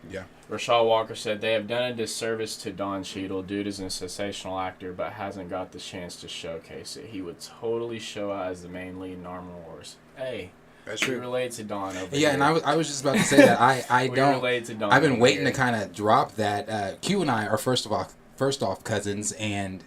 S3: Yeah. Rashal Walker said, they have done a disservice to Don Cheadle. Dude is a sensational actor, but hasn't got the chance to showcase it. He would totally show out as the main lead in Armor Wars. Hey... That's true. We relate to Don over here.
S1: Yeah, and I was just about to say that I don't relate to Don. I've been waiting to kind of drop that. Q and I are first off cousins, and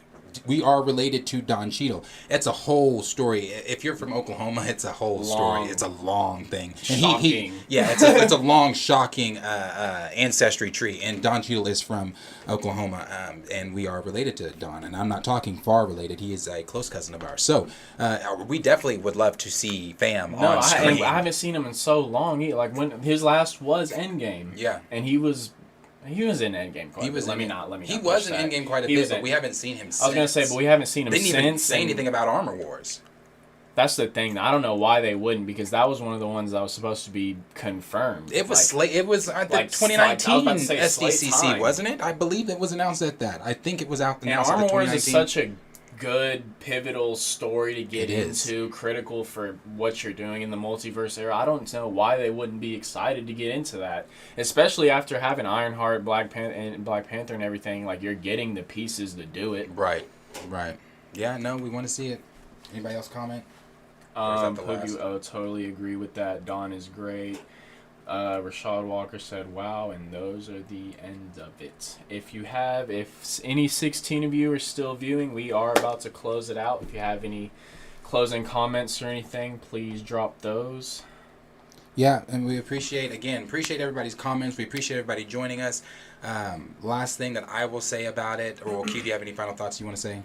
S1: we are related to Don Cheadle. It's a whole story. If you're from Oklahoma, it's a whole story. It's a long thing.
S3: Shocking.
S1: It's a long, shocking ancestry tree. And Don Cheadle is from Oklahoma, and we are related to Don. And I'm not talking far related. He is a close cousin of ours. So we definitely would love to see Fam on screen.
S3: I haven't seen him in so long. When his last was Endgame. Yeah, and he was in Endgame quite a bit.
S1: He was in Endgame quite a bit, but we haven't seen him since.
S3: I was going to say, but we haven't seen him since.
S1: They didn't even say anything about Armor Wars.
S3: That's the thing. I don't know why they wouldn't, because that was one of the ones that was supposed to be confirmed.
S1: It was it was the 2019 SDCC, wasn't it? I believe it was announced at that. I think it was announced at the 2019.
S3: Armor Wars is such a good pivotal story to get into, critical for what you're doing in the multiverse era. I don't know why they wouldn't be excited to get into that, especially after having Ironheart, Black Panther and everything. Like, you're getting the pieces to do it.
S1: Right. Yeah, no, we want to see it. Anybody else comment?
S3: Totally agree with that. Dawn is great. Rashad Walker said, wow, and those are the end of it. If any 16 of you are still viewing, we are about to close it out. If you have any closing comments or anything, please drop those.
S1: Yeah, and we appreciate everybody's comments. We appreciate everybody joining us. Last thing that I will say about it, or Q, do you have any final thoughts you want to say?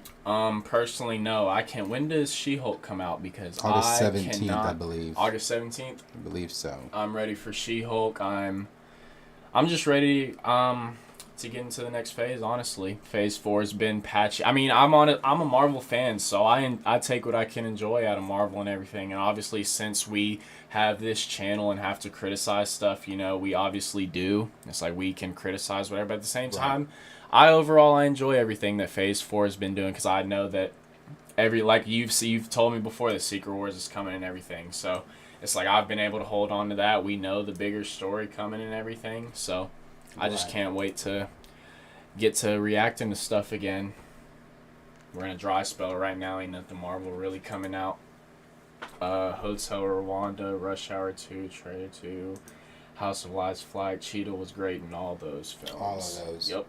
S3: Personally, no. I can't. When does She-Hulk come out? Because
S1: August 17th, I believe.
S3: August 17th?
S1: I believe so.
S3: I'm ready for She-Hulk. I'm just ready get into the next phase. Honestly, Phase 4 has been patchy. I mean, I'm a Marvel fan, so I take what I can enjoy out of Marvel and everything. And obviously, since we have this channel and have to criticize stuff, you know, we obviously do. It's like we can criticize whatever, but at the same time, I enjoy everything that Phase 4 has been doing, because I know that like you've told me before, the Secret Wars is coming and everything. So it's like I've been able to hold on to that. We know the bigger story coming and everything. So I just can't wait to get to reacting to stuff again. We're in a dry spell right now. Ain't nothing Marvel really coming out. Hotel Rwanda, Rush Hour 2, Traitor 2, House of Lies Flight, Cheetah was great in all those films.
S1: All of those.
S3: Yep.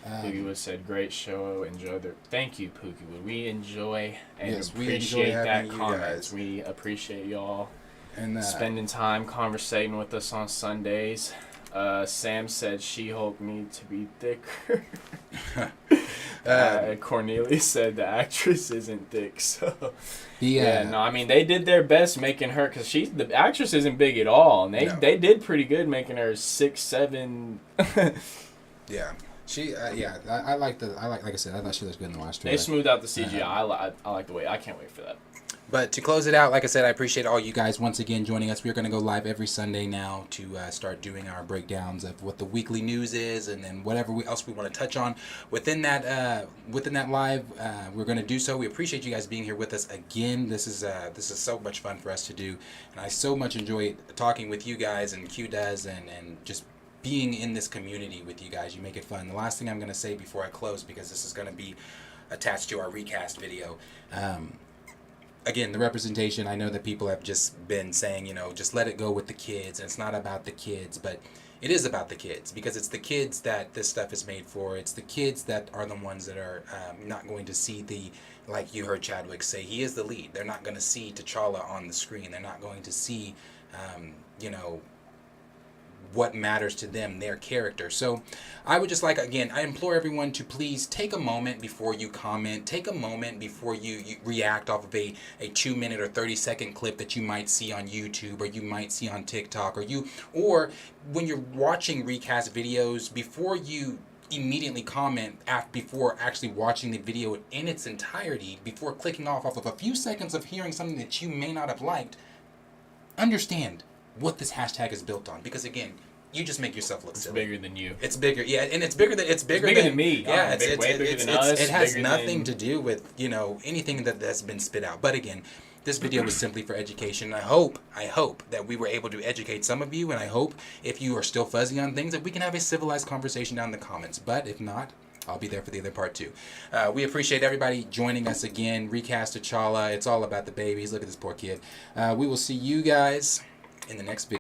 S3: Pookie Wood said, great show. Enjoy the. Thank you, Pookie Wood. We enjoy and appreciate that comment. We appreciate y'all and spending time conversating with us on Sundays. Sam said She-Hulk need to be thicker. Cornelius said the actress isn't thick. So no, I mean they did their best making her, because the actress isn't big at all, and they did pretty good making her 6'7".
S1: Yeah. She, I like I said, I thought she looked good in the last trailer.
S3: They smoothed out the CGI. I like the way. I can't wait for that.
S1: But to close it out, like I said, I appreciate all you guys once again joining us. We're going to go live every Sunday now to start doing our breakdowns of what the weekly news is, and then whatever else we want to touch on within that live. We're going to do so. We appreciate you guys being here with us again. This is so much fun for us to do, and I so much enjoy talking with you guys, and Q does, and just being in this community with you guys. You make it fun. The last thing I'm going to say before I close, because this is going to be attached to our recast video. Again, the representation, I know that people have just been saying, you know, just let it go with the kids, and it's not about the kids, but it is about the kids, because it's the kids that this stuff is made for. It's the kids that are the ones that are not going to see like you heard Chadwick say, he is the lead. They're not going to see T'Challa on the screen. They're not going to see, you know, what matters to them, their character. So I would just like, again, I implore everyone to please take a moment before you comment, take a moment before you react off of a 2-minute or 30-second clip that you might see on YouTube, or you might see on TikTok, or when you're watching recast videos, before you immediately comment before actually watching the video in its entirety, before clicking off of a few seconds of hearing something that you may not have liked, understand what this hashtag is built on, because again, you just make yourself look silly.
S3: It's bigger than you.
S1: It's bigger, yeah, and it's bigger than me. Yeah,
S3: way bigger than us.
S1: It has nothing to do with, you know, anything that's been spit out. But again, this video was simply for education. I hope that we were able to educate some of you, and I hope if you are still fuzzy on things that we can have a civilized conversation down in the comments. But if not, I'll be there for the other part too. We appreciate everybody joining us again. Recast T'Challa. It's all about the babies. Look at this poor kid. We will see you guys in the next video.